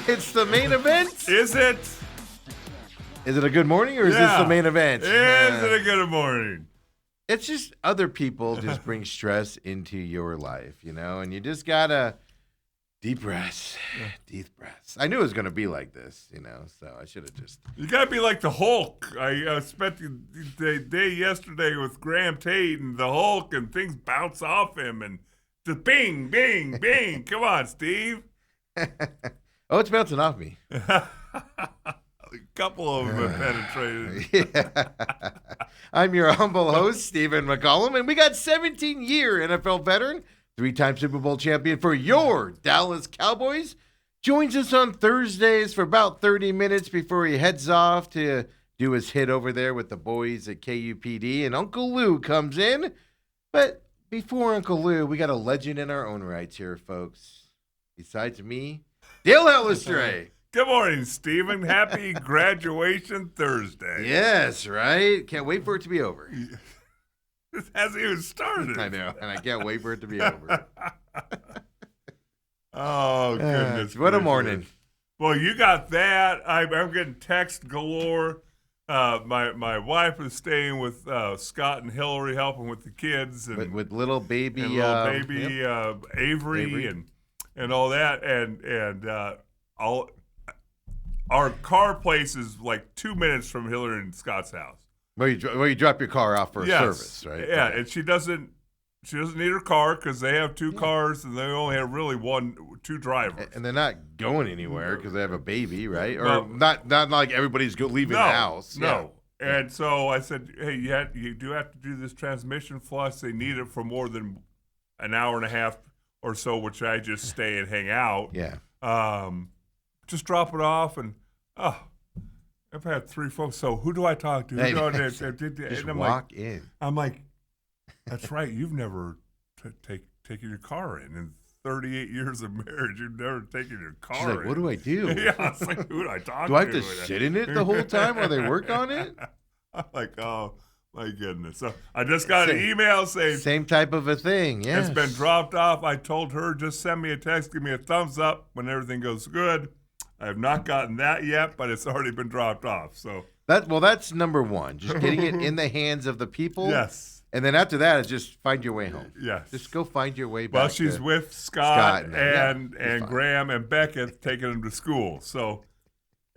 It's the main event. Is it? Is it a good morning or is this the main event? Is it a good morning? It's just other people just bring stress into your life, and you just gotta deep breaths. I knew it was gonna be like this, so I should have just. You gotta be like the Hulk. I spent the day yesterday with Graham Tate and the Hulk, and things bounce off him, and just bing, bing, bing. Come on, Steve. Oh, it's bouncing off me. A couple of them have penetrated. Yeah. I'm your humble host, Stephen McCollum, and we got 17-year NFL veteran, 3-time Super Bowl champion for your Dallas Cowboys. Joins us on Thursdays for about 30 minutes before he heads off to do his hit over there with the boys at KUPD, and Uncle Lou comes in. But before Uncle Lou, we got a legend in our own rights here, folks. Besides me, Dale Hellestrae. Good morning, Stephen. Happy graduation Thursday. Yes, right? Can't wait for it to be over. This hasn't even started. I know, and I can't wait for it to be over. Oh, goodness. What a morning. Well, you got that. I'm getting text galore. My wife is staying with Scott and Hillary, helping with the kids. And with little baby, Avery. And all that. And our car place is like 2 minutes from Hillary and Scott's house. Where you drop your car off for a service, right? Yeah, okay. And she doesn't need her car because they have two cars and they only have really two drivers. And they're not going anywhere because they have a baby, right? Or not like everybody's leaving the house. No. Yeah. And so I said, hey, you do have to do this transmission flush. They need it for more than an hour and a half or so, which I just stay and hang out. Yeah. Just drop it off, and I've had 3 folks. So who do I talk to? Just walk in. I'm like, that's right. You've never taken your car in 38 years of marriage. You've never taken your car. She's like, what do I do? Yeah, it's like, who do I talk to? Do I have to sit in it the whole time while they work on it? I'm like, oh my goodness. So I just got an email saying same type of a thing. Yeah, it's been dropped off. I told her just send me a text, give me a thumbs up when everything goes good. I have not gotten that yet, but it's already been dropped off. So that's number one. Just getting it in the hands of the people. Yes. And then after that, it's just find your way home. Yes. Just go find your way back. Well, she's with Scott and Graham and Beckett taking them to school. So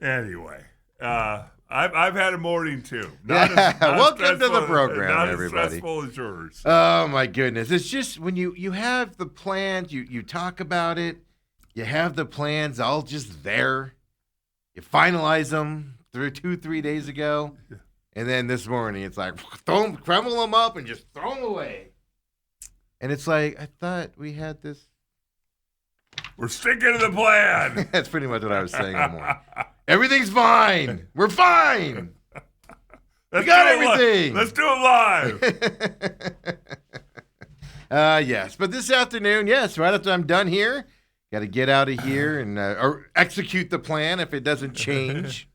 anyway, I've had a morning too. Welcome to the program, not everybody. As stressful as yours. Oh my goodness! It's just when you have the plans, you talk about it. You have the plans all just there. You finalize them 2-3 days ago. Yeah. And then this morning, it's like, crumble them up and just throw them away. And it's like, I thought we had this. We're sticking to the plan. That's pretty much what I was saying all morning. Everything's fine. We're fine. We got everything. Let's do it live. Yes. But this afternoon, right after I'm done here, got to get out of here and or execute the plan if it doesn't change.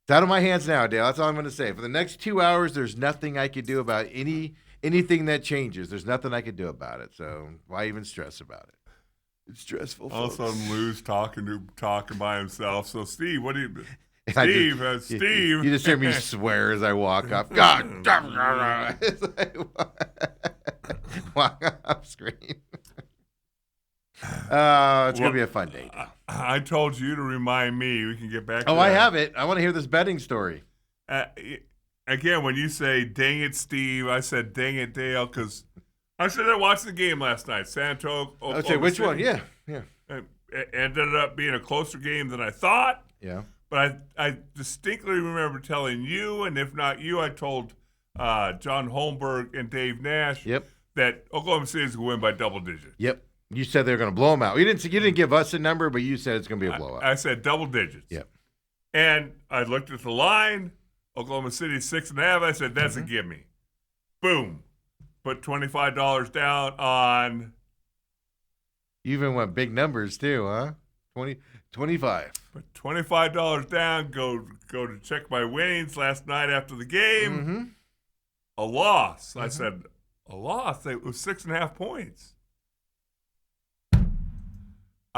It's out of my hands now, Dale. That's all I'm going to say. For the next 2 hours, there's nothing I could do about anything that changes. There's nothing I could do about it. So why even stress about it? It's stressful. All of a sudden, Lou's talking by himself. So, Steve, what do you? Steve. You just hear me swear as I walk off. God, it's like, walk off screen. It's going to be a fun day. I told you to remind me. We can get back to that. I have it. I want to hear this betting story. Again, when you say, dang it, Steve, I said, dang it, Dale, because I said I watched the game last night. San Antonio, Oklahoma City. Which one? Yeah. It ended up being a closer game than I thought. Yeah. But I distinctly remember telling you, and if not you, I told John Holmberg and Dave Nash that Oklahoma City is going to win by double digits. Yep. You said they were going to blow them out. You didn't give us a number, but you said it's going to be a blowout. I said double digits. Yep. And I looked at the line. Oklahoma City 6.5. I said that's a gimme. Boom. Put $25 down on. You even went big numbers too, huh? 25. Put $25 down. Go to check my winnings last night after the game. Mm-hmm. A loss. I said a loss. It was 6.5 points.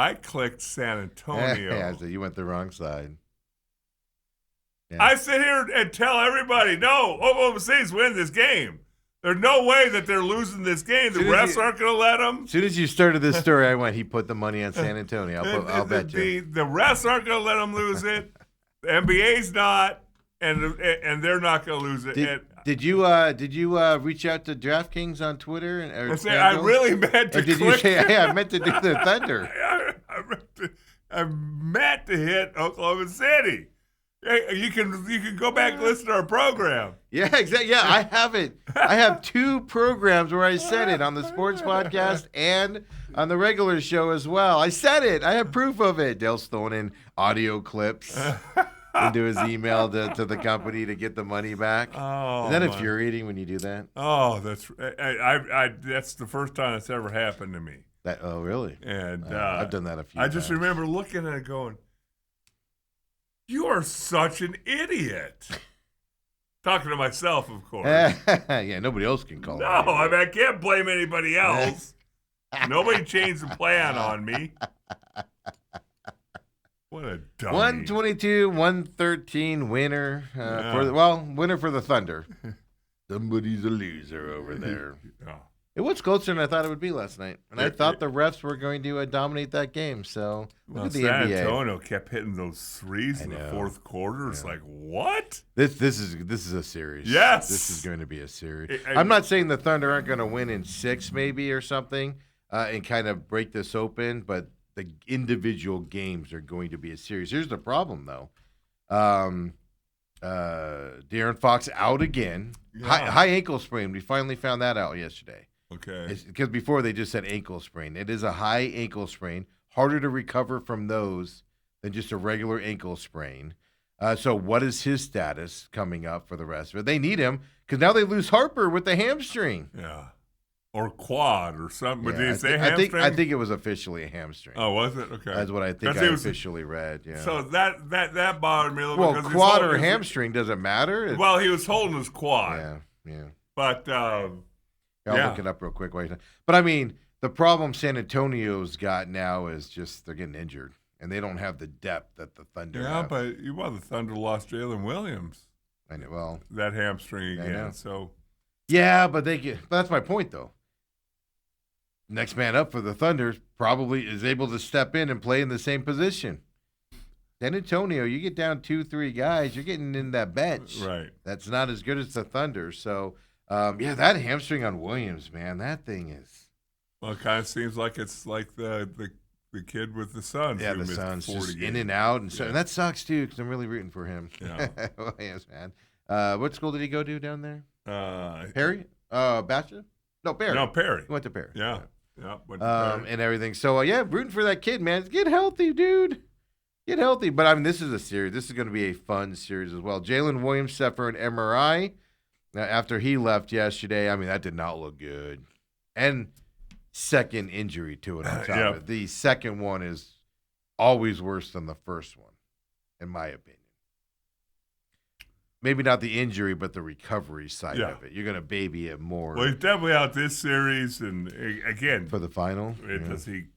I clicked San Antonio. Yeah, so you went the wrong side. Yeah. I sit here and tell everybody, no, Oklahoma State's winning this game. There's no way that they're losing this game. The refs aren't going to let them. As soon as you started this story, I went, he put the money on San Antonio. I'll bet you. The refs aren't going to let them lose it. The NBA's not, and they're not going to lose it. Did you reach out to DraftKings on Twitter? I really meant to did click. You say, hey, I meant to do the Thunder. I meant to hit Oklahoma City. Hey, you can go back and listen to our program. Yeah, exactly. Yeah, I have it. I have 2 programs where I said it on the sports podcast and on the regular show as well. I said it. I have proof of it. Dale's throwing in audio clips into his email to the company to get the money back. Oh, is that infuriating when you do that? Oh, that's the first time that's ever happened to me. Oh, really? And I've done that a few times. I just remember looking at it going, you are such an idiot. Talking to myself, of course. Yeah, nobody else can call No, I can't blame anybody else. Nobody changed the plan on me. What a dummy. 122-113 winner. Winner for the Thunder. Somebody's a loser over there. Yeah. It was closer than I thought it would be last night. And I thought the refs were going to dominate that game. So look at the San NBA. Antonio kept hitting those threes in the fourth quarter. It's like, what? This is a series. Yes. This is going to be a series. I'm not saying the Thunder aren't going to win in 6 maybe or something and kind of break this open, but the individual games are going to be a series. Here's the problem, though. De'Aaron Fox out again. Yeah. High ankle sprain. We finally found that out yesterday. Okay. Because before they just said ankle sprain. It is a high ankle sprain. Harder to recover from those than just a regular ankle sprain. So what is his status coming up for the rest of it? They need him because now they lose Harper with the hamstring. Yeah. Or quad or something. Yeah, Did they say hamstring? I think it was officially a hamstring. Oh, was it? Okay. That's what I think I officially read. Yeah. So that bothered me a little bit. Well, quad or hamstring doesn't matter. Well, he was holding his quad. Yeah. But I'll look it up real quick. But I mean, the problem San Antonio's got now is just they're getting injured, and they don't have the depth that the Thunder have. But the Thunder lost Jalen Williams. I know. Well, that hamstring again. So. Yeah, but that's my point, though. Next man up for the Thunder probably is able to step in and play in the same position. San Antonio, you get down 2-3 guys, you're getting in that bench. Right. That's not as good as the Thunder. So, that hamstring on Williams, man, that thing is. Well, it kind of seems like it's like the kid with the Suns. Yeah, the Suns just in and out. And that sucks, too, because I'm really rooting for him. Yeah. Williams, man. What school did he go to down there? Perry? Bachelor? No, Perry. No, Perry. He went to Perry. Yeah. Yeah, and everything. So, rooting for that kid, man. Get healthy, dude. Get healthy. But, I mean, this is a series. This is going to be a fun series as well. Jalen Williams suffered an MRI after he left yesterday. I mean, that did not look good. And second injury to it on top of it. The second one is always worse than the first one, in my opinion. Maybe not the injury, but the recovery side of it. You're going to baby it more. Well, he's definitely out this series, and again for the final. Does he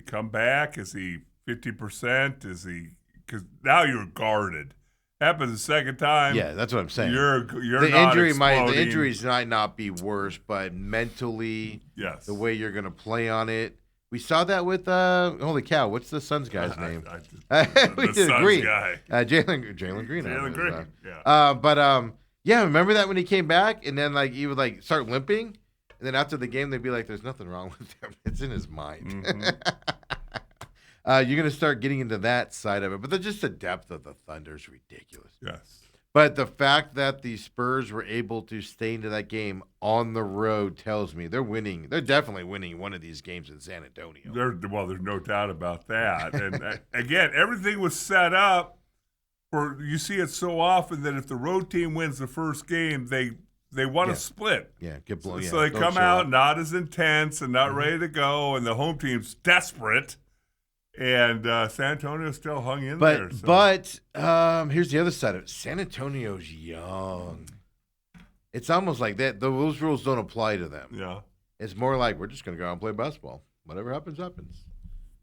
come back? Is he 50%? Is he? Because now you're guarded. Happens the second time. Yeah, that's what I'm saying. You're the not injury exploding. The injuries might not be worse, but mentally, yes, the way you're going to play on it. We saw that with holy cow! What's the Suns guy's name? We did Suns Green. Guy. Jalen Green. Jalen Green. Yeah. Remember that when he came back and then he would start limping, and then after the game they'd be like, "There's nothing wrong with him. It's in his mind." Mm-hmm. You're gonna start getting into that side of it, but just the depth of the Thunder is ridiculous. Yes. But the fact that the Spurs were able to stay into that game on the road tells me they're winning. They're definitely winning one of these games in San Antonio. There's no doubt about that. And again, everything was set up for. You see it so often that if the road team wins the first game, they want to split. Yeah, get blown. So they come out not as intense and not ready to go, and the home team's desperate. And San Antonio still hung in there. So. But here's the other side of it. San Antonio's young. It's almost like that. Those rules don't apply to them. Yeah. It's more like we're just going to go out and play basketball. Whatever happens, happens.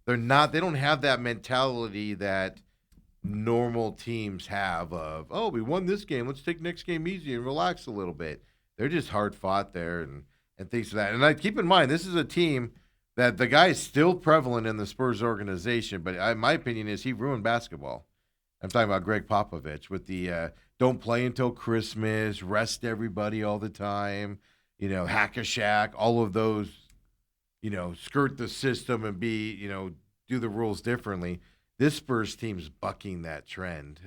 They don't have that mentality that normal teams have of, oh, we won this game, let's take next game easy and relax a little bit. They're just hard fought there and things like that. And I keep in mind, this is a team that the guy is still prevalent in the Spurs organization, but my opinion is he ruined basketball. I'm talking about Greg Popovich with the don't play until Christmas, rest everybody all the time, hack a Shaq, all of those, skirt the system and do the rules differently. This Spurs team's bucking that trend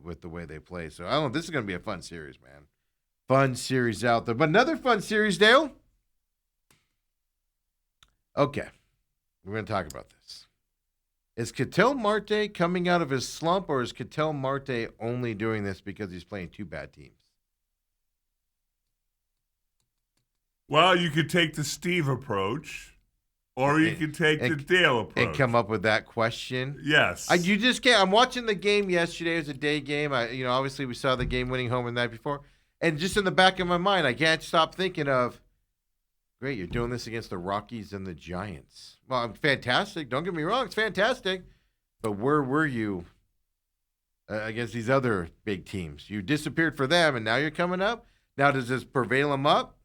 with the way they play. So I don't know. This is going to be a fun series, man. Fun series out there. But another fun series, Dale. Okay. We're going to talk about this. Is Ketel Marte coming out of his slump, or is Ketel Marte only doing this because he's playing two bad teams? Well, you could take the Steve approach. Or you could take the Dale approach. And come up with that question? Yes. You just can't. I'm watching the game yesterday. It was a day game. Obviously we saw the game winning home the night before. And just in the back of my mind, I can't stop thinking of, great, you're doing this against the Rockies and the Giants. Well, fantastic. Don't get me wrong. It's fantastic. But where were you against these other big teams? You disappeared for them, and now you're coming up? Now does this prevail them up?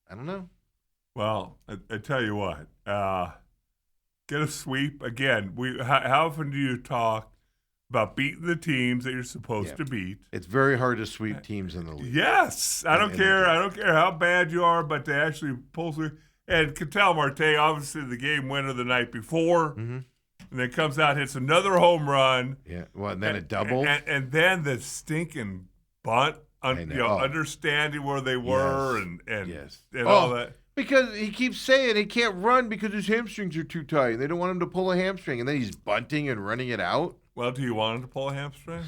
I don't know. Well, I tell you what, get a sweep. Again, how often do you talk about beating the teams that you're supposed to beat? It's very hard to sweep teams in the league. Yes. I don't care how bad you are, but to actually pull through. And Ketel Marte, obviously the game winner the night before, and then comes out, hits another home run. Yeah, well, and then a double. And then the stinking bunt, understanding where they were and all that. Because he keeps saying he can't run because his hamstrings are too tight. They don't want him to pull a hamstring. And then he's bunting and running it out. Well, do you want him to pull a hamstring?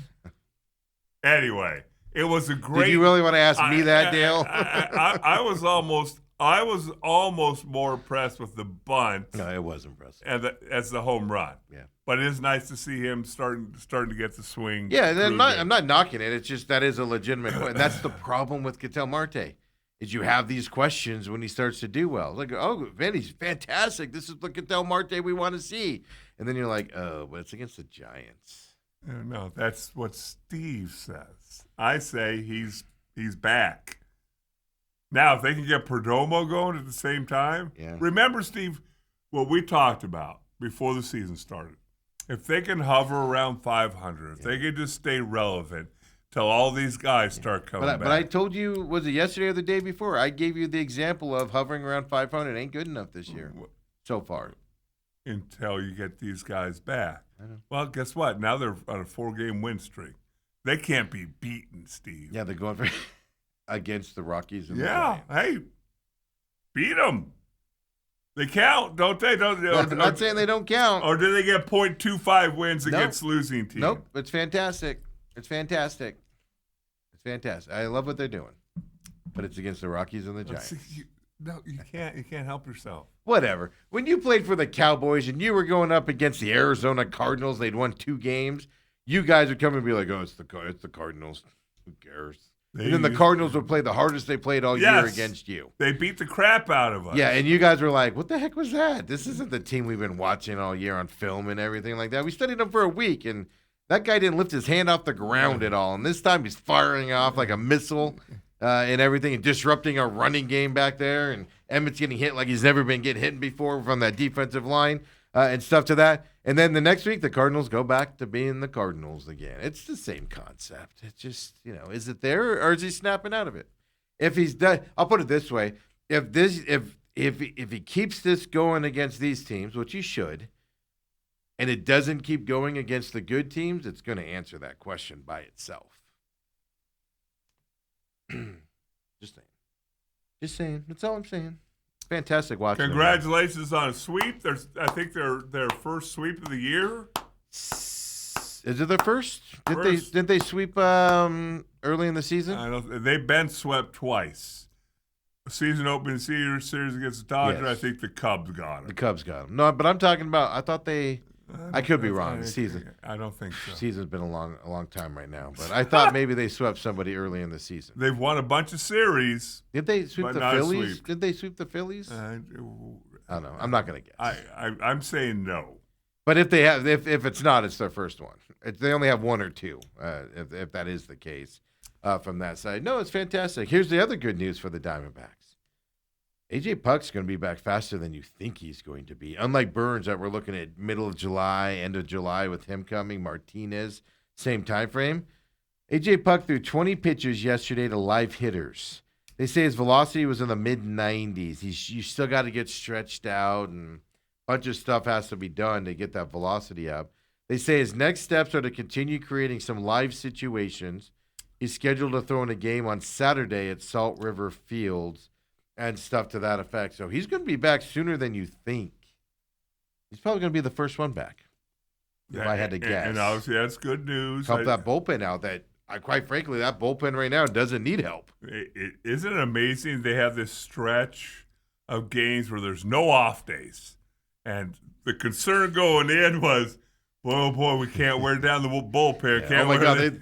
Anyway, it was a great. Did you really want to ask me that, Dale? I was almost more impressed with the bunt. No, it was impressive. As the home run. Yeah. But it is nice to see him starting to get the swing. Yeah, and I'm not knocking it. It's just that is a legitimate question. That's the problem with Ketel Marte. Is you have these questions when he starts to do well. Like, oh, man, he's fantastic. This is the Ketel Marte we want to see. And then you're like, oh, but it's against the Giants. No, that's what Steve says. I say he's back. Now, if they can get Perdomo going at the same time. Yeah. Remember, Steve, what we talked about before the season started. If they can hover around 500, if they can just stay relevant, till all these guys start coming back. But I told you, was it yesterday or the day before? I gave you the example of hovering around 500 ain't good enough this year so far. Until you get these guys back. I know. Well, guess what? Now they're on a 4-game win streak. They can't be beaten, Steve. Yeah, they're going against the Rockies. And hey, beat them. They count, don't they? I'm not saying they don't count. Or do they get .25 wins against losing teams? Nope, it's fantastic. It's fantastic. It's fantastic. I love what they're doing, but it's against the Rockies and the Giants. You can't. You can't help yourself. Whatever. When you played for the Cowboys and you were going up against the Arizona Cardinals, they'd won 2 games. You guys would come and be like, "Oh, it's the Cardinals. Who cares?" And then the Cardinals would play the hardest they played all year against you. They beat the crap out of us. Yeah, and you guys were like, "What the heck was that? This isn't the team we've been watching all year on film and everything like that." We studied them for a week and. That guy didn't lift his hand off the ground at all. And this time he's firing off like a missile and everything and disrupting our running game back there. And Emmett's getting hit like he's never been getting hit before from that defensive line and stuff to that. And then the next week, the Cardinals go back to being the Cardinals again. It's the same concept. It's just, is it there or is he snapping out of it? If he's done, I'll put it this way. If he keeps this going against these teams, which he should, and it doesn't keep going against the good teams, it's going to answer that question by itself. Just saying. That's all I'm saying. Fantastic watching. Congratulations on a sweep. I think their first sweep of the year. Is it their first? Did they sweep early in the season? They've been swept twice. Season opening series against the Dodgers. Yes. I think the Cubs got them. The Cubs got them. No, but I'm talking about. I thought they. I could be wrong. The season. I don't think so. Season's been a long time right now, but I thought maybe they swept somebody early in the season. They've won a bunch of series. Did they sweep the Phillies? Did they sweep the Phillies? I don't know. I'm not gonna guess. I'm saying no. But if they have, if it's not, it's their first one. They only have one or two, if that is the case, from that side. No, it's fantastic. Here's the other good news for the Diamondbacks. AJ Puck's going to be back faster than you think he's going to be. Unlike Burns, that we're looking at middle of July, end of July with him coming. Martinez, same time frame. AJ Puck threw 20 pitches yesterday to live hitters. They say his velocity was in the mid-90s. You still got to get stretched out, and a bunch of stuff has to be done to get that velocity up. They say his next steps are to continue creating some live situations. He's scheduled to throw in a game on Saturday at Salt River Fields and stuff to that effect. So he's going to be back sooner than you think. He's probably going to be the first one back, if I had to guess. And obviously that's good news. Help that bullpen out. Quite frankly, that bullpen right now doesn't need help. Isn't it amazing they have this stretch of games where there's no off days? And the concern going in was, boy, we can't wear down the bullpen. Oh my God,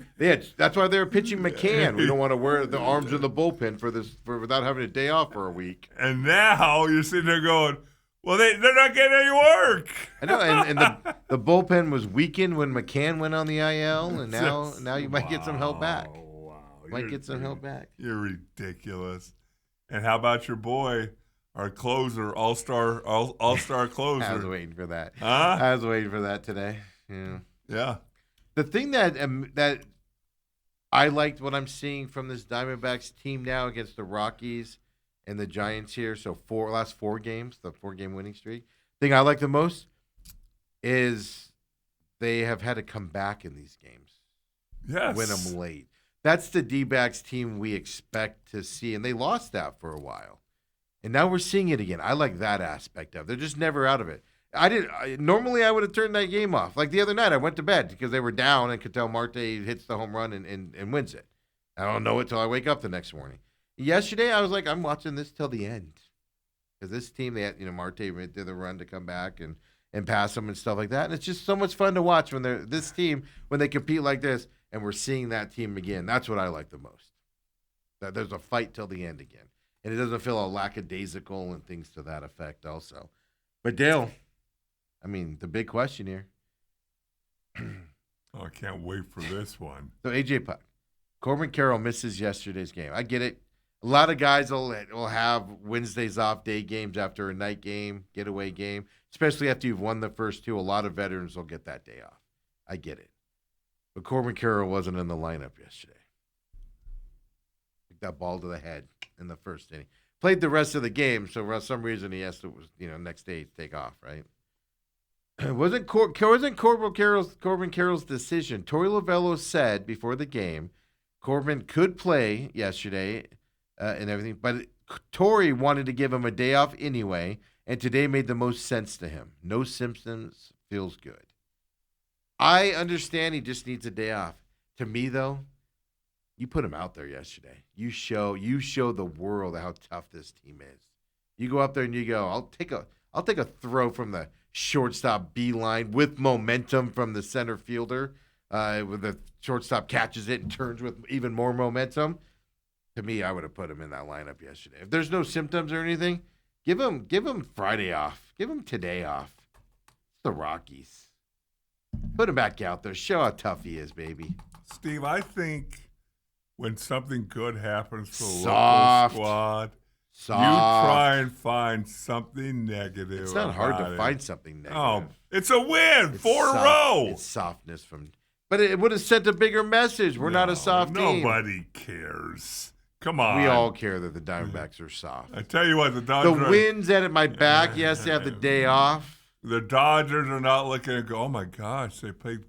that's why they're pitching McCann. We don't want to wear the arms of the bullpen for without having a day off for a week. And now you're sitting there going, well, they're not getting any work. I know, and the bullpen was weakened when McCann went on the IL, and now you might get some help back. Wow. Might get some help back. You're ridiculous. And how about your boy, our closer, all-star closer? I was waiting for that. Huh? I was waiting for that today. Yeah. The thing that I liked what I'm seeing from this Diamondbacks team now against the Rockies and the Giants here, so last 4 games, the 4-game winning streak. Thing I like the most is they have had to come back in these games. Yes. Win them late. That's the D-backs team we expect to see, and they lost that for a while. And now we're seeing it again. I like that aspect of it. They're just never out of it. Normally I would have turned that game off. Like the other night, I went to bed because they were down and could tell Marte hits the home run and wins it. I don't know it till I wake up the next morning. Yesterday, I was like, I'm watching this till the end. Because this team, they had, Marte did the run to come back and pass them and stuff like that. And it's just so much fun to watch when this team, when they compete like this, and we're seeing that team again. That's what I like the most. That there's a fight till the end again. And it doesn't feel all lackadaisical and things to that effect also. But Dale, the big question here. I can't wait for this one. So AJ Puck. Corbin Carroll misses yesterday's game. I get it. A lot of guys will have Wednesdays off, day games after a night game, getaway game, especially after you've won the first 2. A lot of veterans will get that day off. I get it. But Corbin Carroll wasn't in the lineup yesterday. Took that ball to the head in the first inning. Played the rest of the game, so for some reason he has to, next day take off, right? Wasn't Corbin Carroll's decision. Torey Lovello said before the game, Corbin could play yesterday and everything, but Torey wanted to give him a day off anyway, and today made the most sense to him. No symptoms, feels good. I understand he just needs a day off. To me, though, you put him out there yesterday. You show the world how tough this team is. You go up there and you go, I'll take a throw from the shortstop beeline with momentum from the center fielder. With the shortstop catches it and turns with even more momentum. To me, I would have put him in that lineup yesterday. If there's no symptoms or anything, give him Friday off. Give him today off. It's the Rockies. Put him back out there. Show how tough he is, baby. Steve, I think when something good happens for the local squad, you try and find something negative. It's not hard to find something negative. Oh, it's a win. 4 in a row. It's softness from... But it would have sent a bigger message. We're not a soft team. Nobody cares. Come on. We all care that the Diamondbacks are soft. I tell you what, the Dodgers... The wind's at my back. Yes, they have the day off. The Dodgers are not looking and go, oh, my gosh, they played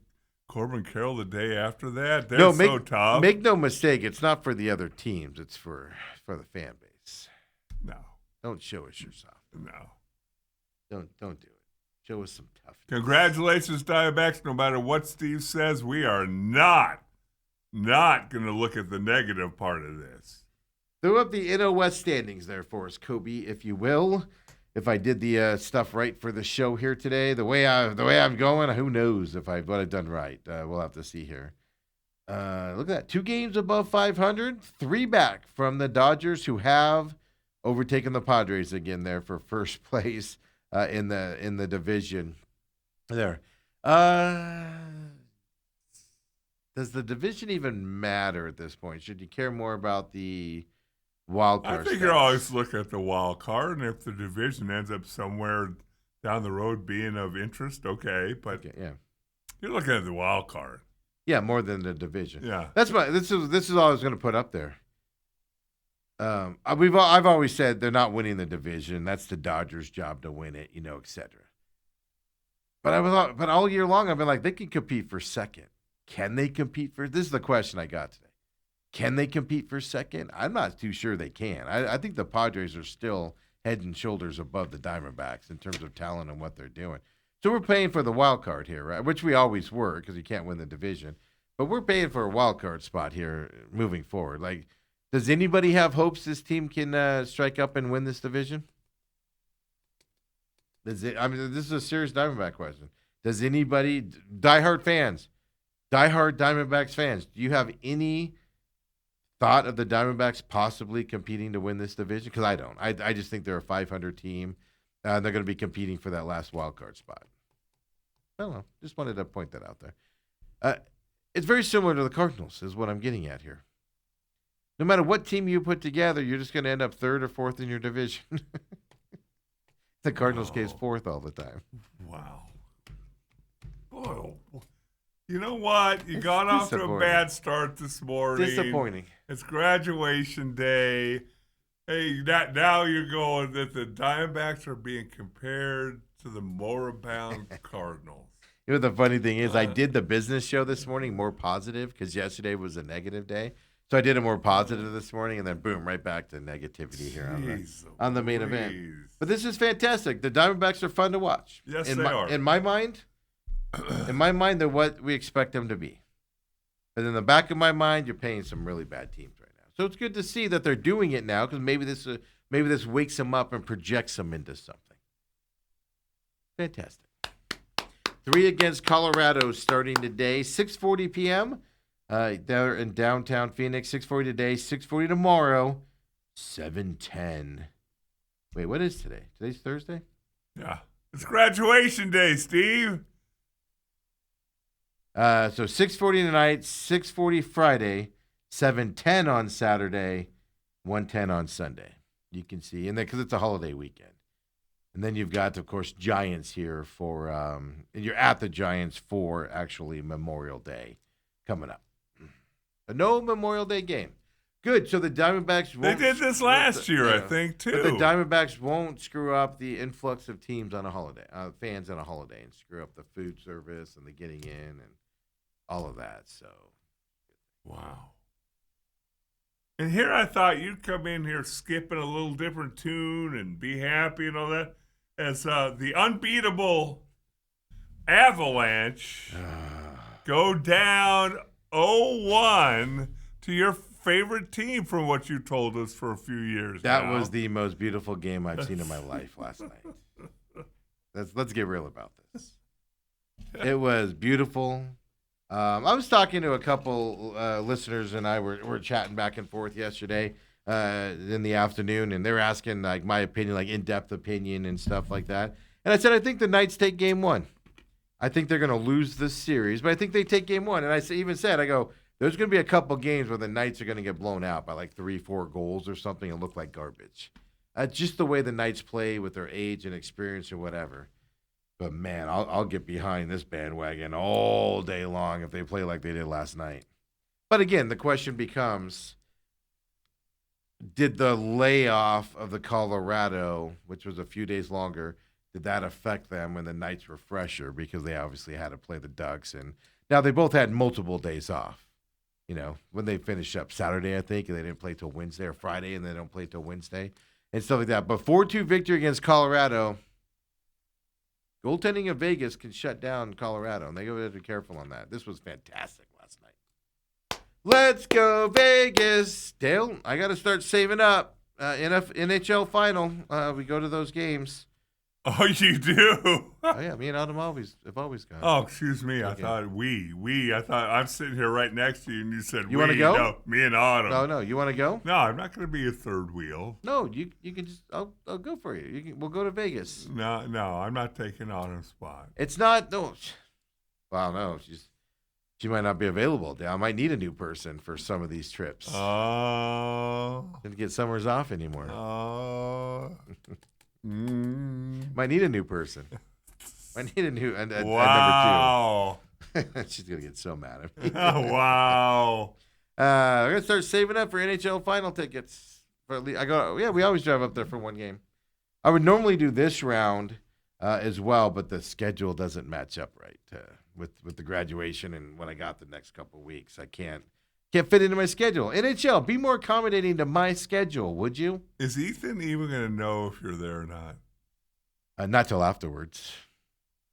Corbin Carroll the day after that? That's so tough. Make no mistake. It's not for the other teams. It's for the fan base. No. Don't show us you're soft. No. Don't do it. Show us some toughness. Congratulations, Diamondbacks. No matter what Steve says, we are not going to look at the negative part of this. Throw up the NL West standings there for us, Kobe, if you will. If I did the stuff right for the show here today, the way I'm going, who knows what I've done right. We'll have to see here. Look at that. 2 games above 500, 3 back from the Dodgers, who have overtaken the Padres again there for first place in the division. There. Does the division even matter at this point? Should you care more about the wild I card think status? you're always looking at the wild card, and if the division ends up somewhere down the road being of interest, okay. But Okay, yeah. you're looking at the wild card. Yeah, more than the division. Yeah. This is all I was going to put up there. I've always said they're not winning the division. That's the Dodgers' job to win it, etc. But all year long I've been like, they can compete for second. Can they compete for? This is the question I got today. Can they compete for second? I'm not too sure they can. I think the Padres are still head and shoulders above the Diamondbacks in terms of talent and what they're doing. So we're paying for the wild card here, right? Which we always were because you can't win the division. But we're paying for a wild card spot here moving forward. Like, does anybody have hopes this team can strike up and win this division? This is a serious Diamondback question. Does anybody, diehard Diamondbacks fans, do you have any thought of the Diamondbacks possibly competing to win this division? Because I don't. I just think they're a 500 team. They're going to be competing for that last wild card spot. I don't know. Just wanted to point that out there. It's very similar to the Cardinals is what I'm getting at here. No matter what team you put together, you're just going to end up third or fourth in your division. The Cardinals case fourth all the time. Wow. Boy, you know what? You got off to a disappointing. bad start this morning. Disappointing. It's graduation day. Hey, now you're going that the Diamondbacks are being compared to the moribund Cardinals. You know, the funny thing is, I did the business show this morning more positive because yesterday was a negative day. So I did it more positive this morning, and then boom, right back to negativity here on the main event. But this is fantastic. The Diamondbacks are fun to watch. Yes, they are. In my mind, they're what we expect them to be. But in the back of my mind, you're paying some really bad teams right now. So it's good to see that they're doing it now because maybe this wakes them up and projects them into something. Fantastic. 3 against Colorado starting today, 6:40 p.m. They're in downtown Phoenix, 6:40 today, 6:40 tomorrow, 7:10. Wait, what is today? Today's Thursday? Yeah. It's graduation day, Steve. So 6:40 tonight, 6:40 Friday, 7:10 on Saturday, 1:10 on Sunday. You can see, and because it's a holiday weekend. And then you've got, of course, Giants here for, and you're at the Giants for actually Memorial Day coming up. But no Memorial Day game. Good. So the Diamondbacks won't. They did this last year, I think, too. But the Diamondbacks won't screw up the influx of teams on a holiday, fans on a holiday, and screw up the food service and the getting in and all of that. So, wow. And here I thought you'd come in here skipping a little different tune and be happy and all that. As the unbeatable Avalanche go down 0-1 to your favorite team from what you told us for a few years that now. was the most beautiful game I've seen in my life last night. Let's get real about this. It was beautiful. I was talking to a couple listeners, and I were chatting back and forth yesterday in the afternoon, and they were asking like my opinion, like in-depth opinion and stuff like that. And I said, I think the Knights take game one. I think they're going to lose this series, but I think they take game one. And I even said, I go, there's going to be a couple games where the Knights are going to get blown out by like 3-4 goals or something and look like garbage. Just the way the Knights play with their age and experience or whatever. But, man, I'll get behind this bandwagon all day long if they play like they did last night. But, again, the question becomes, did the layoff of the Colorado, which was a few days longer, did that affect them when the Knights were fresher because they obviously had to play the Ducks? And now they both had multiple days off. You know, when they finished up Saturday, I think, and they didn't play till Wednesday, or Friday, and they don't play till Wednesday, and stuff like that. But 4-2 victory against Colorado. Goaltending of Vegas can shut down Colorado, and they got to be careful on that. This was fantastic last night. Let's go Vegas. Dale, I got to start saving up. NHL final. We go to those games. Oh, you do? Oh yeah, me and Autumn have always gone. Oh, excuse me. I Okay. thought I thought I'm sitting here right next to you, and you said You want to go? No, me and Autumn. No, you want to go? No, I'm not going to be a third wheel. No, you can just I'll go for you. We'll go to Vegas. No, I'm not taking Autumn's spot. It's not no. Well, no, she might not be available. I might need a new person for some of these trips. Oh. Didn't get summers off anymore. Might need a new person. Might need a new and Wow. number 2. She's gonna get so mad at me. Wow. We're gonna start saving up for NHL final tickets. We always drive up there for one game. I would normally do this round as well, but the schedule doesn't match up right with the graduation and when I got the next couple of weeks. I can't fit into my schedule. NHL, be more accommodating to my schedule, would you? Is Ethan even going to know if you're there or not? Not till afterwards.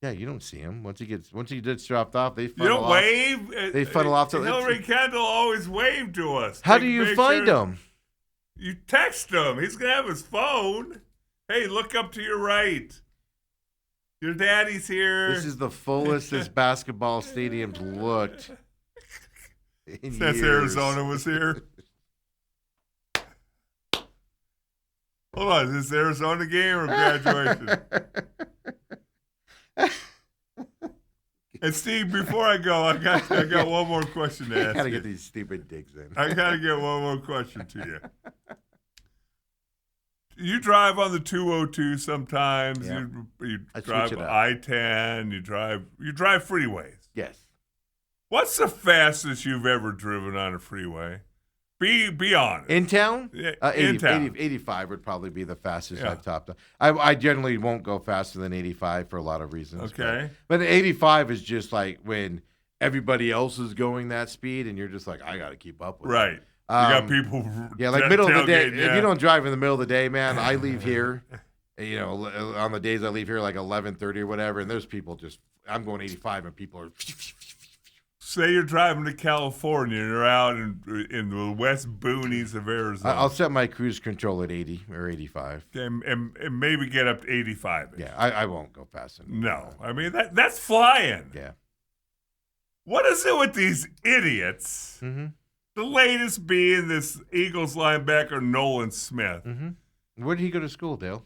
Yeah, you don't see him once he gets dropped off. They You funnel don't off. wave? They funnel off to Hillary Kendall always waved to us. How do you find him? You text him. He's going to have his phone. Hey, look up to your right. Your daddy's here. This is the fullest this basketball stadium's looked in Since years. Arizona was here. Hold on, is this Arizona game or graduation? And Steve, before I go, I got one more question to ask I gotta you. get these stupid digs in. I gotta get one more question to you. You drive on the 202 sometimes. Yeah. You I switch drive it up. I-10. You drive freeways. Yes. What's the fastest you've ever driven on a freeway? Be honest. In town? Yeah, 80, in town. 85 would probably be the fastest Yeah. I've topped. I generally won't go faster than 85 for a lot of reasons. Okay. But 85 is just like when everybody else is going that speed and you're just like, I got to keep up with it. Right. You got people. Yeah, like middle of the day. tailgating, If you don't drive in the middle of the day, man, I leave here. On the days I leave here like 11:30 or whatever, and there's people I'm going 85 and people are. Say you're driving to California and you're out in the west boonies of Arizona. I'll set my cruise control at 80 or 85. and maybe get up to 85. Yeah, I won't go fast enough. No, I mean that's flying. Yeah. What is it with these idiots? Mm-hmm. The latest being this Eagles linebacker Nolan Smith. Mm-hmm. Where did he go to school, Dale?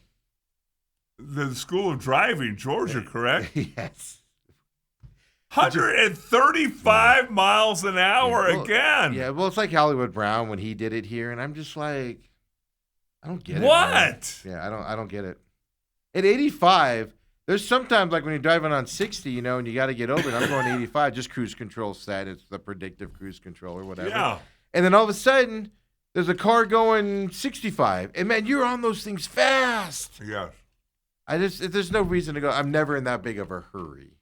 The School of Driving, Georgia, correct? Yes. 135 miles an hour again. Yeah, well, it's like Hollywood Brown when he did it here, and I'm just like, I don't get it. What? Man. Yeah, I don't get it. At 85, there's sometimes like when you're driving on 60, and you got to get over it. I'm going 85, just cruise control set. It's the predictive cruise control or whatever. Yeah. And then all of a sudden, there's a car going 65, and man, you're on those things fast. Yes. There's no reason to go. I'm never in that big of a hurry.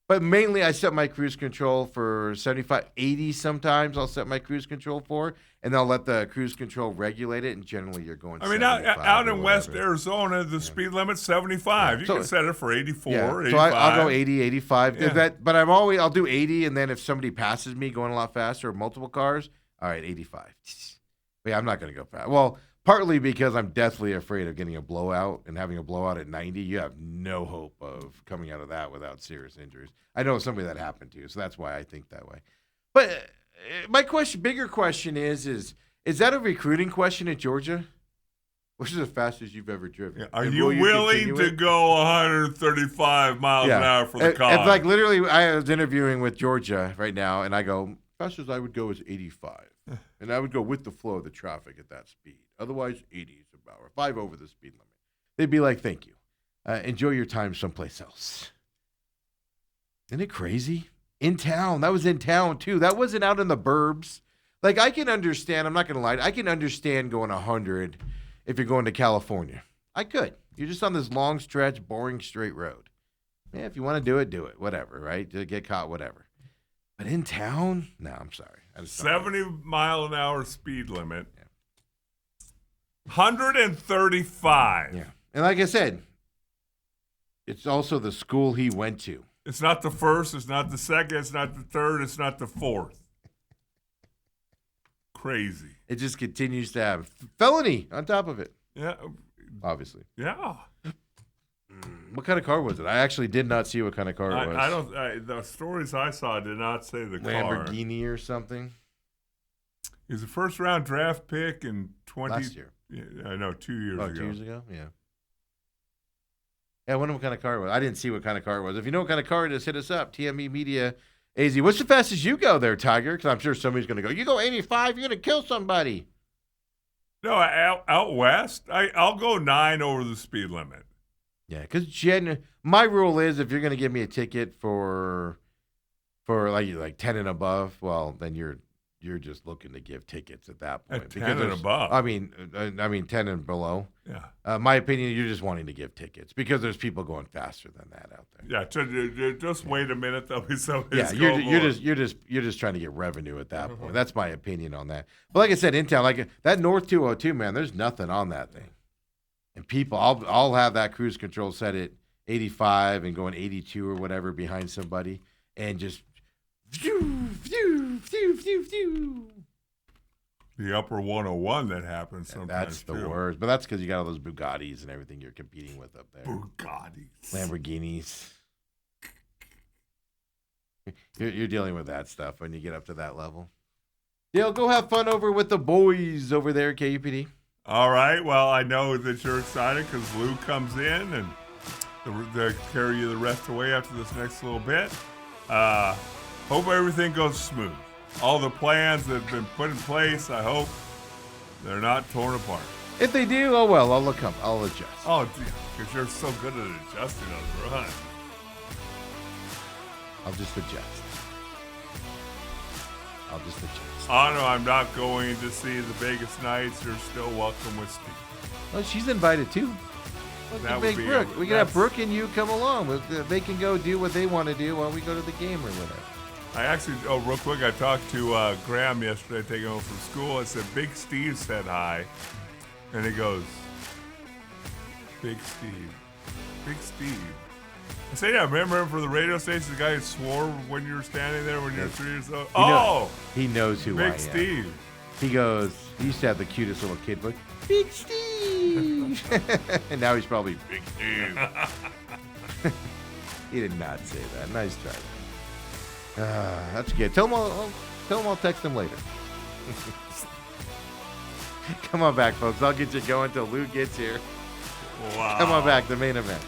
But mainly, I set my cruise control for 75, 80 sometimes I'll set my cruise control for, and I'll let the cruise control regulate it, and generally you're going 75 out or in West whatever. Arizona, the speed limit's 75. Yeah. You So- can set it for 84, Yeah. 85. So I'll go 80, 85. Yeah. But I'll do 80, and then if somebody passes me going a lot faster or multiple cars, all right, 85. But yeah, I'm not going to go fast. Well, partly because I'm deathly afraid of getting a blowout and having a blowout at 90. You have no hope of coming out of that without serious injuries. I know somebody that happened to, so that's why I think that way. But my bigger question is that a recruiting question at Georgia? Which is the fastest you've ever driven? Yeah. Are And you will willing continue to it? go 135 miles an hour for the car? It's like literally, I was interviewing with Georgia right now, and I go, fastest I would go is 85. And I would go with the flow of the traffic at that speed. Otherwise, 80 is about, or 5 over the speed limit. They'd be like, thank you. Enjoy your time someplace else. Isn't it crazy? In town. That was in town, too. That wasn't out in the burbs. Like, I can understand, I'm not going to lie, I can understand going 100 if you're going to California. I could. You're just on this long stretch, boring straight road. Yeah, if you want to do it, whatever, right? To get caught, whatever. But in town? No, I'm sorry. 70 mile an hour speed limit. Yeah. 135. Yeah. And like I said, it's also the school he went to. It's not the first, it's not the second, it's not the third, it's not the fourth. Crazy. It just continues to have felony on top of it. Yeah. Obviously. Yeah. What kind of car was it? I actually did not see what kind of car it was. I don't. The stories I saw did not say the car. Lamborghini or something. It was a first-round draft pick in Last year. Yeah, I know, 2 years ago. 2 years ago? Yeah. Yeah, I wonder what kind of car it was. I didn't see what kind of car it was. If you know what kind of car it is, hit us up. TME Media AZ. What's the fastest you go there, Tiger? Because I'm sure somebody's going to go, you go 85, you're going to kill somebody. No, out west, I'll go 9 over the speed limit. Yeah, because my rule is if you're going to give me a ticket for like 10 and above, well, then you're just looking to give tickets at that point. At 10 and above. I mean 10 and below. Yeah. My opinion, you're just wanting to give tickets because there's people going faster than that out there. Yeah, just wait a minute. There'll be somebody. Yeah, you're just trying to get revenue at that point. That's my opinion on that. But like I said, in town, like that North 202, man, there's nothing on that thing. And people, I'll have that cruise control set at 85 and going 82 or whatever behind somebody, and just phew, phew, phew, phew, phew. The upper 101 that happens sometimes. That's the worst. But that's because you got all those Bugattis and everything you're competing with up there. Bugattis. Lamborghinis. You're dealing with that stuff when you get up to that level. Dale, go have fun over with the boys over there at KUPD. All right. Well, I know that you're excited because Lou comes in and they'll carry you the rest of the way after this next little bit. Hope everything goes smooth. All the plans that have been put in place, I hope they're not torn apart. If they do, oh well, I'll adjust. Oh, because you're so good at adjusting on the run. I'll just adjust. Oh, no, I'm not going to see the Vegas Knights. You're still welcome with Steve. Oh, she's invited too. That would be Brooke. We can have Brooke and you come along. They can go do what they want to do while we go to the game or whatever. I actually, real quick, I talked to Graham yesterday, taking home from school. I said, Big Steve said hi. And he goes, Big Steve. Big Steve. I said, yeah, remember him for the radio station, the guy who swore when you were standing there when you were 3 years old? He knows who I am. Big Steve. He goes, he used to have the cutest little kid voice, Big Steve. And now he's probably Big Steve. He did not say that. Nice try. That's good. Tell him I'll text him later. Come on back, folks. I'll get you going until Lou gets here. Wow. Come on back, the main event.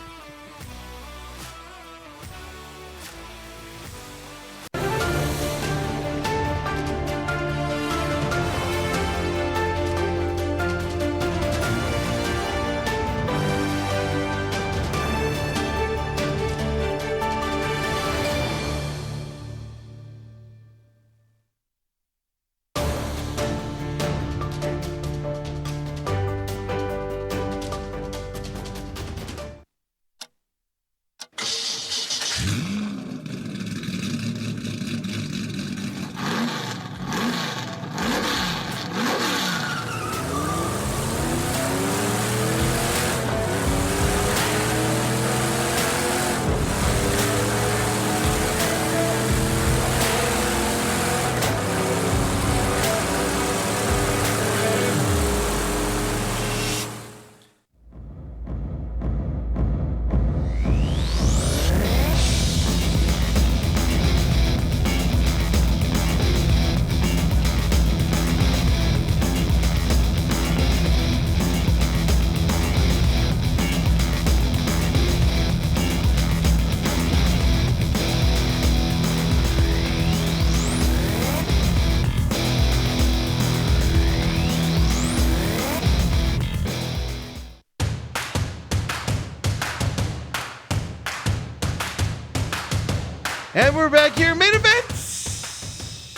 And we're back here, main events.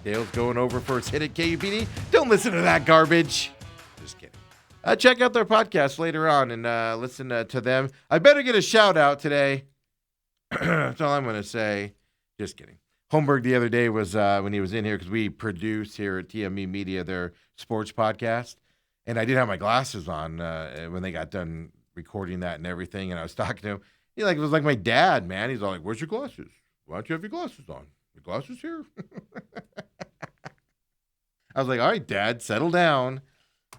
Dale's going over for his hit at KUPD. Don't listen to that garbage. Just kidding. Check out their podcast later on and listen to them. I better get a shout out today. That's all I'm going to say. Just kidding. Holmberg the other day was when he was in here because we produce here at TME Media their sports podcast. And I did have my glasses on when they got done recording that and everything. And I was talking to him. It was like my dad, man. He's all like, "Where's your glasses? Why don't you have your glasses on? Your glasses here?" I was like, "All right, Dad, settle down."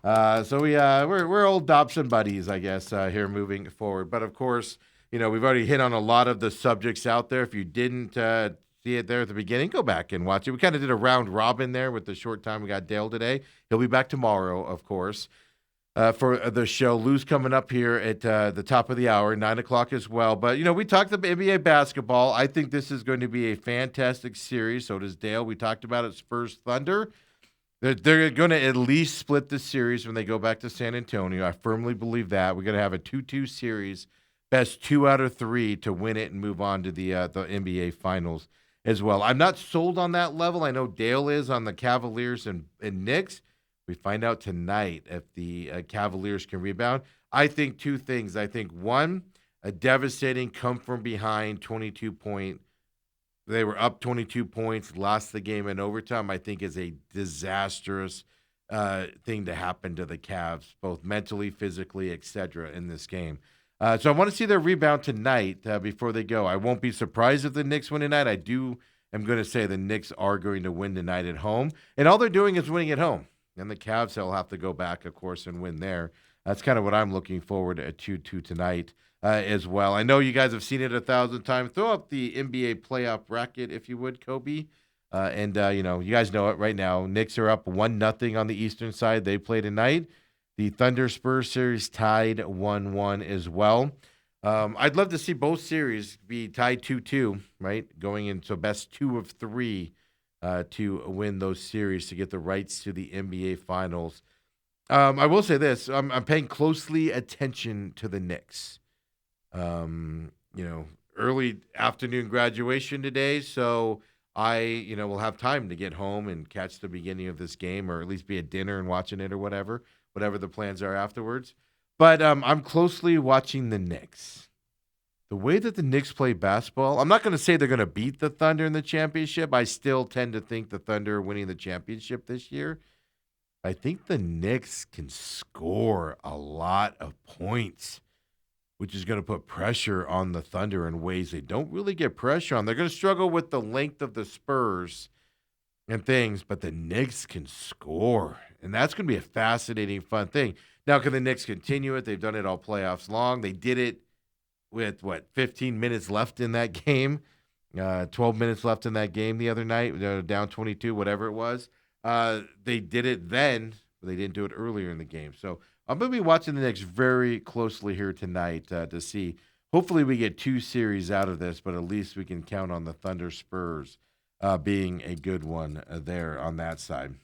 So we're old Dobson buddies, I guess, here moving forward. But of course, we've already hit on a lot of the subjects out there. If you didn't see it there at the beginning, go back and watch it. We kind of did a round robin there with the short time we got Dale today. He'll be back tomorrow, of course, for the show. Lou's coming up here at the top of the hour, 9 o'clock as well. But we talked about NBA basketball. I think this is going to be a fantastic series. So does Dale. We talked about it. Spurs Thunder. They're going to at least split the series when they go back to San Antonio. I firmly believe that. We're going to have a 2-2 series, best 2 out of 3 to win it and move on to the NBA Finals as well. I'm not sold on that level. I know Dale is on the Cavaliers and Knicks. We find out tonight if the Cavaliers can rebound. I think two things. I think, one, a devastating come-from-behind 22-point. They were up 22 points, lost the game in overtime. I think is a disastrous thing to happen to the Cavs, both mentally, physically, etc. in this game. So I want to see their rebound tonight before they go. I won't be surprised if the Knicks win tonight. I'm going to say the Knicks are going to win tonight at home. And all they're doing is winning at home. And the Cavs will have to go back, of course, and win there. That's kind of what I'm looking forward to 2-2 tonight. As well. I know you guys have seen it 1,000 times. Throw up the NBA playoff bracket, if you would, Kobe. And you guys know it right now. Knicks are up 1-0 on the Eastern side. They play tonight. The Thunder Spurs series tied 1-1 as well. I'd love to see both series be tied 2-2, right? Going into best 2 of 3 to win those series to get the rights to the NBA Finals. I will say this. I'm paying closely attention to the Knicks. Early afternoon graduation today, so I, will have time to get home and catch the beginning of this game, or at least be at dinner and watching it, or whatever the plans are afterwards. But I'm closely watching the Knicks. The way that the Knicks play basketball, I'm not going to say they're going to beat the Thunder in the championship. I still tend to think the Thunder are winning the championship this year. I think the Knicks can score a lot of points, which is going to put pressure on the Thunder in ways they don't really get pressure on. They're going to struggle with the length of the Spurs and things, but the Knicks can score, and that's going to be a fascinating, fun thing. Now, can the Knicks continue it? They've done it all playoffs long. They did it with, 15 minutes left in that game, 12 minutes left in that game the other night, down 22, whatever it was. They did it then, but they didn't do it earlier in the game. So I'm going to be watching the Knicks very closely here tonight to see. Hopefully we get 2 series out of this, but at least we can count on the Thunder Spurs being a good one there on that side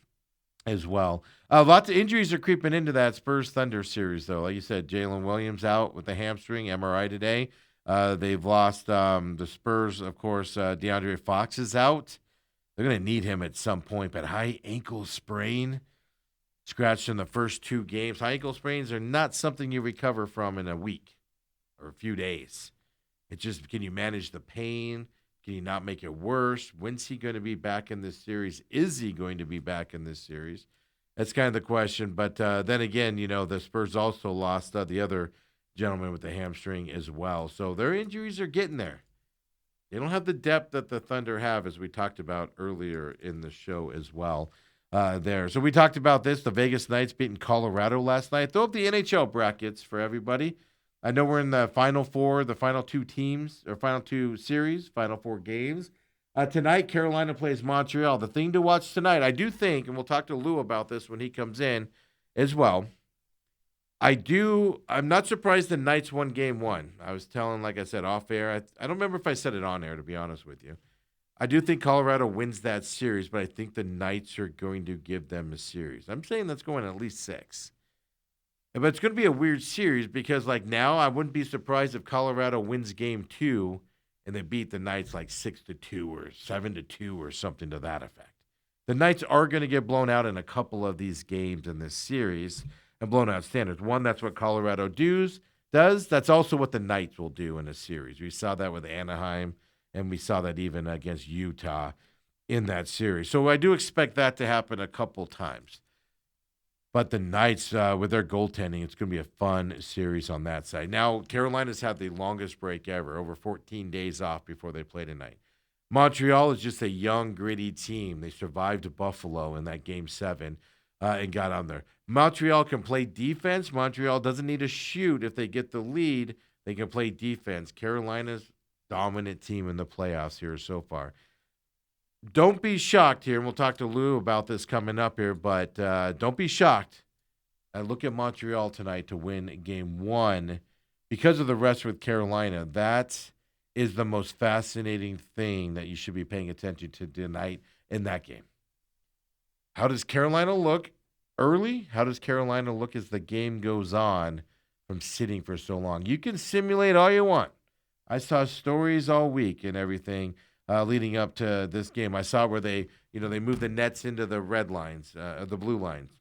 as well. Lots of injuries are creeping into that Spurs-Thunder series, though. Like you said, Jalen Williams out with the hamstring, MRI today. They've lost the Spurs, of course. DeAndre Fox is out. They're going to need him at some point, but high ankle sprain. Scratched in the first 2 games. High ankle sprains are not something you recover from in a week or a few days. It's just, can you manage the pain? Can you not make it worse? When's he going to be back in this series? Is he going to be back in this series? That's kind of the question. But then again, the Spurs also lost the other gentleman with the hamstring as well. So their injuries are getting there. They don't have the depth that the Thunder have, as we talked about earlier in the show as well. There. So we talked about this, the Vegas Knights beating Colorado last night. Throw up the NHL brackets for everybody. I know we're in the Final Four, the final 2 teams, or final 2 series, Final 4 games. Tonight, Carolina plays Montreal. The thing to watch tonight, I do think, and we'll talk to Lou about this when he comes in as well. I'm not surprised the Knights won game 1. I was telling, like I said, off air. I don't remember if I said it on air, to be honest with you. I do think Colorado wins that series, but I think the Knights are going to give them a series. I'm saying that's going at least 6. But it's going to be a weird series because, now, I wouldn't be surprised if Colorado wins game 2 and they beat the Knights 6-2 or 7-2 or something to that effect. The Knights are going to get blown out in a couple of these games in this series and blown out standards. One, that's what Colorado does. That's also what the Knights will do in a series. We saw that with Anaheim. And we saw that even against Utah in that series. So I do expect that to happen a couple times. But the Knights, with their goaltending, it's going to be a fun series on that side. Now, Carolina's had the longest break ever, over 14 days off before they play tonight. Montreal is just a young, gritty team. They survived Buffalo in that Game 7. and got on there. Montreal can play defense. Montreal doesn't need to shoot if they get the lead. They can play defense. Carolina's dominant team in the playoffs here so far. Don't be shocked here, and we'll talk to Lou about this coming up here, but don't be shocked. Look at Montreal tonight to win game 1 because of the rest with Carolina. That is the most fascinating thing that you should be paying attention to tonight in that game. How does Carolina look early? How does Carolina look as the game goes on from sitting for so long? You can simulate all you want. I saw stories all week and everything leading up to this game. I saw where they moved the nets into the red lines, the blue lines,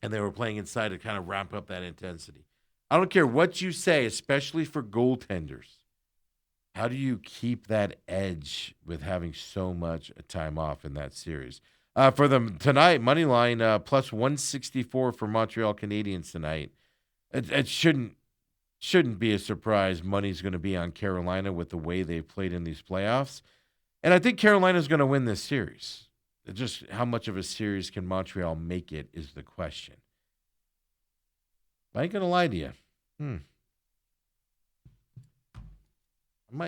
and they were playing inside to kind of ramp up that intensity. I don't care what you say, especially for goaltenders. How do you keep that edge with having so much time off in that series? For them tonight, money line plus 164 for Montreal Canadiens tonight. It shouldn't be a surprise. Money's going to be on Carolina with the way they've played in these playoffs. And I think Carolina's going to win this series. Just how much of a series can Montreal make it is the question. I ain't going to lie to you.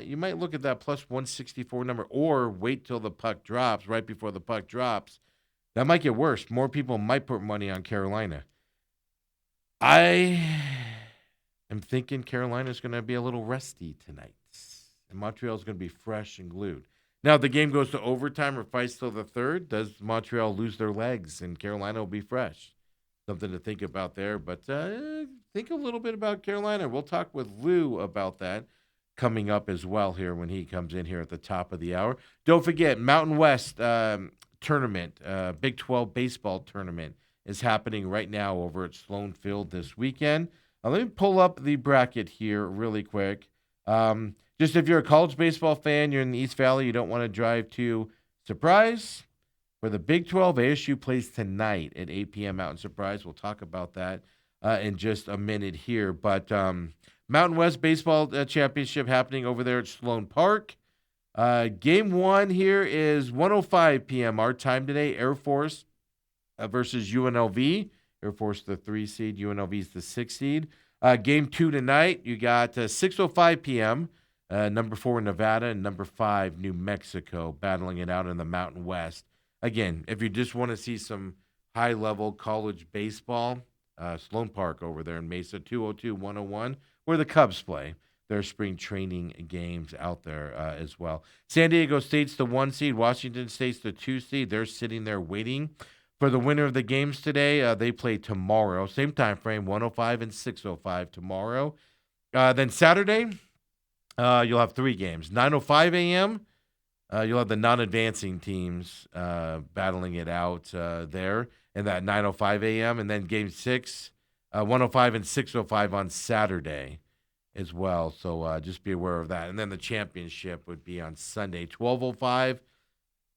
You might look at that plus 164 number or wait till the puck drops, right before the puck drops. That might get worse. More people might put money on Carolina. I am thinking Carolina's going to be a little rusty tonight. And Montreal's going to be fresh and glued. Now, if the game goes to overtime or fights till the third, does Montreal lose their legs and Carolina will be fresh? Something to think about there. But think a little bit about Carolina. We'll talk with Lou about that coming up as well here when he comes in here at the top of the hour. Don't forget, Mountain West tournament, Big 12 baseball tournament is happening right now over at Sloan Field this weekend. Let me pull up the bracket here really quick. Just if you're a college baseball fan, you're in the East Valley, you don't want to drive to Surprise. For the Big 12, ASU plays tonight at 8 p.m. out in Surprise. We'll talk about that in just a minute here. But Mountain West Baseball Championship happening over there at Sloan Park. Game 1 here is 1:05 p.m. our time today. Air Force versus UNLV. Air Force the 3 seed, UNLV is the 6 seed. Game 2 tonight, you got 6:05 p.m. Number 4 Nevada and number 5 New Mexico battling it out in the Mountain West. Again, if you just want to see some high-level college baseball, Sloan Park over there in Mesa, 202-101, where the Cubs play their spring training games out there as well. San Diego State's the 1 seed. Washington State's the 2 seed. They're sitting there waiting for the winner of the games today. They play tomorrow. Same time frame, 1:05 and 6:05 tomorrow. Then Saturday, you'll have 3 games. 9:05 a.m., you'll have the non-advancing teams battling it out there in that 9:05 a.m. And then Game 6, 1:05 and 6:05 on Saturday as well. So just be aware of that. And then the championship would be on Sunday, 12:05.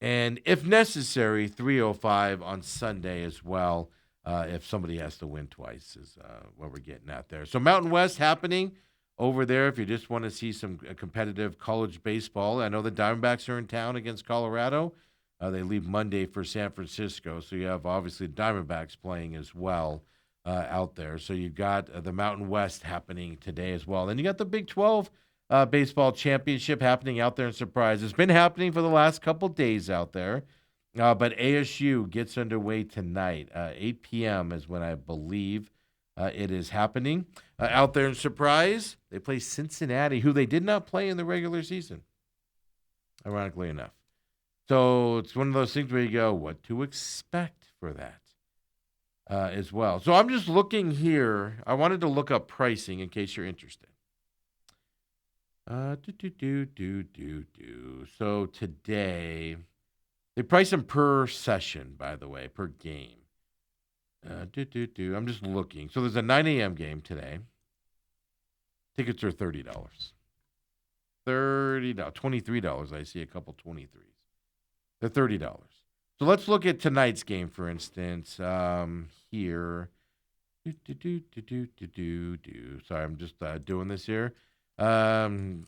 And if necessary, 3:05 on Sunday as well if somebody has to win twice is what we're getting at there. So Mountain West happening over there if you just want to see some competitive college baseball. I know the Diamondbacks are in town against Colorado. They leave Monday for San Francisco. So you have, obviously, Diamondbacks playing as well out there. So you've got the Mountain West happening today as well. Then you got the Big 12 baseball championship happening out there in Surprise. It's been happening for the last couple days out there. But ASU gets underway tonight. 8 p.m. is when I believe it is happening. Out there in Surprise, they play Cincinnati, who they did not play in the regular season, ironically enough. So it's one of those things where you go, what to expect for that as well. So I'm just looking here. I wanted to look up pricing in case you're interested. So today, they price them per session, by the way, per game. I'm just looking. So there's a 9 a.m. game today. Tickets are $30. $23. I see a couple 23s. They're $30. So let's look at tonight's game, for instance. Here. Sorry, I'm just doing this here. Section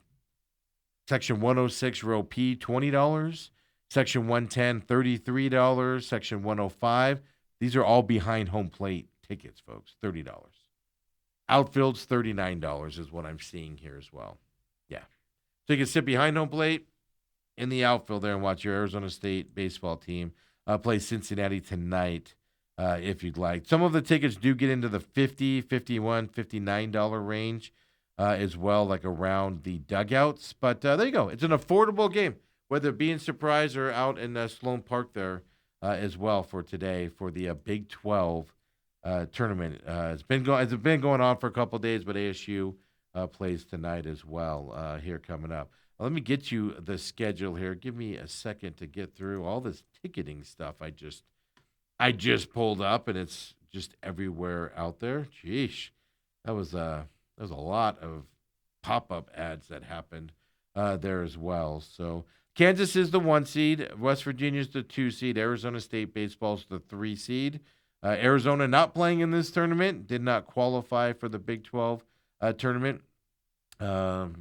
106, row P, $20. Section 110, $33. Section 105, These are all behind home plate tickets, folks. $30. Outfield's $39 is what I'm seeing here as well. Yeah. So you can sit behind home plate in the outfield there and watch your Arizona State baseball team play Cincinnati tonight if you'd like. Some of the tickets do get into the $50, $51, $59 range as well, like around the dugouts. But there you go. It's an affordable game, whether it be in Surprise or out in Sloan Park there as well for today for the Big 12 tournament. It's been going on for a couple of days, but ASU plays tonight as well here coming up. Let me get you the schedule here. Give me a second to get through all this ticketing stuff I just pulled up, and it's just everywhere out there. Sheesh, that was a lot of pop-up ads that happened there as well. So Kansas is the 1 seed, West Virginia is the 2 seed, Arizona State baseball is the 3 seed. Arizona not playing in this tournament, did not qualify for the Big 12 tournament.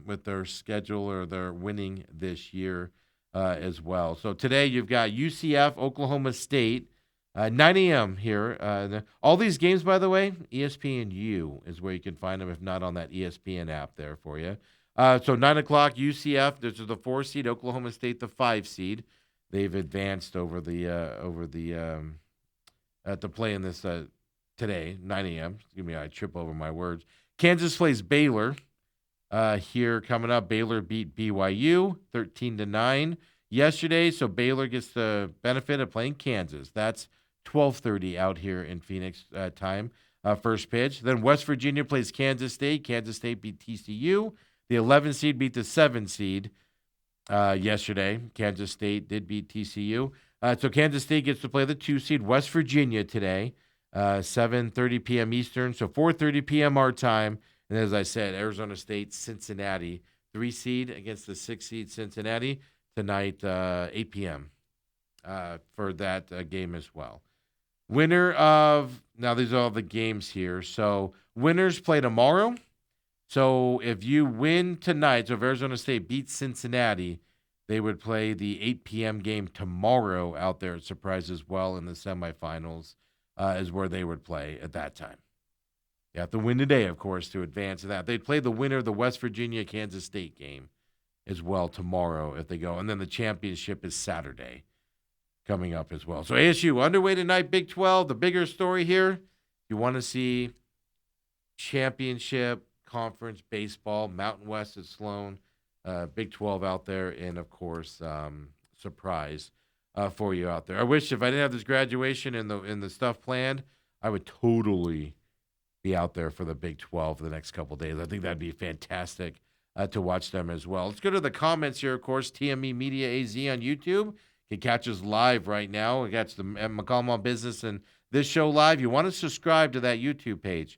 With their schedule or their winning this year as well. So today you've got UCF, Oklahoma State, 9 a.m. here. All these games, by the way, ESPNU is where you can find them, if not on that ESPN app there for you. So 9 o'clock, UCF, this is the 4 seed, Oklahoma State, the 5 seed. They've advanced over the to play in this today, 9 a.m. Excuse me, I trip over my words. Kansas plays Baylor. Here coming up, Baylor beat BYU 13-9 yesterday, so Baylor gets the benefit of playing Kansas. That's 12:30 out here in Phoenix time. First pitch. Then West Virginia plays Kansas State. Kansas State beat TCU. The 11 seed beat the 7 seed yesterday. Kansas State did beat TCU. So Kansas State gets to play the 2 seed West Virginia today, 7:30 p.m. Eastern, so 4:30 p.m. our time. And as I said, Arizona State, Cincinnati, 3 seed against the 6 seed Cincinnati tonight, 8 p.m. For that game as well. Now these are all the games here. So winners play tomorrow. So if you win tonight, so if Arizona State beats Cincinnati, they would play the 8 p.m. game tomorrow out there at Surprise as well in the semifinals is where they would play at that time. You have to win today, of course, to advance to that. They'd play the winner of the West Virginia-Kansas State game as well tomorrow if they go. And then the championship is Saturday coming up as well. So ASU underway tonight, Big 12. The bigger story here, you want to see championship conference baseball, Mountain West at Sloan, Big 12 out there, and, of course, Surprise for you out there. I wish if I didn't have this graduation and the stuff planned, I would totally be out there for the Big 12 for the next couple of days. I think that'd be fantastic to watch them as well. Let's go to the comments here, of course. TME Media AZ on YouTube. You can catch us live right now. We got the McCollum on Business and this show live. You want to subscribe to that YouTube page.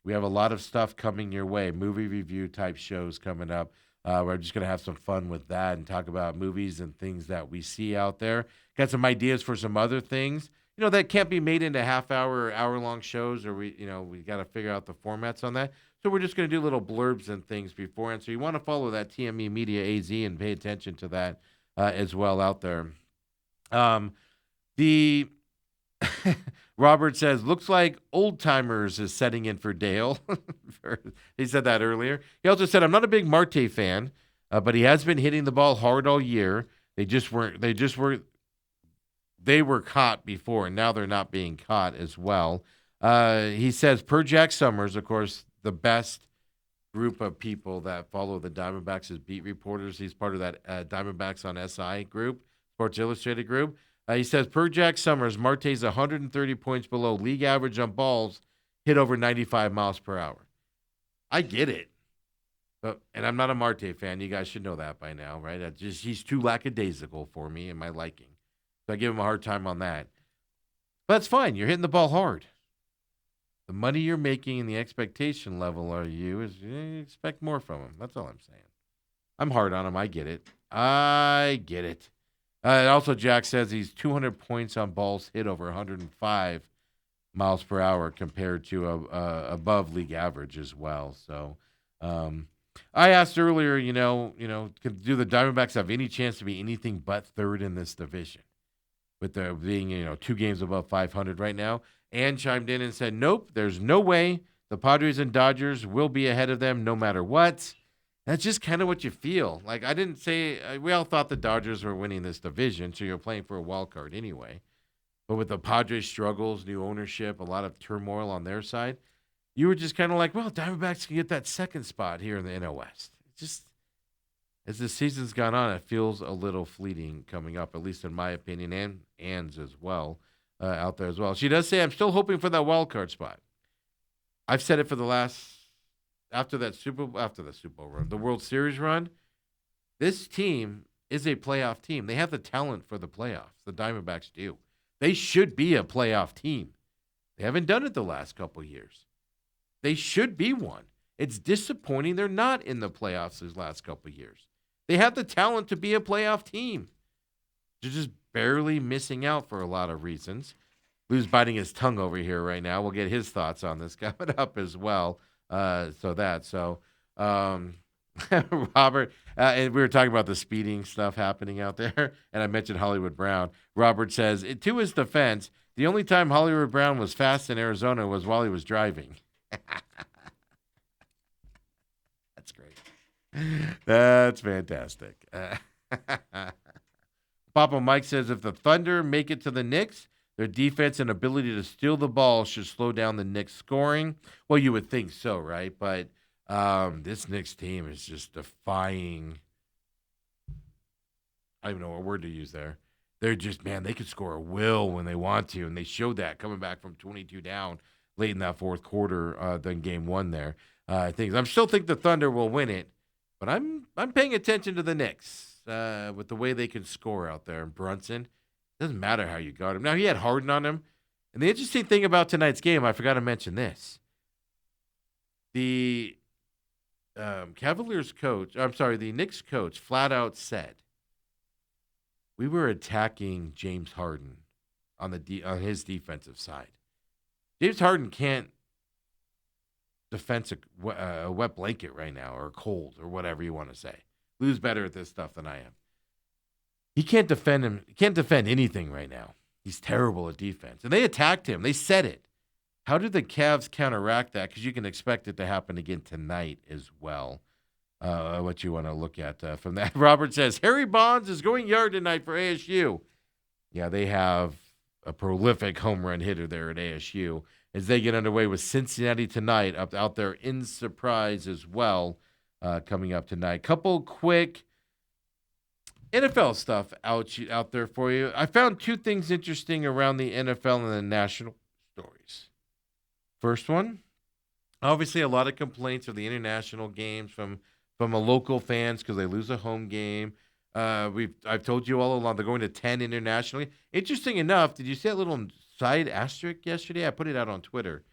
We have a lot of stuff coming your way, movie review type shows coming up. We're just going to have some fun with that and talk about movies and things that we see out there. Got some ideas for some other things, that can't be made into half-hour or hour-long shows, or we got to figure out the formats on that. So we're just going to do little blurbs and things beforehand. So you want to follow that TME Media AZ and pay attention to that as well out there. The Robert says, looks like Old Timers is setting in for Dale. He said that earlier. He also said, I'm not a big Marte fan, but he has been hitting the ball hard all year. They were caught before, and now they're not being caught as well. He says, per Jack Summers, of course, the best group of people that follow the Diamondbacks as beat reporters. He's part of that Diamondbacks on SI group, Sports Illustrated group. He says, per Jack Summers, Marte's 130 points below league average on balls, hit over 95 miles per hour. I get it. And I'm not a Marte fan. You guys should know that by now, right? He's too lackadaisical for me and my liking. So I give him a hard time on that. But that's fine. You're hitting the ball hard. The money you're making and the expectation level of you is you expect more from him. That's all I'm saying. I'm hard on him. I get it. And also, Jack says he's 200 points on balls hit over 105 miles per hour compared to above league average as well. So I asked earlier, do the Diamondbacks have any chance to be anything but third in this division? with there being 2 games above 500 right now. Ann chimed in and said, "Nope, there's no way the Padres and Dodgers will be ahead of them no matter what." That's just kind of what you feel. Like I didn't say we all thought the Dodgers were winning this division, so you're playing for a wild card anyway. But with the Padres struggles, new ownership, a lot of turmoil on their side, you were just kind of like, well, Diamondbacks can get that second spot here in the NL West. It just as the season's gone on, it feels a little fleeting coming up, at least in my opinion, and Ann's as well, out there as well. She does say, I'm still hoping for that wild card spot. I've said it for the last, after the Super Bowl run, the World Series run, this team is a playoff team. They have the talent for the playoffs. The Diamondbacks do. They should be a playoff team. They haven't done it the last couple of years. They should be one. It's disappointing they're not in the playoffs these last couple of years. They have the talent to be a playoff team. They're just barely missing out for a lot of reasons. Lou's biting his tongue over here right now. We'll get his thoughts on this coming up as well. Robert, and we were talking about the speeding stuff happening out there, and I mentioned Hollywood Brown. Robert says, to his defense, the only time Hollywood Brown was fast in Arizona was while he was driving. That's great. That's fantastic. Papa Mike says, if the Thunder make it to the Knicks, their defense and ability to steal the ball should slow down the Knicks scoring. Well, you would think so, right? But this Knicks team is just defying. I don't even know what word to use there. They're just, man, they could score a will when they want to, and they showed that coming back from 22 down late in that fourth quarter than game one there. I still think the Thunder will win it, but I'm paying attention to the Knicks with the way they can score out there. And Brunson, doesn't matter how you got him. Now, he had Harden on him. And the interesting thing about tonight's game, I forgot to mention this. The the Knicks coach flat out said, we were attacking James Harden on his defensive side. James Harden can't defend a wet blanket right now or cold or whatever you want to say. Lou's better at this stuff than I am. He can't defend him. He can't defend anything right now. He's terrible at defense. And they attacked him. They said it. How did the Cavs counteract that? Because you can expect it to happen again tonight as well. What you want to look at from that. Robert says, Harry Bonds is going yard tonight for ASU. Yeah, they have a prolific home run hitter there at ASU as they get underway with Cincinnati tonight out there in surprise as well coming up tonight. Couple quick NFL stuff out there for you. I found two things interesting around the NFL and the national stories. First one, obviously a lot of complaints of the international games from local fans because they lose a home game. I've told you all along they're going to 10 internationally. Interesting enough, did you see that little side asterisk yesterday? I put it out on Twitter.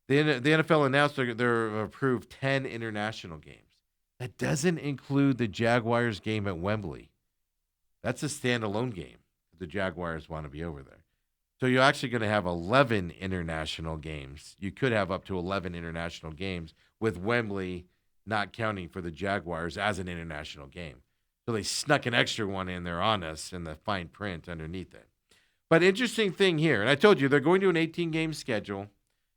The NFL announced they're approved 10 international games. That doesn't include the Jaguars game at Wembley. That's a standalone game. The Jaguars want to be over there. So you're actually going to have 11 international games. You could have up to 11 international games with Wembley not counting for the Jaguars as an international game. So they snuck an extra one in there on us in the fine print underneath it. But interesting thing here, and I told you they're going to an 18-game schedule,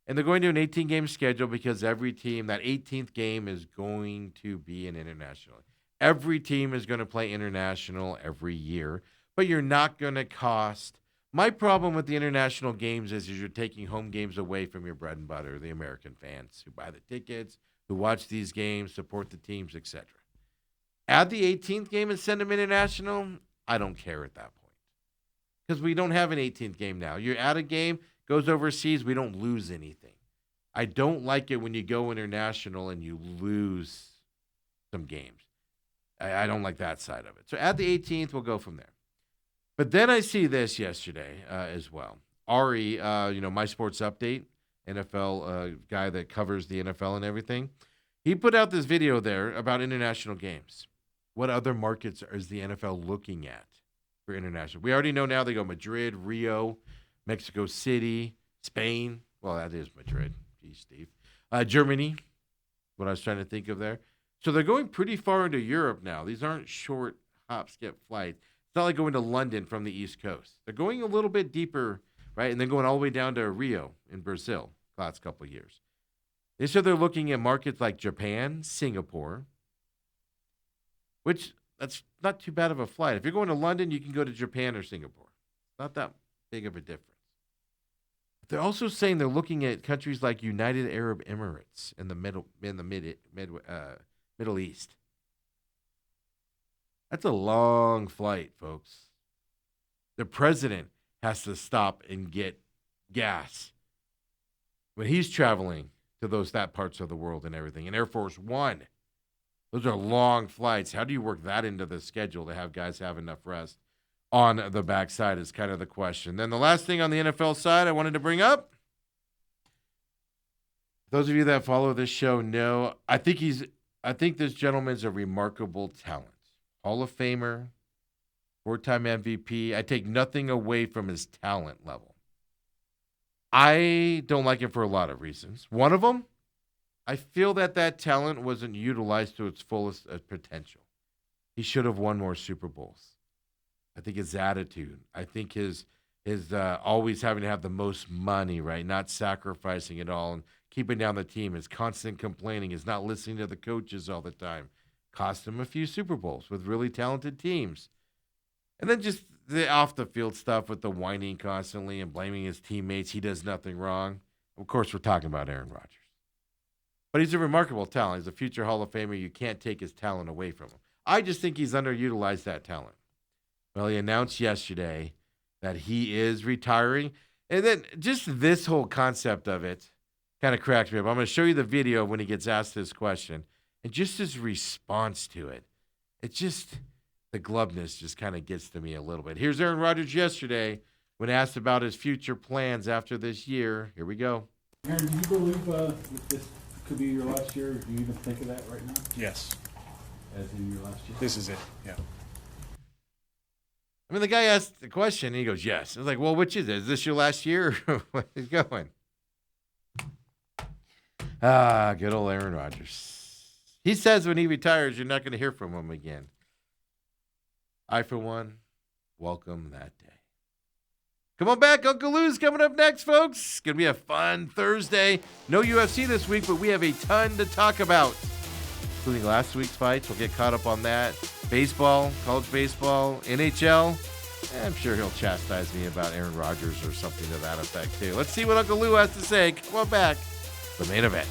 and they're going to an 18-game schedule because every team, that 18th game is going to be an international. Every team is going to play international every year, but you're not going to cost. My problem with the international games is you're taking home games away from your bread and butter, the American fans who buy the tickets, who watch these games, support the teams, etc. Add the 18th game and send them international, I don't care at that point. Because we don't have an 18th game now. You add a game, goes overseas, we don't lose anything. I don't like it when you go international and you lose some games. I don't like that side of it. So add the 18th, we'll go from there. But then I see this yesterday as well. Ari, My Sports Update, NFL guy that covers the NFL and everything, he put out this video there about international games. What other markets is the NFL looking at for international? We already know now they go Madrid, Rio, Mexico City, Spain. Well, that is Madrid. Geez, Steve. Germany, what I was trying to think of there. So they're going pretty far into Europe now. These aren't short hop, skip flights. It's not like going to London from the East Coast. They're going a little bit deeper, right? And then going all the way down to Rio in Brazil the last couple of years. They said they're looking at markets like Japan, Singapore, which that's not too bad of a flight. If you're going to London, you can go to Japan or Singapore. Not that big of a difference. They're also saying they're looking at countries like United Arab Emirates in the Middle East. That's a long flight, folks. The president has to stop and get gas when he's traveling to that parts of the world and everything. And Air Force One, those are long flights. How do you work that into the schedule to have guys have enough rest on the backside is kind of the question. Then the last thing on the NFL side I wanted to bring up, those of you that follow this show know, I think this gentleman's a remarkable talent. Hall of Famer, 4-time MVP. I take nothing away from his talent level. I don't like him for a lot of reasons. One of them, I feel that talent wasn't utilized to its fullest potential. He should have won more Super Bowls. I think his attitude. I think his always having to have the most money, right? Not sacrificing it all and keeping down the team. His constant complaining. His not listening to the coaches all the time. Cost him a few Super Bowls with really talented teams. And then just the off-the-field stuff with the whining constantly and blaming his teammates. He does nothing wrong. Of course, we're talking about Aaron Rodgers. But he's a remarkable talent. He's a future Hall of Famer. You can't take his talent away from him. I just think he's underutilized that talent. Well, he announced yesterday that he is retiring. And then just this whole concept of it kind of cracks me up. I'm going to show you the video when he gets asked this question. And just his response to it. It's just, the gloveness just kind of gets to me a little bit. Here's Aaron Rodgers yesterday when asked about his future plans after this year. Here we go. Aaron, do you believe this could be your last year? Do you even think of that right now? Yes. As in your last year? This is it, yeah. I mean, the guy asked the question, and he goes, yes. I was like, well, which is it? Is this your last year? Where is he going? Good old Aaron Rodgers. He says when he retires, you're not going to hear from him again. I, for one, welcome that day. Come on back. Uncle Lou's coming up next, folks. It's going to be a fun Thursday. No UFC this week, but we have a ton to talk about, including last week's fights. We'll get caught up on that. Baseball, college baseball, NHL. I'm sure he'll chastise me about Aaron Rodgers or something to that effect, too. Let's see what Uncle Lou has to say. Come on back. The main event.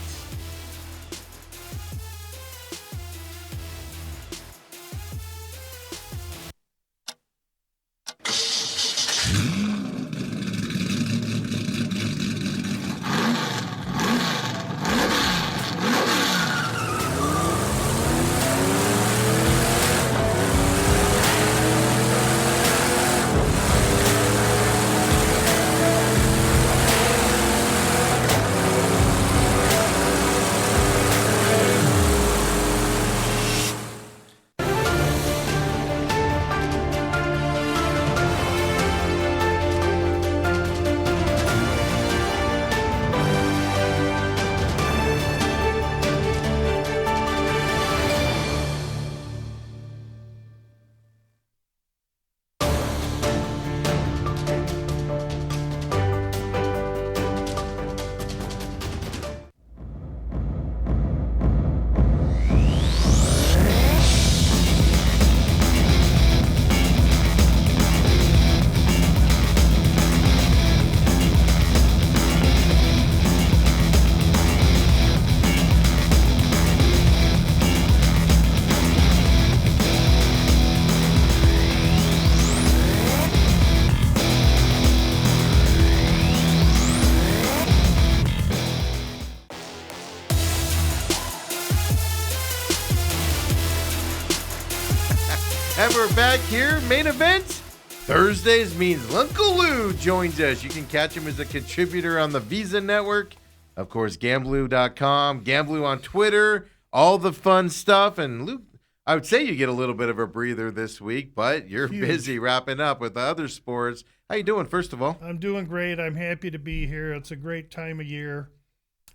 And we're back here. Main event. Thursdays means Uncle Lou joins us. You can catch him as a contributor on the Visa Network. Of course, Gamblou.com, Gamblou on Twitter, all the fun stuff. And Lou, I would say you get a little bit of a breather this week, but you're busy wrapping up with the other sports. How you doing, first of all? I'm doing great. I'm happy to be here. It's a great time of year.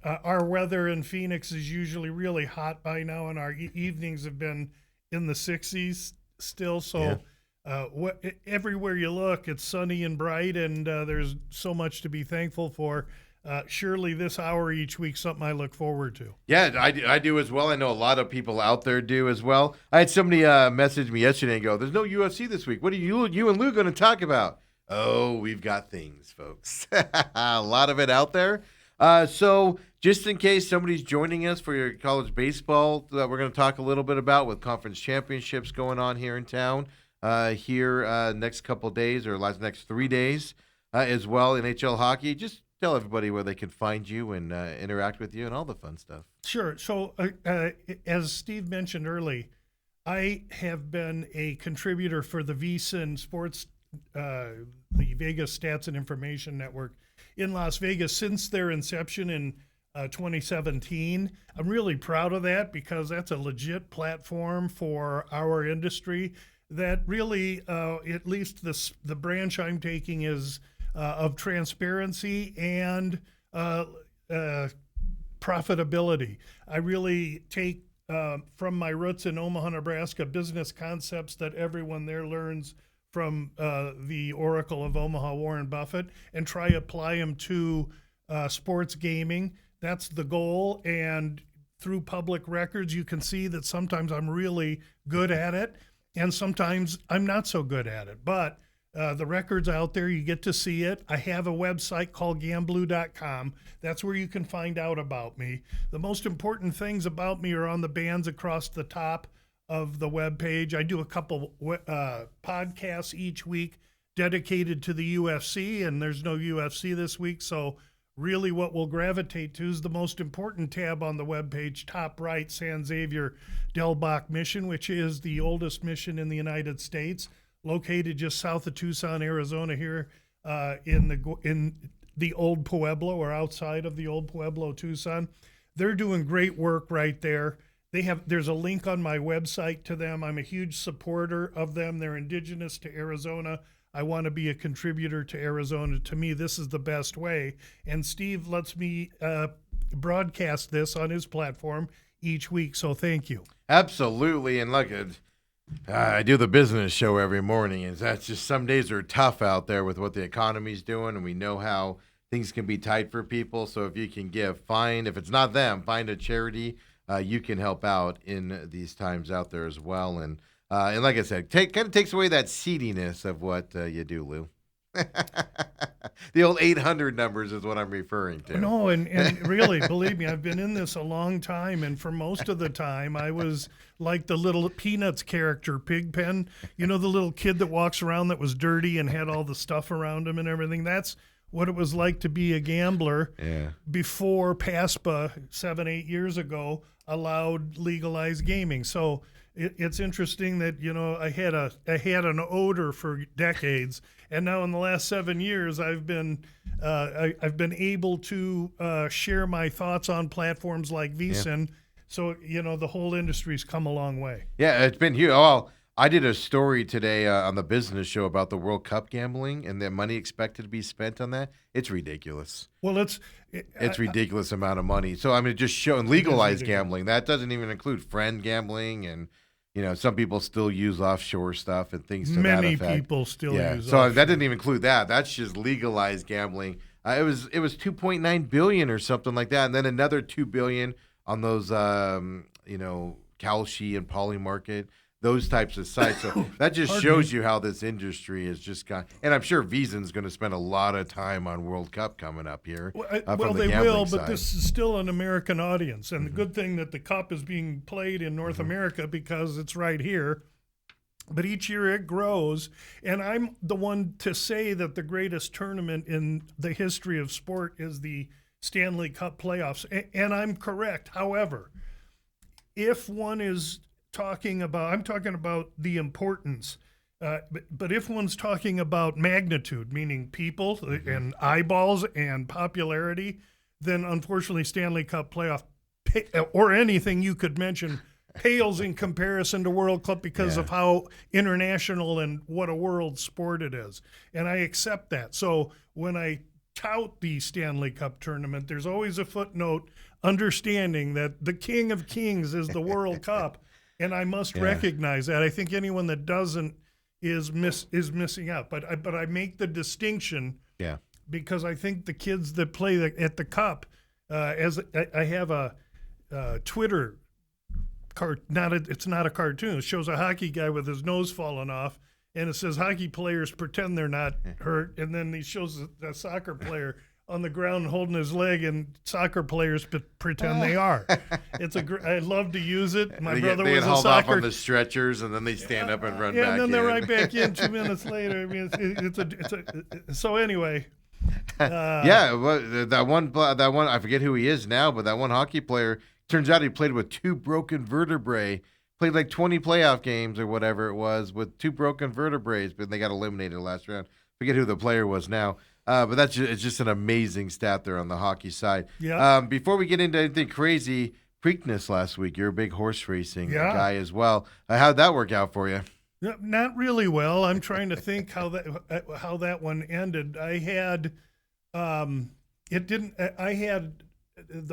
Our weather in Phoenix is usually really hot by now, and our evenings have been in the 60s still. So everywhere you look, it's sunny and bright, and there's so much to be thankful for. Surely this hour each week, something I look forward to. Yeah, I do as well. I know a lot of people out there do as well. I had somebody message me yesterday and go, "There's no UFC this week. What are you and Lou going to talk about?" Oh, we've got things, folks. A lot of it out there. So just in case somebody's joining us for your college baseball that we're going to talk a little bit about with conference championships going on here in town next couple days or next 3 days as well. NHL hockey, just tell everybody where they can find you and interact with you and all the fun stuff. Sure. So as Steve mentioned early, I have been a contributor for the VSiN Sports, the Vegas Stats and Information Network in Las Vegas since their inception in 2017. I'm really proud of that because that's a legit platform for our industry that really, at least the branch I'm taking is of transparency and profitability. I really take from my roots in Omaha, Nebraska, business concepts that everyone there learns from the Oracle of Omaha, Warren Buffett, and try to apply them to sports gaming. That's the goal. And through public records, you can see that sometimes I'm really good at it, and sometimes I'm not so good at it. But the record's out there. You get to see it. I have a website called gamblu.com. That's where you can find out about me. The most important things about me are on the bands across the top of the webpage. I do a couple podcasts each week dedicated to the UFC, and there's no UFC this week, so really what we'll gravitate to is the most important tab on the webpage, top right, San Xavier Del Bach Mission, which is the oldest mission in the United States, located just south of Tucson, Arizona, here in the Old Pueblo, or outside of the Old Pueblo, Tucson. They're doing great work right there. There's a link on my website to them. I'm a huge supporter of them. They're indigenous to Arizona. I want to be a contributor to Arizona. To me, this is the best way. And Steve lets me broadcast this on his platform each week, so thank you. Absolutely. And look, I do the business show every morning, and that's just some days are tough out there with what the economy's doing, and we know how things can be tight for people. So if you can give, if it's not them, find a charity. You can help out in these times out there as well. And like I said, kind of takes away that seediness of what you do, Lou. The old 800 numbers is what I'm referring to. No, and really, believe me, I've been in this a long time, and for most of the time, I was like the little Peanuts character, Pigpen. You know, the little kid that walks around that was dirty and had all the stuff around him and everything. That's what it was like to be a gambler before PASPA 7-8 years ago allowed legalized gaming. So it's interesting that, you know, I had an odor for decades, and now in the last 7 years I've been able to share my thoughts on platforms like VSiN. So, you know, the whole industry's come a long way. Yeah, it's been huge. Oh, I did a story today on the business show about the World Cup gambling and the money expected to be spent on that. It's ridiculous. Well, it's ridiculous amount of money. So I mean, just showing legalized gambling. That doesn't even include friend gambling, and you know, some people still use offshore stuff and things to that effect. Many people still use. So offshore. that didn't even include that. That's just legalized gambling. It was $2.9 billion or something like that, and then another $2 billion on those Kalshi and Polymarket. Those types of sites. So that just shows you how this industry has just gone. And I'm sure VSiN's going to spend a lot of time on World Cup coming up here. Well, they will, but this is still an American audience. And the good thing that the Cup is being played in North America because it's right here. But each year it grows. And I'm the one to say that the greatest tournament in the history of sport is the Stanley Cup playoffs. And I'm correct. However, if one is I'm talking about the importance, but if one's talking about magnitude, meaning people and eyeballs and popularity, then unfortunately Stanley Cup playoff or anything you could mention pales in comparison to World Cup because of how international and what a world sport it is. And I accept that. So when I tout the Stanley Cup tournament, there's always a footnote understanding that the king of kings is the World Cup. And I must recognize that. I think anyone that doesn't is missing out. But I make the distinction Yeah. because I think the kids that play at the Cup, as I have a Twitter it's not a cartoon. It shows a hockey guy with his nose falling off, and it says hockey players pretend they're not hurt, and then he shows the soccer player on the ground holding his leg, and soccer players pretend they are. I love to use it. My brother they was get a hauled soccer. off on the stretchers, and then they stand up and run back and then they're in. right back in 2 minutes later. I mean, so anyway. That one I forget who he is now, but that one hockey player, turns out he played with 2 broken vertebrae, played like 20 playoff games or whatever it was with 2 broken vertebrae, but they got eliminated last round. Forget who the player was now. But it's just an amazing stat there on the hockey side. Yeah. Before we get into anything crazy, Preakness last week, you're a big horse racing guy as well. How'd that work out for you? Not really well. I'm trying to think how that one ended. I had the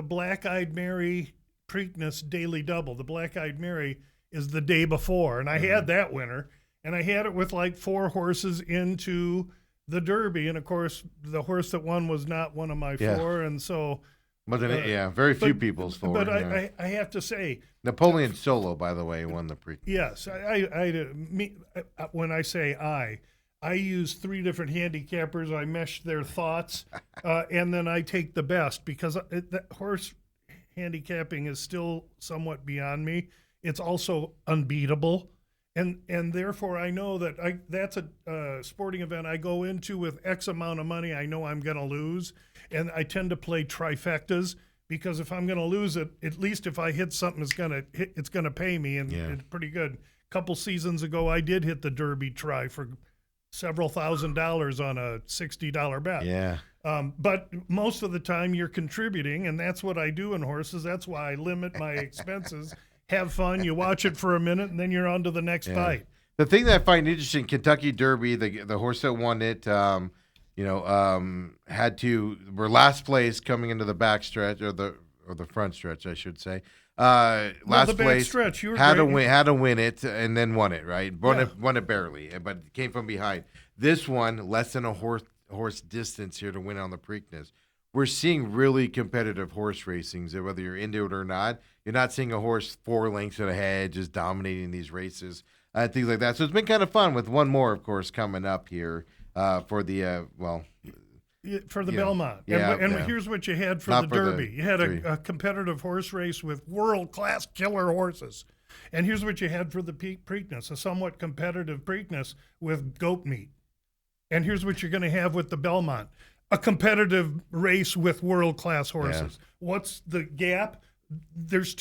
Black-Eyed Mary Preakness Daily Double. The Black-Eyed Mary is the day before, and I had that winner, and I had it with like 4 horses into the Derby, and of course the horse that won was not one of my 4, and so wasn't it? Yeah, very few people's 4. But I have to say, Napoleon Solo, by the way, won the Preakness. yes, when I say I use 3 different handicappers. I mesh their thoughts, and then I take the best because the horse handicapping is still somewhat beyond me. It's also unbeatable, and therefore I know that that's a sporting event I go into with X amount of money. I know I'm going to lose, and I tend to play trifectas because if I'm going to lose it, at least if I hit something, it's going to pay me, and it's pretty good. A couple seasons ago, I did hit the Derby try for several $1,000s on a $60 bet. Yeah. But most of the time you're contributing, and that's what I do in horses. That's why I limit my expenses. Have fun. You watch it for a minute, and then you're on to the next fight. The thing that I find interesting, Kentucky Derby, the horse that won it, were last place coming into the back stretch or the front stretch, I should say. Last place stretch. You were had great. to win it and then won it, right? Won it barely, but it came from behind. This one less than a horse distance here to win on the Preakness. We're seeing really competitive horse racings, whether you're into it or not. You're not seeing a horse 4 lengths ahead just dominating these races, things like that. So it's been kind of fun with one more, of course, coming up here for the for the Belmont. Yeah, and here's what you had for the Derby. You had a competitive horse race with world-class killer horses. And here's what you had for the Preakness, a somewhat competitive Preakness with goat meat. And here's what you're going to have with the Belmont, a competitive race with world-class horses. Yeah. What's the gap? There's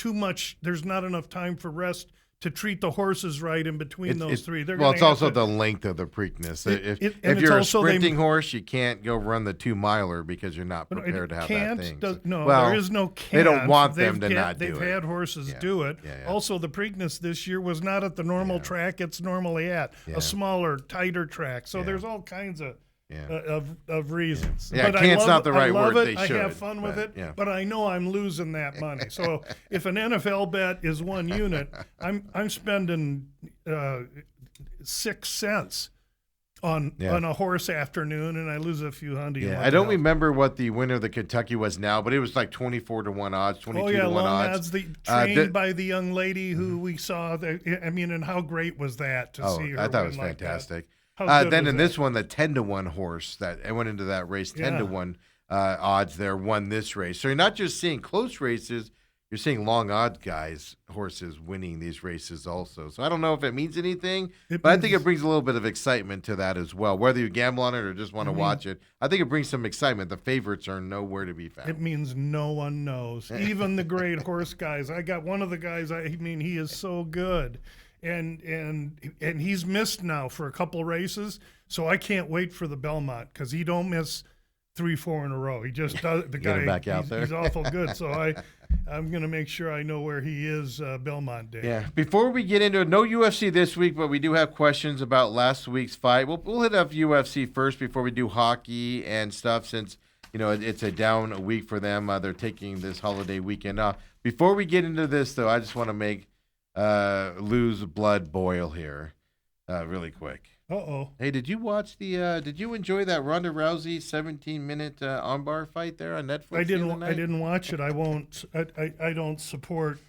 not enough time for rest to treat the horses right in between those 3. It's also the length of the Preakness. If you're a sprinting horse, you can't go run the 2-miler because you're not prepared to have that thing. There is no can't. They don't want them to not do it. They've had horses do it. Yeah. Also, the Preakness this year was not at the normal track it's normally at, a smaller, tighter track. So there's all kinds of reasons. Yeah, but can't's not the right word. I have fun with it, but I know I'm losing that money. So if an NFL bet is 1 unit, I'm spending 6 cents on a horse afternoon, and I lose a few hundred. Yeah, I don't remember what the winner of the Kentucky was now, but it was like 24-1 odds, 22-1 long odds. Trained by the young lady who we saw. And how great was that to see her? I thought it was fantastic. Then in this one, the 10-1 horse that went into that race, 10-1 odds there, won this race. So you're not just seeing close races, you're seeing long odds horses winning these races also. So I don't know if it means anything, but I think it brings a little bit of excitement to that as well. Whether you gamble on it or just want to watch it, I think it brings some excitement. The favorites are nowhere to be found. It means no one knows. Even the great horse guys. I got one of the guys, he is so good. And he's missed now for a couple races, so I can't wait for the Belmont because he don't miss 3-4 in a row. He just does. The guy back out there. He's awful good. So I'm gonna make sure I know where he is Belmont Day. Yeah. Before we get into it, no UFC this week, but we do have questions about last week's fight. We'll hit up UFC first before we do hockey and stuff, since it's a down week for them. They're taking this holiday weekend off. Before we get into this, though, I just want to make Lou's blood boil here really quick. Uh-oh. Hey, did you watch did you enjoy that Ronda Rousey 17-minute armbar fight there on Netflix? I the other didn't. night? I didn't watch it. I won't. I don't support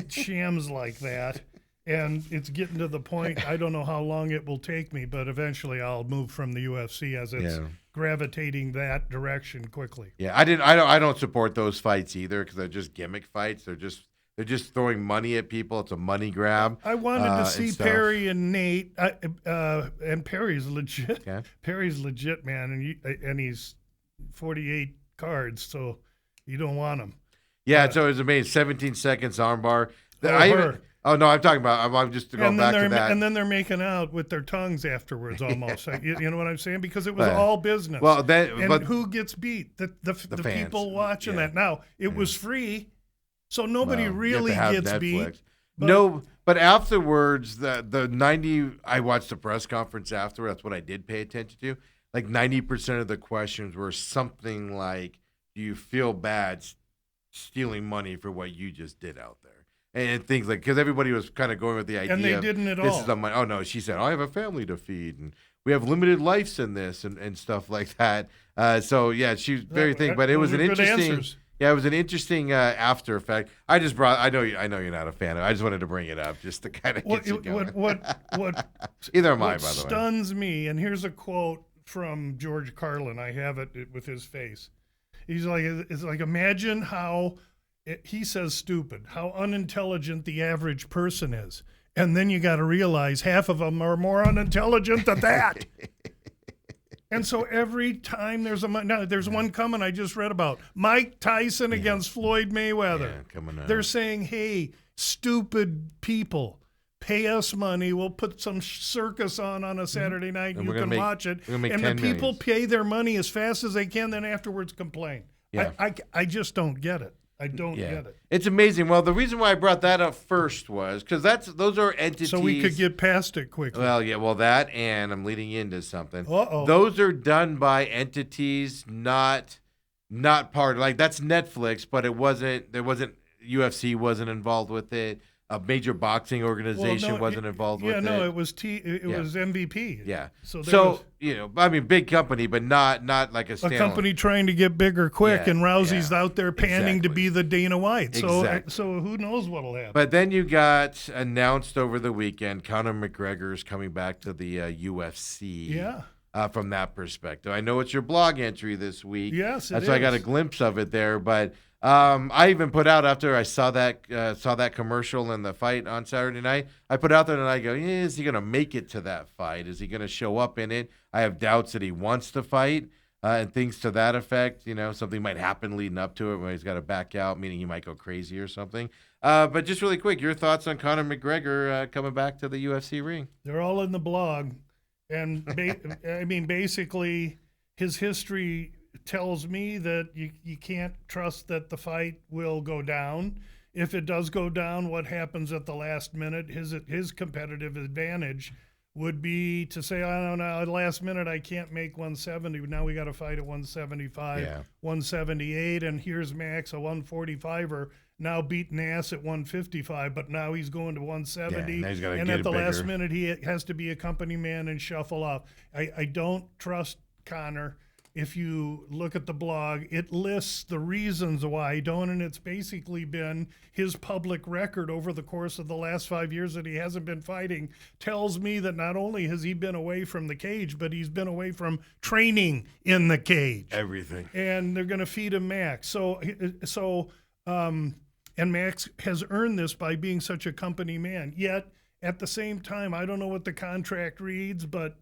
shams like that. And it's getting to the point. I don't know how long it will take me, but eventually I'll move from the UFC as it's gravitating that direction quickly. Yeah, I don't support those fights either because they're just gimmick fights. They're just throwing money at people. It's a money grab. I wanted to see stuff. Perry and Nate, and Perry's legit. Okay. Perry's legit, man, and he's 48 cards, so you don't want him. Yeah, so it was amazing. 17 seconds armbar. Her. No, I'm talking about. I'm just going back to that. And then they're making out with their tongues afterwards, almost. You know what I'm saying? Because it was all business. Well, who gets beat? The fans. people watching that. Now it was free, so nobody Well, really you have to gets have Netflix. beat. No, but afterwards, the 90. I watched the press conference after. That's what I did pay attention to. Like 90% of the questions were something like, "Do you feel bad stealing money for what you just did out there?" And things like, because everybody was kind of going with the idea. And they didn't at all. This is the money. Oh no, she said, "I have a family to feed, and we have limited lives in this, and stuff like that." So yeah, she's very thinking. But it was an Those are good interesting. answers. Yeah, it was an interesting after effect. I just brought. I know you're not a fan of it. I just wanted to bring it up just to kind of get you going. What Either am I, what by the way. stuns me, and here's a quote from George Carlin. I have it with his face. He's like, it's like, imagine how, he says stupid, how unintelligent the average person is. And then you got to realize half of them are more unintelligent than that. And so every time there's one coming I just read about, Mike Tyson against Floyd Mayweather. Yeah, coming up. They're saying, hey, stupid people, pay us money. We'll put some circus on a Saturday night. And You can watch it. we're gonna make And the 10 people millions. pay their money as fast as they can, then afterwards complain. Yeah. I just don't get it. I don't get it. It's amazing. Well, the reason why I brought that up first was because those are entities. So we could get past it quickly. Well, yeah, that, and I'm leading into something. Uh-oh. Those are done by entities, not part. Like that's Netflix, but it wasn't. There wasn't UFC wasn't involved with it. A major boxing organization wasn't involved with it. Yeah, no, it was was MVP. Yeah. So I mean, big company, but not like a a standalone. company trying to get bigger quick, Yeah, and Rousey's yeah. out there panning to Exactly. be the Dana White. So Exactly. so who knows what'll happen? But then you got announced over the weekend, Conor McGregor is coming back to the UFC. Yeah. From that perspective, I know it's your blog entry this week. Yes, it that's why I got a is. glimpse of it there. But I even put out after I saw that commercial in the fight on Saturday night. I put out there and I go, is he going to make it to that fight? Is he going to show up in it? I have doubts that he wants to fight and things to that effect. Something might happen leading up to it when he's got to back out, meaning he might go crazy or something. But just really quick, your thoughts on Conor McGregor coming back to the UFC ring? They're all in the blog, and I mean, basically, his history tells me that you can't trust that the fight will go down. If it does go down, what happens at the last minute? His competitive advantage would be to say, I don't know, at the last minute I can't make 170. Now we got to fight at 175, 178, and here's Max, a 145er, now beating ass at 155, but now he's going to 170. Yeah, now he's gotta and get at the it last bigger. minute he has to be a company man and shuffle off. I don't trust Conor. If you look at the blog, it lists the reasons why I don't, and it's basically been his public record over the course of the last 5 years that he hasn't been fighting tells me that not only has he been away from the cage, but he's been away from training in the cage. Everything. And they're going to feed him Max. And Max has earned this by being such a company man. Yet, at the same time, I don't know what the contract reads, but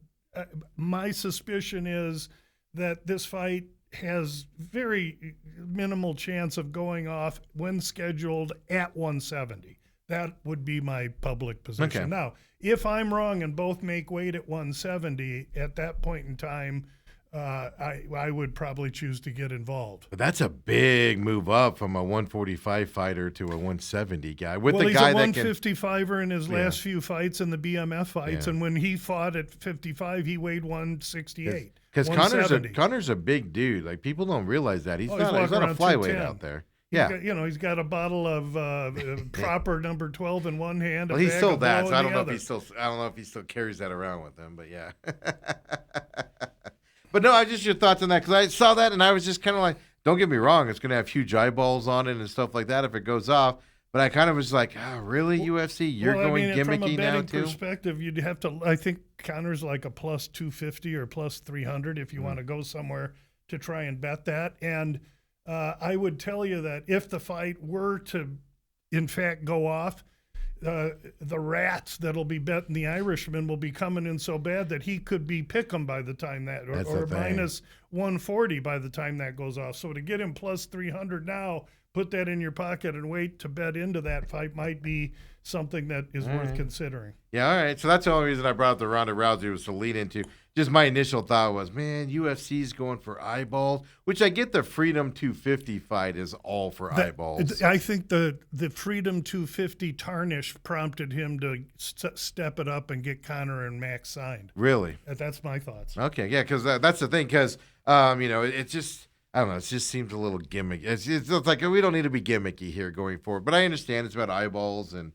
my suspicion is that this fight has very minimal chance of going off when scheduled at 170. That would be my public position. Okay. Now, if I'm wrong and both make weight at 170, at that point in time, I would probably choose to get involved. But that's a big move up from a 145 fighter to a 170 guy. Well, the he's guy a that can 155er in his last few fights in the BMF fights, and when he fought at 55, he weighed 168. Because 170. Conor's a big dude. Like people don't realize that he's Oh, not he's a walking around flyweight 210. out there. Yeah. He's got a bottle of proper number 12 in one hand. Well, he bag sold of that, blow so in the other. I don't know if he still carries that around with him. But yeah. But no, I just your thoughts on that because I saw that and I was just kind of like, don't get me wrong, it's going to have huge eyeballs on it and stuff like that if it goes off. But I kind of was like, really, UFC? You're going gimmicky from a now betting too? perspective, you'd have to. I think Connor's like a plus 250 or plus 300 if you want to go somewhere to try and bet that. And I would tell you that if the fight were to, in fact, go off, the rats that'll be betting the Irishman will be coming in so bad that he could be pick'em by the time that, or minus 140 by the time that goes off. So to get him plus 300 now, put that in your pocket and wait to bet into that fight might be something that is worth considering. Yeah, all right. So that's the only reason I brought up the Ronda Rousey was to lead into. Just my initial thought was, man, UFC's going for eyeballs, which I get the Freedom 250 fight is all for eyeballs. I think the Freedom 250 tarnish prompted him to step it up and get Connor and Max signed. Really? That's my thoughts. Okay, yeah, because that's the thing, because, it just, I don't know, it just seems a little gimmicky. It's like we don't need to be gimmicky here going forward, but I understand it's about eyeballs and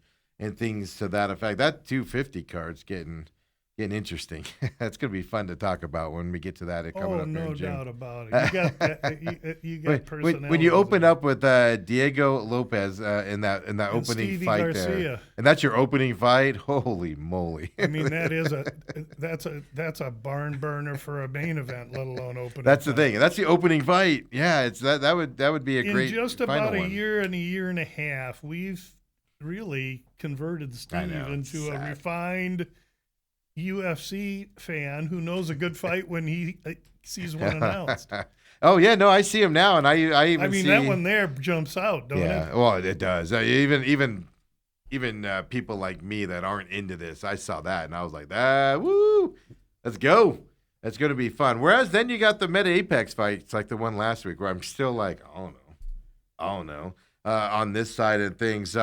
things to that effect. That 250 card's getting interesting. That's going to be fun to talk about when we get to that coming up. No doubt about it. You got personality. When you open up with Diego Lopez in that opening Stevie fight Garcia. there, and that's your opening fight. Holy moly! I mean, that's a barn burner for a main event, let alone opening. That's fight. the thing. That's the opening fight. Yeah, it's that would be a great. In just about a one. year and a half, we've really converted Steve into a refined UFC fan who knows a good fight when he sees one announced. Oh yeah, no, I see him now, and I even see that one there jumps out, don't it? Yeah, well, it does. Even people like me that aren't into this, I saw that and I was like, woo, let's go. That's going to be fun. Whereas then you got the Meta Apex fights like the one last week where I'm still like, I don't know. On this side of things,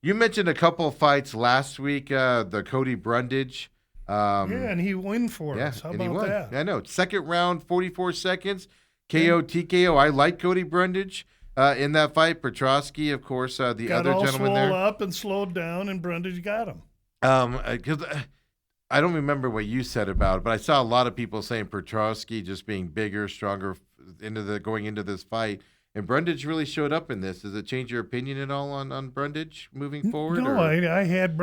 you mentioned a couple of fights last week. The Cody Brundage. And he won for us. How about that? I know. Second round, 44 seconds. KO, TKO. I like Cody Brundage in that fight. Petrosky, of course, the got other all gentleman there. swole up and slowed down, and Brundage got him. Because I don't remember what you said about it, but I saw a lot of people saying Petrosky just being bigger, stronger going into this fight. And Brundage really showed up in this. Does it change your opinion at all on Brundage moving forward? No, I had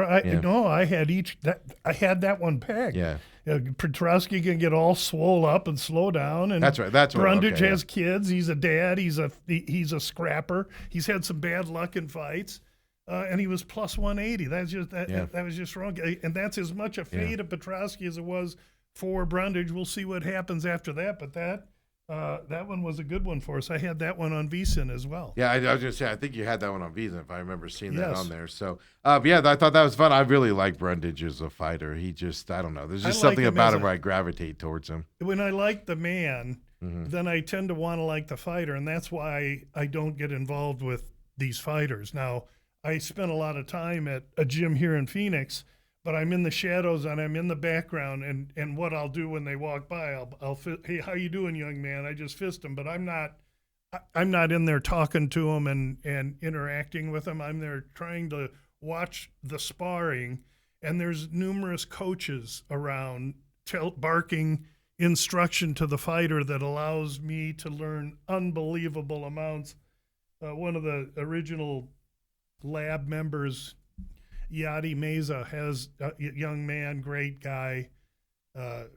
that one pegged. Yeah. Petrosky can get all swole up and slow down, and that's right. Brundage has kids. He's a dad. He's a scrapper. He's had some bad luck in fights, and he was plus 180. That was just wrong. And that's as much a fate of Petrosky as it was for Brundage. We'll see what happens after that, but that one was a good one for us. I had that one on VSiN as well. Yeah, I was going to say, I think you had that one on VSiN if I remember seeing that on there. So, I thought that was fun. I really like Brundage as a fighter. He just, I don't know. There's just something about him where I gravitate towards him. When I like the man, then I tend to want to like the fighter, and that's why I don't get involved with these fighters. Now, I spent a lot of time at a gym here in Phoenix, but I'm in the shadows and I'm in the background, and what I'll do when they walk by, I'll hey, how you doing, young man? I just fist him, but I'm not in there talking to him and interacting with him. I'm there trying to watch the sparring, and there's numerous coaches around barking instruction to the fighter that allows me to learn unbelievable amounts. One of the original lab members, Yadi Meza, has a young man, great guy,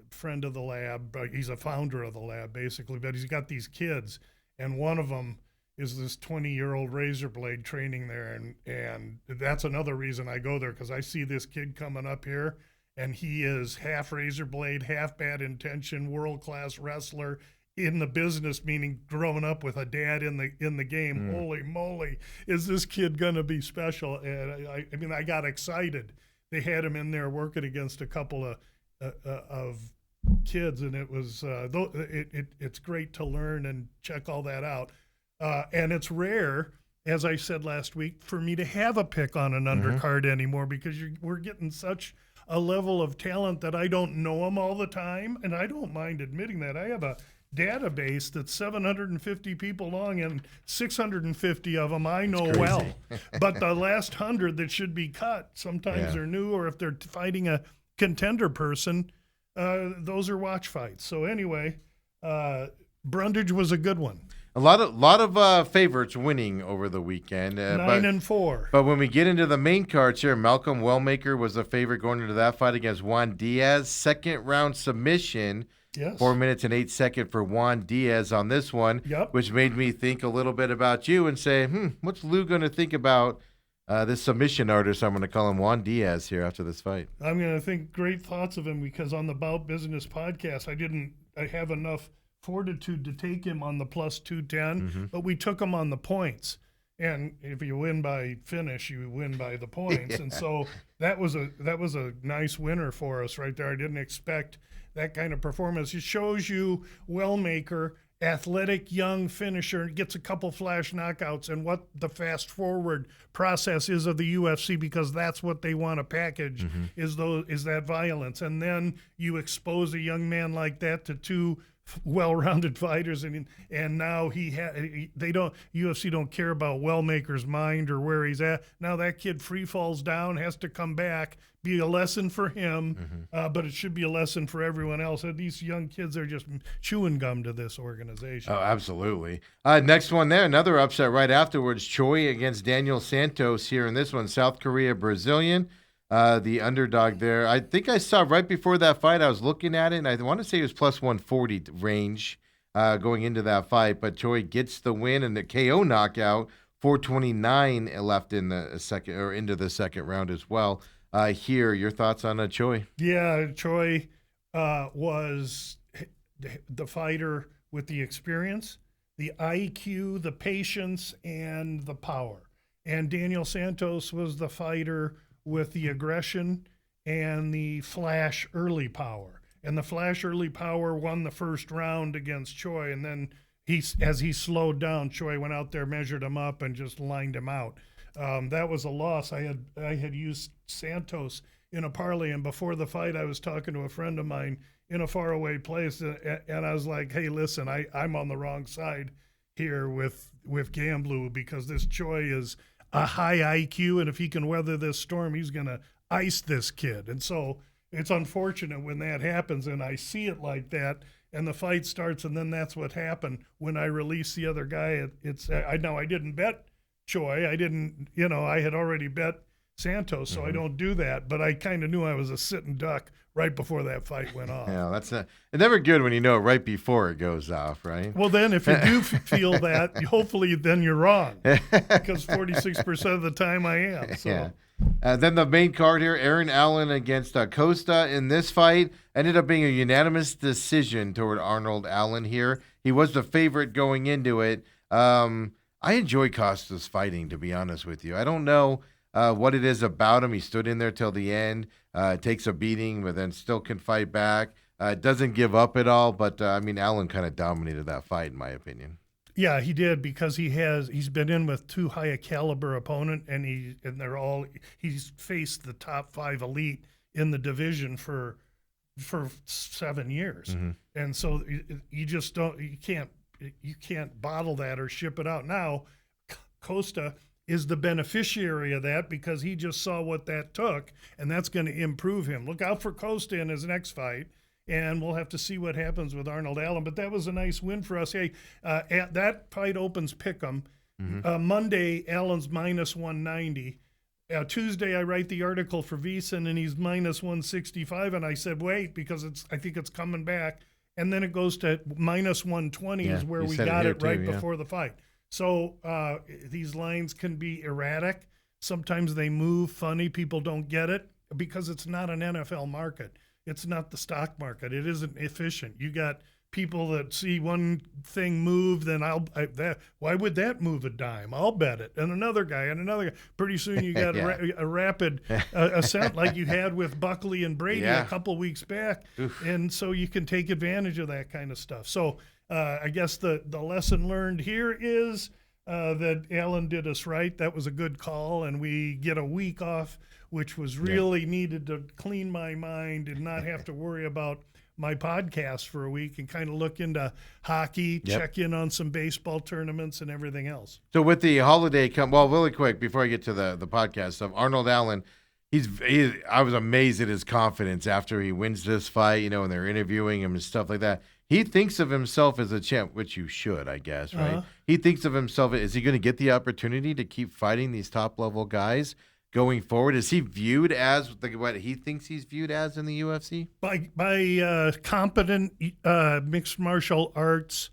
friend of the lab. He's a founder of the lab, basically, but he's got these kids, and one of them is this 20-year-old razor blade training there, and that's another reason I go there, because I see this kid coming up here, and he is half razor blade, half bad intention, world-class wrestler, in the business, meaning growing up with a dad in the game. Holy moly, is this kid gonna be special? And I mean, I got excited. They had him in there working against a couple of kids, and it was it's great to learn and check all that out. And it's rare, as I said last week, for me to have a pick on an undercard anymore, because we're getting such a level of talent that I don't know them all the time, and I don't mind admitting that. I have a database that's 750 people long, and 650 of them I know well. But the last 100 that should be cut, sometimes they're new, or if they're fighting a contender person, those are watch fights. So anyway, Brundage was a good one. A lot of favorites winning over the weekend. 9-4. But when we get into the main cards here, Malcolm Wellmaker was a favorite going into that fight against Juan Diaz. Second round submission. Yes. 4 minutes and 8 seconds for Juan Diaz on this one, which made me think a little bit about you and say, what's Lou going to think about this submission artist? I'm going to call him Juan Diaz here after this fight. I'm going to think great thoughts of him because on the Bout Business podcast, I have enough fortitude to take him on the plus 210, but we took him on the points. And if you win by finish, you win by the points. And so that was a nice winner for us right there. I didn't expect that kind of performance. It shows you Wellmaker, athletic young finisher, gets a couple flash knockouts, and what the fast forward process is of the UFC, because that's what they want to package is that violence. And then you expose a young man like that to two well-rounded fighters, and now UFC don't care about Wellmaker's mind or where he's at. Now that kid free falls down, has to come back, be a lesson for him, but it should be a lesson for everyone else. These young kids are just chewing gum to this organization. Oh, absolutely. Next one there, another upset right afterwards. Choi against Daniel Santos here in this one. South Korea Brazilian. The underdog there. I think I saw right before that fight, I was looking at it, and I want to say it was plus 140 range going into that fight, but Choi gets the win and the KO knockout. 4:29 left in the second, or into the second round as well. Here, your thoughts on Choi? Yeah, Choi was the fighter with the experience, the IQ, the patience, and the power. And Daniel Santos was the fighter with the aggression and the flash early power. And the flash early power won the first round against Choi, and then as he slowed down, Choi went out there, measured him up, and just lined him out. That was a loss. I had used Santos in a parlay, and before the fight, I was talking to a friend of mine in a faraway place, and I was like, hey, listen, I'm on the wrong side here with Gamblu, because this Choi is a high IQ, and if he can weather this storm, he's going to ice this kid. And so it's unfortunate when that happens, and I see it like that, and the fight starts, and then that's what happened when I release the other guy. I didn't bet Choi. I had already bet Santos, so I don't do that, but I kind of knew I was a sitting duck right before that fight went off. Yeah, it's never good when you know right before it goes off, right? Well, then if you do feel that, hopefully then you're wrong, because 46% of the time I am. So. Yeah. Then the main card here, Aaron Allen against Costa in this fight. Ended up being a unanimous decision toward Arnold Allen here. He was the favorite going into it. I enjoy Costa's fighting, to be honest with you. I don't know what it is about him. He stood in there till the end, takes a beating, but then still can fight back. Doesn't give up at all, but Allen kind of dominated that fight, in my opinion. Yeah, he did, because he's been in with too high a caliber opponent, and he's faced the top 5 elite in the division for 7 years, and so you can't bottle that or ship it out. Now, Costa is the beneficiary of that, because he just saw what that took, and that's going to improve him. Look out for Costa in his next fight, and we'll have to see what happens with Arnold Allen. But that was a nice win for us. Hey, that fight opens Pick'em. Monday, Allen's minus 190. Tuesday, I write the article for VEASAN, and he's minus 165, and I said, wait, because I think it's coming back. And then it goes to minus 120 is where we got it right before the fight. So these lines can be erratic. Sometimes they move funny. People don't get it because it's not an NFL market. It's not the stock market. It isn't efficient. You got people that see one thing move, then why would that move a dime? I'll bet it. And another guy. Pretty soon you got a rapid ascent like you had with Buckley and Brady a couple weeks back. And so you can take advantage of that kind of stuff. So I guess the lesson learned here is that Allen did us right. That was a good call, and we get a week off, which was really needed to clean my mind and not have to worry about my podcast for a week and kind of look into hockey, check in on some baseball tournaments and everything else. So with the holiday really quick before I get to the podcast stuff, Arnold Allen, I was amazed at his confidence after he wins this fight, and they're interviewing him and stuff like that. He thinks of himself as a champ, which you should, I guess, right? Uh-huh. He thinks of himself, is he going to get the opportunity to keep fighting these top-level guys going forward? Is he viewed as what he thinks he's viewed as in the UFC? By competent mixed martial arts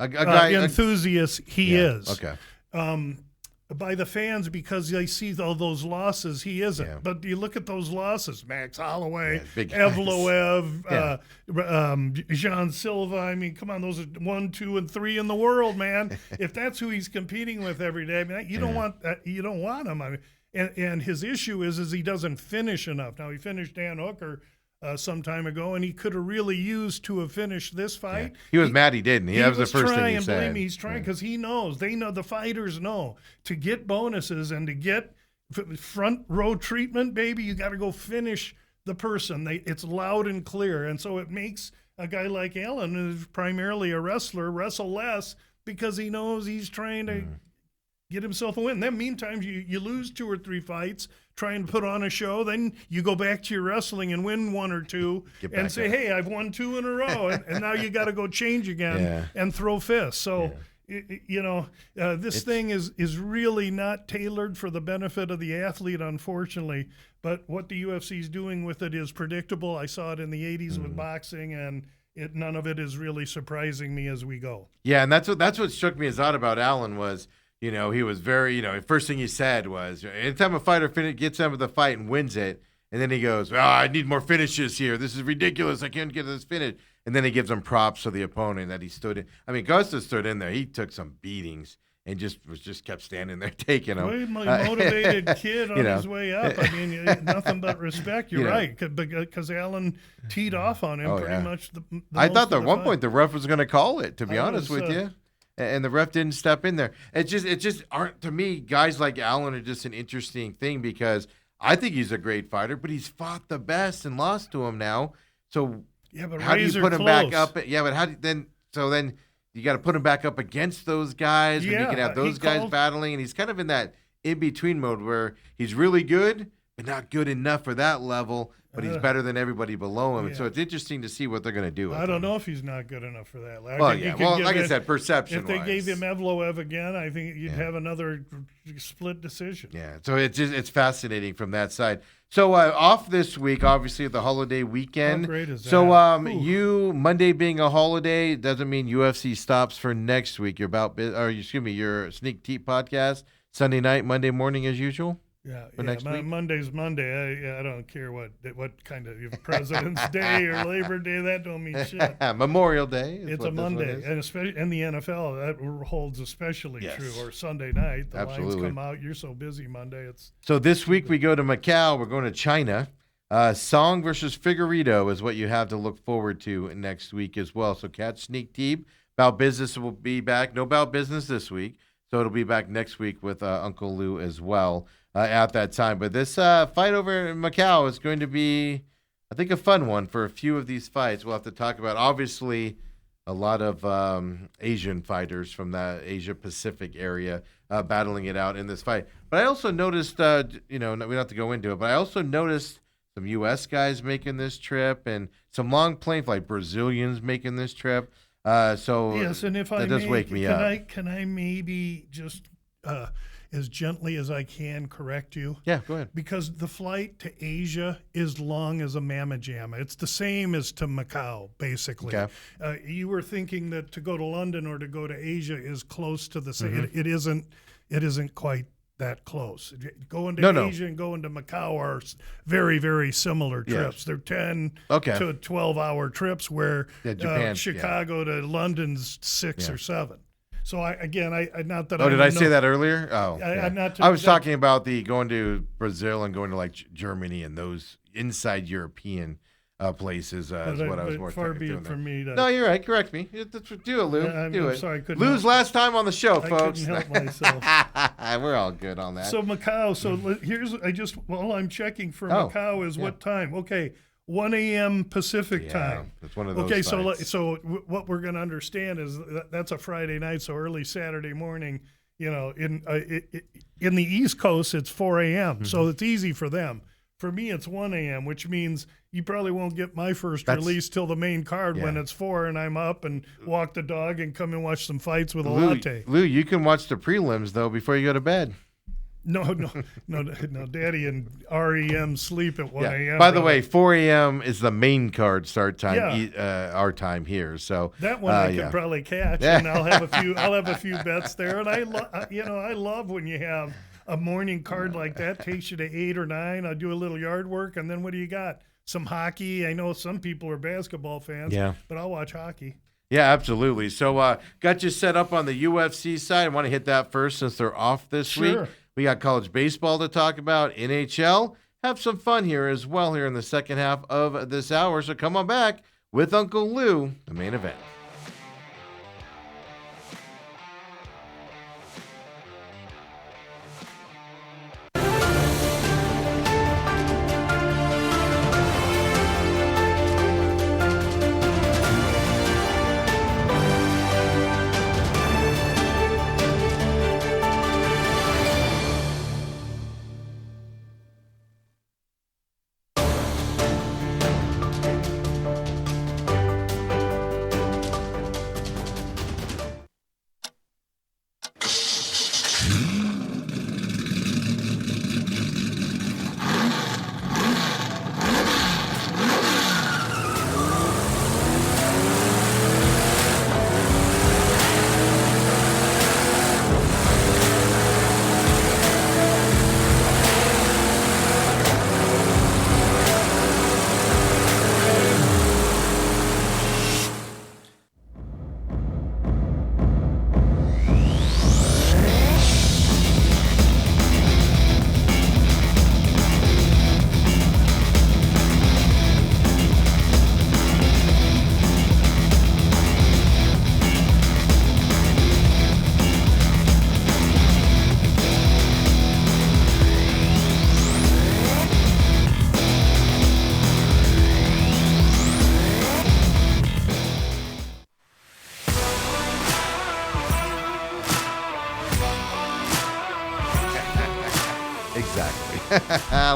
A guy enthusiast, he is. Okay. By the fans, because they see all those losses, he isn't. Yeah. But you look at those losses: Max Holloway, big guys. Evloev, Jean Silva. I mean, come on, those are 1, 2, and 3 in the world, man. If that's who he's competing with every day, I mean, you don't want him. I mean, and his issue is he doesn't finish enough. Now he finished Dan Hooker some time ago, and he could have really used to have finished this fight. Yeah. He was mad he didn't. That was the first thing he said. Believe me, he's trying because he knows. They know, the fighters know, to get bonuses and to get front row treatment, baby, you got to go finish the person. It's loud and clear, and so it makes a guy like Allen, who's primarily a wrestler, wrestle less because he knows he's trying to get himself a win. Then meantime, you lose 2 or 3 fights trying to put on a show. Then you go back to your wrestling and win 1 or 2 and say, hey, I've won 2 in a row. and now you got to go change again and throw fists. So, this thing is really not tailored for the benefit of the athlete, unfortunately. But what the UFC is doing with it is predictable. I saw it in the 80s with boxing, and none of it is really surprising me as we go. Yeah, and that's what struck me as odd about Allen was, he was very, first thing he said was, anytime a fighter gets out of the fight and wins it, and then he goes, I need more finishes here. This is ridiculous. I can't get this finish. And then he gives him props to the opponent that he stood in. I mean, Costa stood in there. He took some beatings and just kept standing there taking them. Motivated kid on his way up. I mean, nothing but respect. You're right, because Allen teed off on him pretty much. I thought at one point the ref was going to call it, to be honest with you. And the ref didn't step in there. It just aren't, to me, guys like Allen are just an interesting thing because I think he's a great fighter, but he's fought the best and lost to him now. So but how do you put him back up? Yeah, but how do then you got to put him back up against those guys when you can have those guys battling, and he's kind of in that in-between mode where he's really good, but not good enough for that level, but he's better than everybody below him. And so it's interesting to see what they're going to do with I don't him. know if he's not good enough for that. Like I said, perception-wise. If they gave him Evloev again, I think you'd have another split decision. Yeah, so it's fascinating from that side. So off this week, obviously the holiday weekend. How great is that? So Monday being a holiday doesn't mean UFC stops for next week. Your Sneak Teep podcast Sunday night, Monday morning as usual. Next week? Monday's Monday. I don't care what kind of President's Day or Labor Day. That don't mean shit. Memorial Day. It's a Monday, and especially in the NFL, that holds especially true. Or Sunday night, the lines come out. You're so busy Monday. So this week we go to Macau. We're going to China. Song versus Figueiredo is what you have to look forward to next week as well. So catch Sneak Teep. About Business will be back. No About Business this week. So it'll be back next week with Uncle Lou as well. At that time. But this fight over in Macau is going to be, I think, a fun one for a few of these fights. We'll have to talk about, obviously, a lot of Asian fighters from the Asia-Pacific area battling it out in this fight. But I also noticed, we don't have to go into it, but I also noticed some U.S. guys making this trip and some long plane flight Brazilians making this trip. Yes, and if that does wake me up. Can I maybe just as gently as I can correct you? Yeah, go ahead. Because the flight to Asia is long as a mamma jamma. It's the same as to Macau, basically. Okay. You were thinking that to go to London or to go to Asia is close to the same. It isn't quite that close. Going to Asia and going to Macau are very, very similar trips. They're 10 to 12-hour trips where Chicago to London's 6 or 7. So not that. Did I say that earlier? I was talking about going to Brazil and going to like Germany and those inside European places. Is what I was more far be it from me. No, you're right. Correct me. Do it, Lou. I'm sorry. Lou's last time on the show, folks. I couldn't help myself. We're all good on that. So Macau. So here's all I'm checking for Macau is what time. Okay, 1 a.m. Pacific time. It's one of those Okay, fights. so what we're going to understand is that's a Friday night, so early Saturday morning. In the East Coast, it's 4 a.m., so it's easy for them. For me, it's 1 a.m., which means you probably won't get my first release till the main card when it's 4 and I'm up and walk the dog and come and watch some fights with a latte. Lou, you can watch the prelims, though, before you go to bed. No, Daddy and REM sleep at 1 a.m. By the way, 4 a.m. is the main card start time, our time here. So that one I can probably catch, and I'll have a few bets there. And I love when you have a morning card like that. Takes you to 8 or 9. I do a little yard work, and then what do you got? Some hockey. I know some people are basketball fans, but I'll watch hockey. Yeah, absolutely. So got you set up on the UFC side. I want to hit that first since they're off this week. We got college baseball to talk about, NHL. Have some fun here as well here in the second half of this hour. So come on back with Uncle Lou, the main event.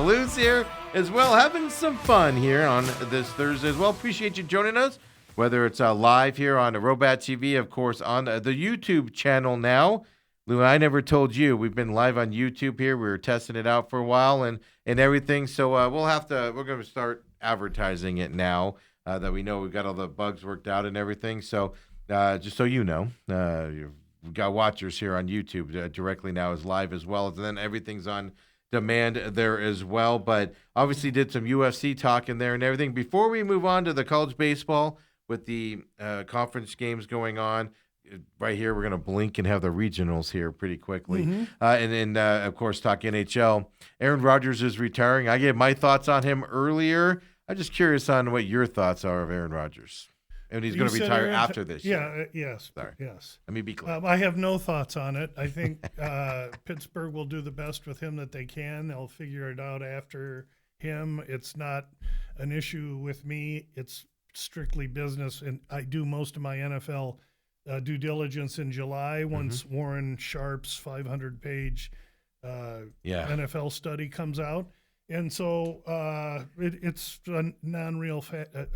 Lou's here as well, having some fun here on this Thursday as well. Appreciate you joining us, whether it's live here on Robat TV, of course, on the YouTube channel now. Lou, I never told you we've been live on YouTube here. We were testing it out for a while and everything. So we're going to start advertising it now that we know we've got all the bugs worked out and everything. So just so you know, we've got watchers here on YouTube directly now as live as well. And then everything's on demand there as well. But obviously did some UFC talk in there and everything. Before we move on to the college baseball with the conference games going on, right here, we're going to blink and have the regionals here pretty quickly. And then, of course, talk NHL. Aaron Rodgers is retiring. I gave my thoughts on him earlier. I'm just curious on what your thoughts are of Aaron Rodgers. And he's going to retire after this year. Yes. Sorry. Yes. Let me be clear. I have no thoughts on it. I think Pittsburgh will do the best with him that they can. They'll figure it out after him. It's not an issue with me. It's strictly business. And I do most of my NFL due diligence in July once Warren Sharp's 500-page NFL study comes out. And so it's a non-factor.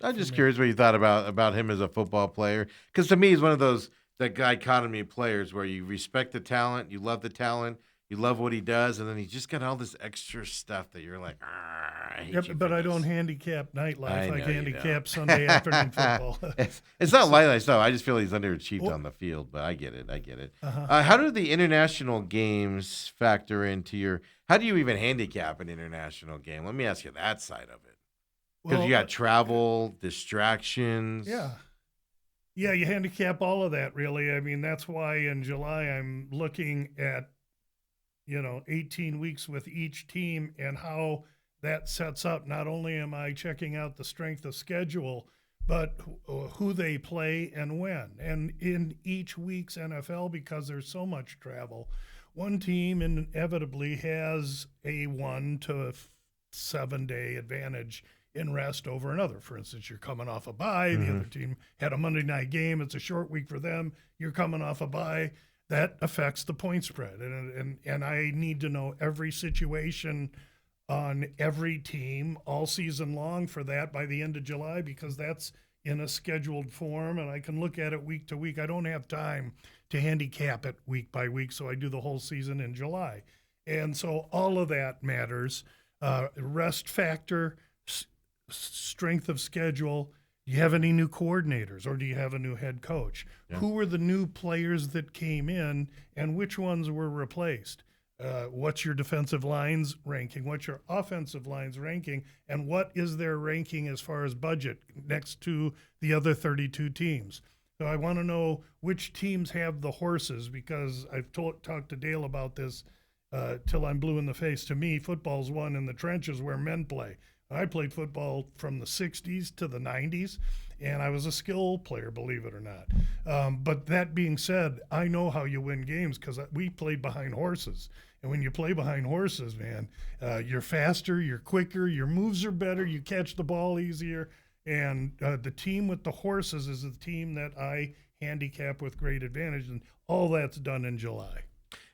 I'm just curious what you thought about him as a football player, because to me he's one of those dichotomy players where you respect the talent, you love the talent, you love what he does, and then he's just got all this extra stuff that you're like, I hate you. But I don't handicap nightlife. I handicap Sunday afternoon football. It's not nightlife stuff. I just feel he's underachieved on the field, but I get it. How do the international games factor into your? How do you even handicap an international game? Let me ask you that side of it. Because you got travel, distractions. Yeah, you handicap all of that, really. I mean, that's why in July I'm looking at, 18 weeks with each team and how that sets up. Not only am I checking out the strength of schedule, but who they play and when. And in each week's NFL, because there's so much travel, one team inevitably has a 1 to 7-day advantage in rest over another. For instance, you're coming off a bye. The other team had a Monday night game. It's a short week for them. You're coming off a bye. That affects the point spread. And I need to know every situation on every team all season long for that by the end of July, because that's in a scheduled form, and I can look at it week to week. I don't have time to handicap it week by week, so I do the whole season in July. And so all of that matters. Rest factor, strength of schedule. Do you have any new coordinators, or do you have a new head coach? Yeah. Who were the new players that came in, and which ones were replaced? What's your defensive lines ranking? What's your offensive lines ranking? And what is their ranking as far as budget next to the other 32 teams? So I want to know which teams have the horses, because I've talked to Dale about this till I'm blue in the face. To me, football's won in the trenches where men play. I played football from the 60s to the 90s, and I was a skill player, believe it or not. But that being said, I know how you win games because we played behind horses. And when you play behind horses, man, you're faster, you're quicker, your moves are better, you catch the ball easier. And the team with the horses is the team that I handicap with great advantage, and all that's done in July.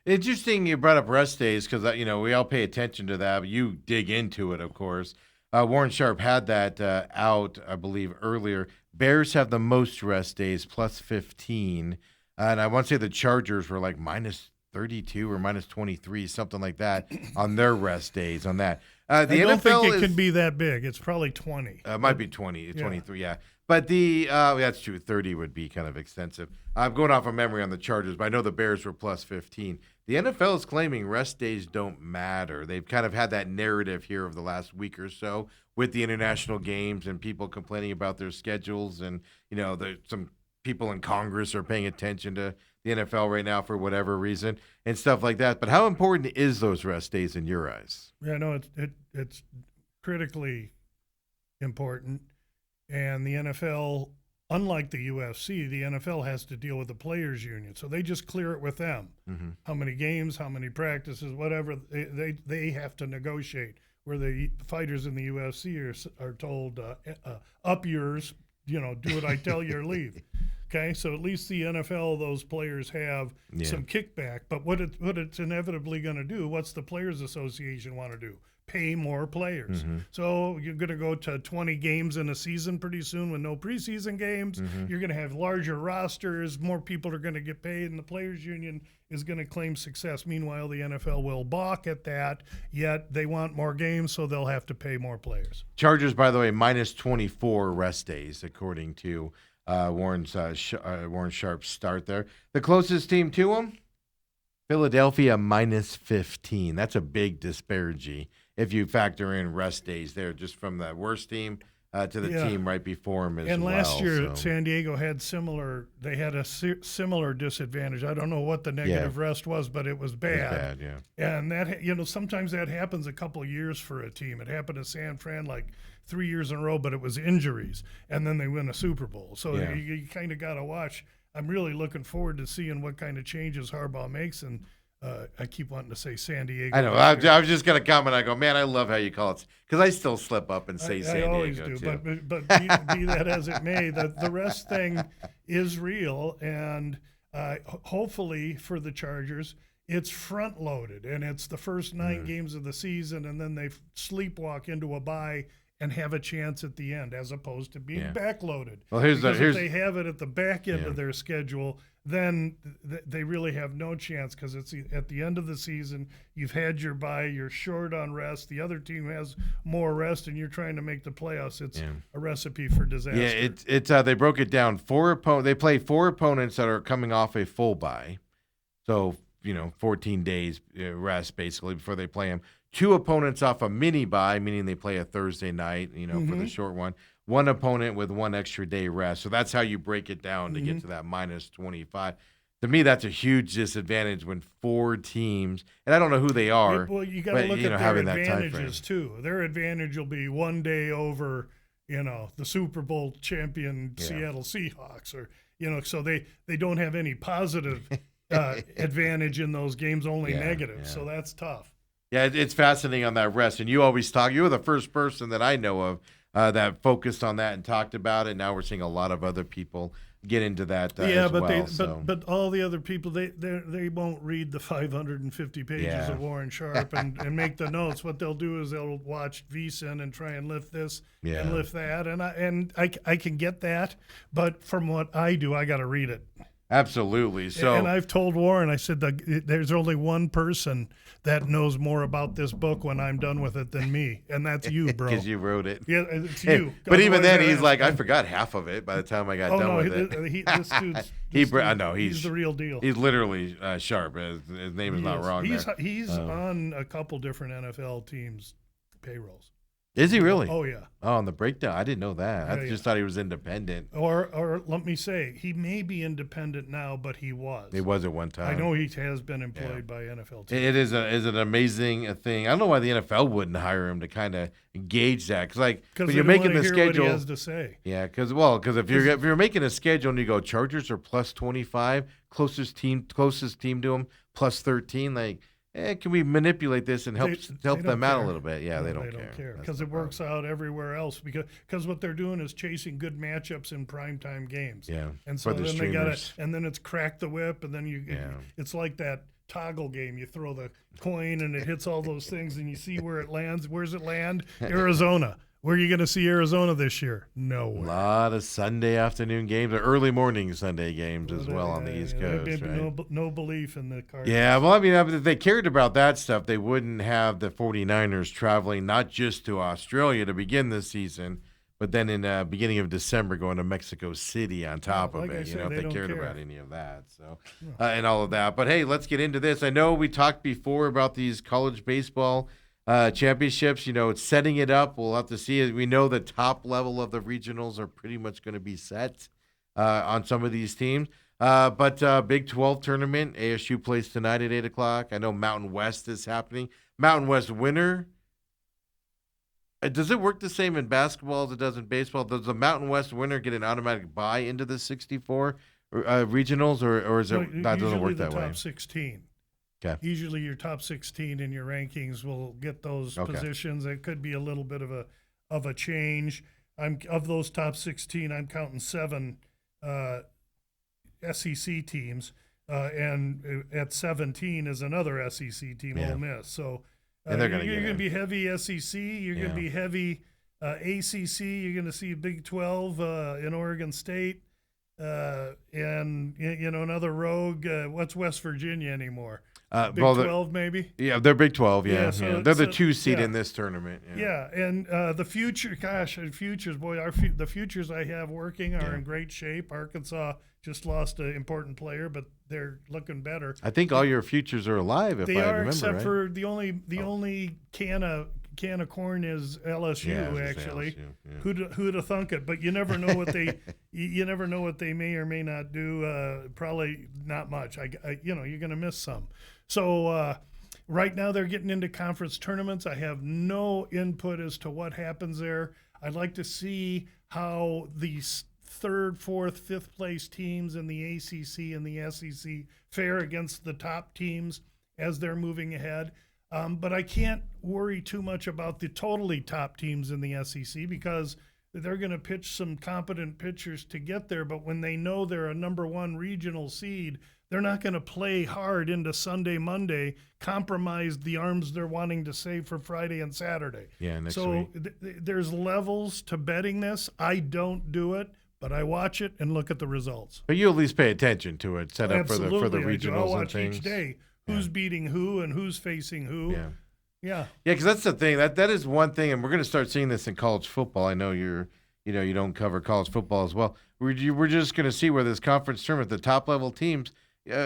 Interesting you brought up rest days, because we all pay attention to that. But you dig into it, of course. Warren Sharp had that out, I believe, earlier. Bears have the most rest days, plus 15. And I want to say the Chargers were like minus 32 or minus 23, something like that, on their rest days on that. I don't think it can be that big. It's probably 20. It might be 20, 23, yeah. But that's true, 30 would be kind of extensive. I'm going off of memory on the Chargers, but I know the Bears were plus 15. The NFL is claiming rest days don't matter. They've kind of had that narrative here over the last week or so with the international games and people complaining about their schedules. And, some people in Congress are paying attention to the NFL right now for whatever reason and stuff like that. But how important is those rest days in your eyes? Yeah, no, it's critically important. And the NFL, unlike the UFC, the NFL has to deal with the players' union. So they just clear it with them. Mm-hmm. How many games, how many practices, whatever, they have to negotiate. Where the fighters in the UFC are told, up yours, do what I tell you or leave. Okay, so at least the NFL, those players have some kickback. But what it's inevitably going to do, what's the Players Association want to do? Pay more players. Mm-hmm. So you're going to go to 20 games in a season pretty soon with no preseason games. Mm-hmm. You're going to have larger rosters. More people are going to get paid, and the Players Union is going to claim success. Meanwhile, the NFL will balk at that, yet they want more games, so they'll have to pay more players. Chargers, by the way, minus 24 rest days, according to Warren Sharp's start there. The closest team to them, Philadelphia, minus 15. That's a big disparity if you factor in rest days there, just from the worst team to the team right before him as well. And last year, San Diego had they had a similar disadvantage. I don't know what the negative rest was, but it was bad. It was bad, yeah. And that, sometimes that happens a couple of years for a team. It happened to San Fran like 3 years in a row, but it was injuries, and then they win a Super Bowl. So you kind of got to watch. I'm really looking forward to seeing what kind of changes Harbaugh makes, and I keep wanting to say San Diego. I know. I was just going to comment. I go, man, I love how you call it, because I still slip up and say San Diego. I always do, too. But be that as it may, the rest thing is real, and hopefully for the Chargers, it's front-loaded, and it's the first 9 games of the season, and then they sleepwalk into a bye and have a chance at the end, as opposed to being backloaded. Well, if they have it at the back end of their schedule, then they really have no chance, because it's at the end of the season. You've had your bye, you're short on rest. The other team has more rest, and you're trying to make the playoffs. It's a recipe for disaster. Yeah, it's they broke it down. They play 4 opponents that are coming off a full bye, so 14 days rest basically before they play them. 2 opponents off a mini bye, meaning they play a Thursday night, for the short one. 1 opponent with 1 extra day rest. So that's how you break it down to get to that minus 25. To me, that's a huge disadvantage when 4 teams, and I don't know who they are. Well, you got to look at their advantages too. Their advantage will be 1 day over, the Super Bowl champion Seattle Seahawks, or so they don't have any positive advantage in those games, only negative. Yeah. So that's tough. Yeah, it's fascinating on that rest. And you always talk. You were the first person that I know of that focused on that and talked about it. Now we're seeing a lot of other people get into that Yeah, as but well. but all the other people they won't read the 550 pages Yeah. of Warren Sharp and make the notes. What they'll do is they'll watch VSiN and try and lift this Yeah. and lift that, and I can get that, but from what I do, I got to read it. Absolutely. So And I've told Warren, I said, there's only one person that knows more about this book when I'm done with it than me, and that's you, bro. because you wrote it. Yeah, it's you. But even then, Otherwise, he's like, I forgot half of it by the time I got oh done no, with it. this dude's I know he's the real deal. He's literally sharp. His name is not wrong. He's on a couple different NFL teams' payrolls. Is he really? Oh yeah. Oh, on the breakdown, I didn't know that. I Yeah, just thought he was independent. Or let me say, he may be independent now, but he was. He was at one time. I know he has been employed by NFL teams. It is an amazing thing. I don't know why the NFL wouldn't hire him to kind of gauge that, because when you're making the schedule, what he has to say. yeah, because if you're making a schedule and you go Chargers are plus 25, closest team to them plus 13, like. Can we manipulate this and help them out a little bit? Yeah, No, they don't care because it works out everywhere else. Because what they're doing is chasing good matchups in primetime games. Yeah, and so for the then they got streamers. and then it's crack the whip, and then it's like that toggle game. You throw the coin and it hits all those things, and you see where it lands. Where's it land? Arizona. Where are you going to see Arizona this year? Nowhere. A lot of Sunday afternoon games or early morning Sunday games as well on the East Coast. Right? No belief in the Cardinals. Yeah, well, I mean, if they cared about that stuff, they wouldn't have the 49ers traveling not just to Australia to begin this season, but then in the beginning of December going to Mexico City on top of it. If they cared about any of that. So, and all of that. But hey, let's get into this. I know we talked before about these college baseball championships. It's setting it up. We'll have to see it. We know the top level of the regionals are pretty much going to be set on some of these teams. But Big 12 tournament, ASU plays tonight at 8 o'clock. I know Mountain West is happening. Mountain West winner. Does it work the same in basketball as it does in baseball? Does the Mountain West winner get an automatic bye into the 64 regionals, or is it that doesn't work that way? Top 16. Okay. Usually your top 16 in your rankings will get those positions. It could be a little bit of a change. Of those top 16, I'm counting 7 SEC teams, and at 17 is another SEC team, Ole Miss. So and they're you're going to be heavy SEC. You're going to be heavy ACC. You're going to see Big 12 in Oregon State, and another rogue. What's West Virginia anymore? Big 12 maybe? Yeah, they're Big 12, yeah. So they're the 2 seed in this tournament. Yeah, and the future, futures, boy, the futures I have working are in great shape. Arkansas just lost an important player, but they're looking better. I think all your futures are alive, if I remember right. Except for the only can of corn is LSU, actually. LSU, yeah. Who'd have thunk it? But you never know what they you never know what they may or may not do. Probably not much. You're going to miss some. So right now they're getting into conference tournaments. I have no input as to what happens there. I'd like to see how these 3rd, 4th, 5th place teams in the ACC and the SEC fare against the top teams as they're moving ahead. But I can't worry too much about the totally top teams in the SEC because they're going to pitch some competent pitchers to get there. But when they know they're a number 1 regional seed, they're not going to play hard into Sunday, Monday, compromise the arms they're wanting to save for Friday and Saturday. Yeah, next so week. There's levels to betting this. I don't do it, but I watch it and look at the results. But you at least pay attention to it, set up for the regionals I'll watch and things. each day who's beating who and who's facing who. Yeah, because that's the thing. That is one thing, and we're going to start seeing this in college football. I know you don't cover college football as well. We're just going to see where this conference tournament, the top level teams.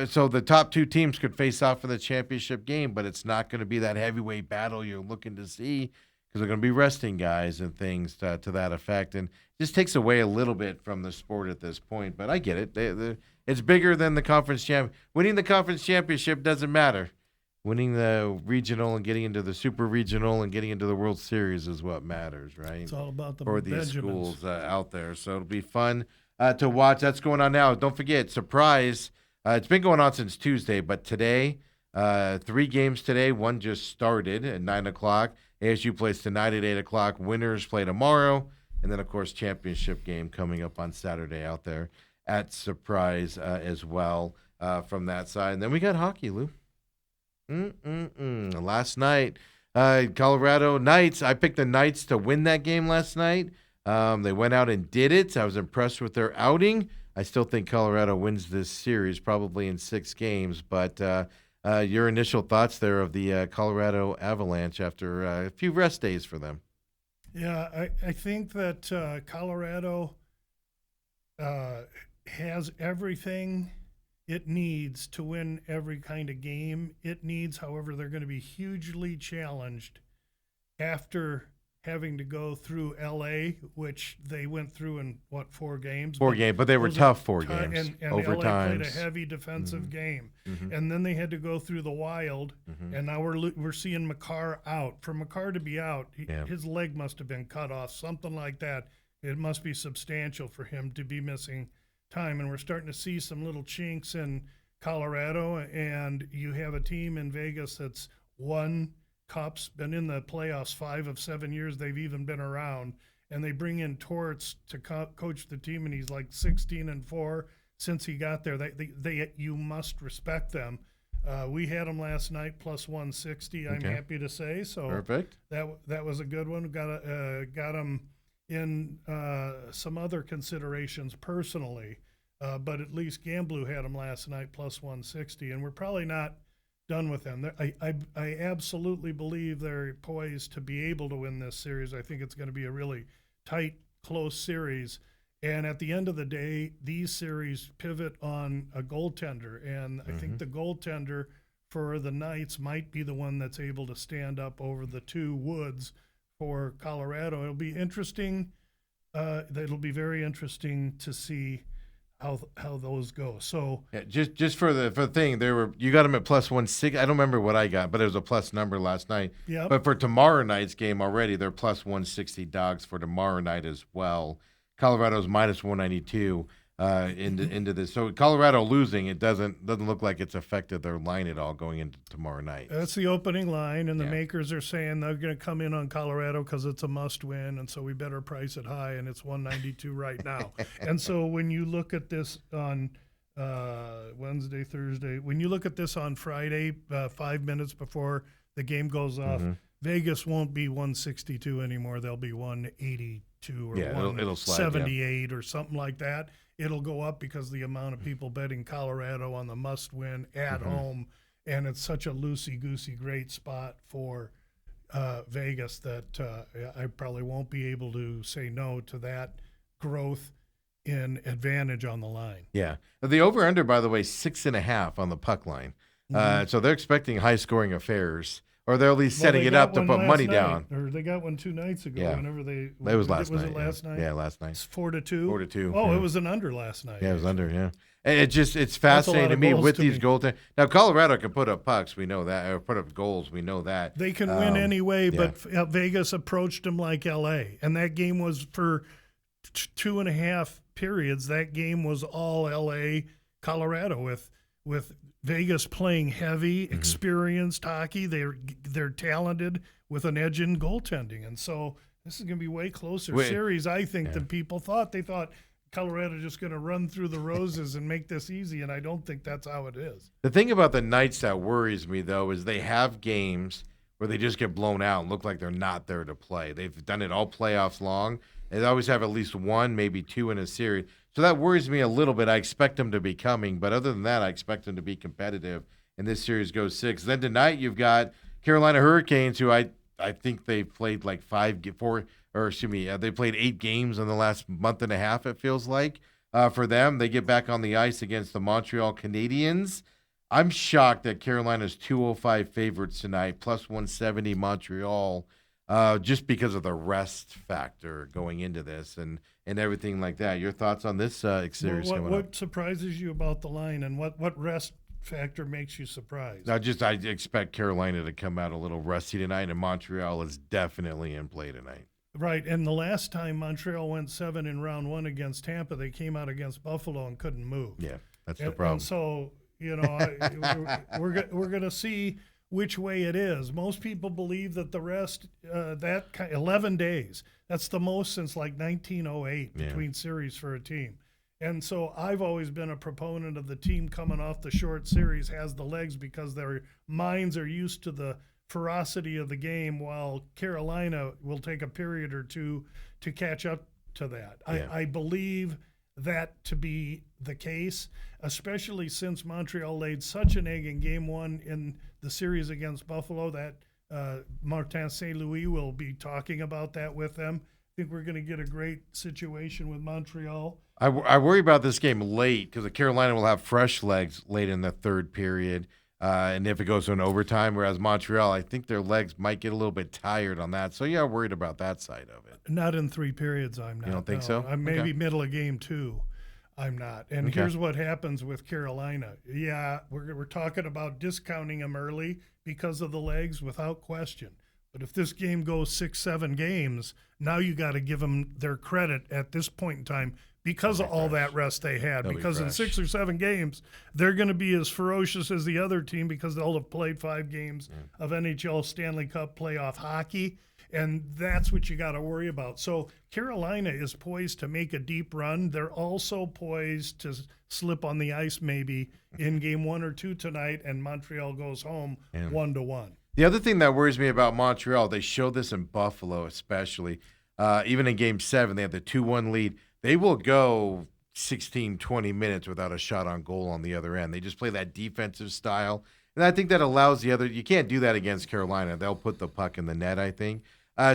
So the top 2 teams could face off in the championship game, but it's not going to be that heavyweight battle you're looking to see because they're going to be resting guys and things to that effect. And it just takes away a little bit from the sport at this point. But I get it. It's bigger than the conference champ. Winning the conference championship doesn't matter. Winning the regional and getting into the super regional and getting into the World Series is what matters, right? It's all about the for these Benjamins. schools out there. So it'll be fun to watch. That's going on now. Don't forget, surprise. It's been going on since Tuesday, but today 3 games today. One just started at 9 o'clock. ASU plays tonight at 8 o'clock. Winners play tomorrow. And then, of course, championship game coming up on Saturday out there at Surprise as well from that side. And then we got hockey, Lou. Last night, Colorado Knights. I picked the Knights to win that game last night. They went out and did it. I was impressed with their outing. I still think Colorado wins this series, probably in 6 games. But your initial thoughts there of the Colorado Avalanche after a few rest days for them? Yeah, I think that Colorado has everything it needs to win every kind of game it needs. However, they're going to be hugely challenged after having to go through L.A., which they went through in, 4 games? 4 games, but they were tough 4 games. And LA played a heavy defensive game. And then they had to go through the Wild, and now we're seeing Makar out. For Makar to be out, his leg must have been cut off, something like that. It must be substantial for him to be missing time. And we're starting to see some little chinks in Colorado, and you have a team in Vegas that's won cups, been in the playoffs 5 of 7 years they've even been around, and they bring in Torts to coach the team, and he's like 16-4 since he got there. They you must respect them. We had them last night plus 160. I'm happy to say so. Perfect. That was a good one. Got them in some other considerations personally, but at least Gamblu had them last night plus 160, and we're probably not done with them. I absolutely believe they're poised to be able to win this series. I think it's going to be a really tight, close series. And at the end of the day, these series pivot on a goaltender. And I think the goaltender for the Knights might be the one that's able to stand up over the 2 Woods for Colorado. It'll be interesting. It'll be very interesting to see how those go. So just for the thing, you got them at plus 160. I don't remember what I got, but it was a plus number last night. Yeah. But for tomorrow night's game already, they're plus 160 dogs for tomorrow night as well. Colorado's minus 192 into this. So Colorado losing, it doesn't look like it's affected their line at all going into tomorrow night. That's the opening line, and the makers are saying they're going to come in on Colorado because it's a must-win, and so we better price it high, and it's 192 right now. And so when you look at this on Wednesday, Thursday, when you look at this on Friday, 5 minutes before the game goes off, Vegas won't be 162 anymore. They'll be 182 or it'll slide, 178 or something like that. It'll go up because the amount of people betting Colorado on the must-win at home, and it's such a loosey-goosey great spot for Vegas that I probably won't be able to say no to that growth in advantage on the line. Yeah. The over-under, by the way, 6.5 on the puck line. So they're expecting high-scoring affairs. Or they're at least setting it up to put money down. Or they got one 2 nights ago. Yeah. Whenever they. It was last night. Was it last night? Yeah, last night. It's 4-2. 4-2. Oh, it was an under last night. Yeah, it was under. Yeah, and it's fascinating to me with these goaltenders. Now Colorado can put up pucks, we know that, or put up goals, we know that. They can win anyway, but Vegas approached them like L.A. and that game was for 2.5 periods. That game was all L.A. Colorado with Vegas playing heavy, experienced hockey. They're talented with an edge in goaltending, and so this is going to be way closer series, I think, than people thought. They thought Colorado just going to run through the roses and make this easy, and I don't think that's how it is. The thing about the Knights that worries me, though, is they have games where they just get blown out and look like they're not there to play. They've done it all playoffs long. They always have at least 1, maybe 2 in a series. So that worries me a little bit. I expect them to be coming, but other than that, I expect them to be competitive. And this series goes 6. Then tonight you've got Carolina Hurricanes, who I think they played like they played 8 games in the last month and a half. It feels like for them, they get back on the ice against the Montreal Canadiens. I'm shocked that Carolina's 205 favorites tonight, plus 170 Montreal. Just because of the rest factor going into this and everything like that. Your thoughts on this series coming up? What surprises you about the line, and what rest factor makes you surprised? I expect Carolina to come out a little rusty tonight, and Montreal is definitely in play tonight. Right, and the last time Montreal went 7 in round 1 against Tampa, they came out against Buffalo and couldn't move. Yeah, that's the problem. And so We're going to see which way it is. Most people believe that the rest, 11 days, that's the most since like 1908 between series for a team. And so I've always been a proponent of the team coming off the short series has the legs because their minds are used to the ferocity of the game, while Carolina will take a period or two to catch up to that. I believe that to be the case, especially since Montreal laid such an egg in game one in the series against Buffalo that Martin St. Louis will be talking about that with them. I think we're going to get a great situation with Montreal. I worry about this game late because Carolina will have fresh legs late in the third period. And if it goes to an overtime, whereas Montreal, I think their legs might get a little bit tired on that. So, yeah, I'm worried about that side of it. Not in 3 periods, I'm not. You don't think so? I'm maybe middle of game 2. I'm not. And here's what happens with Carolina. Yeah, we're talking about discounting them early because of the legs without question. But if this game goes 6-7 games, now you got to give them their credit at this point in time because of all that rest they had. Because in 6 or 7 games, they're going to be as ferocious as the other team because they'll have played 5 games of NHL Stanley Cup playoff hockey. And that's what you got to worry about. So Carolina is poised to make a deep run. They're also poised to slip on the ice maybe in game 1 or 2 tonight, and Montreal goes home 1-1. The other thing that worries me about Montreal, they showed this in Buffalo especially, even in Game 7, they have the 2-1 lead. They will go 16, 20 minutes without a shot on goal on the other end. They just play that defensive style. And I think that allows you can't do that against Carolina. They'll put the puck in the net, I think.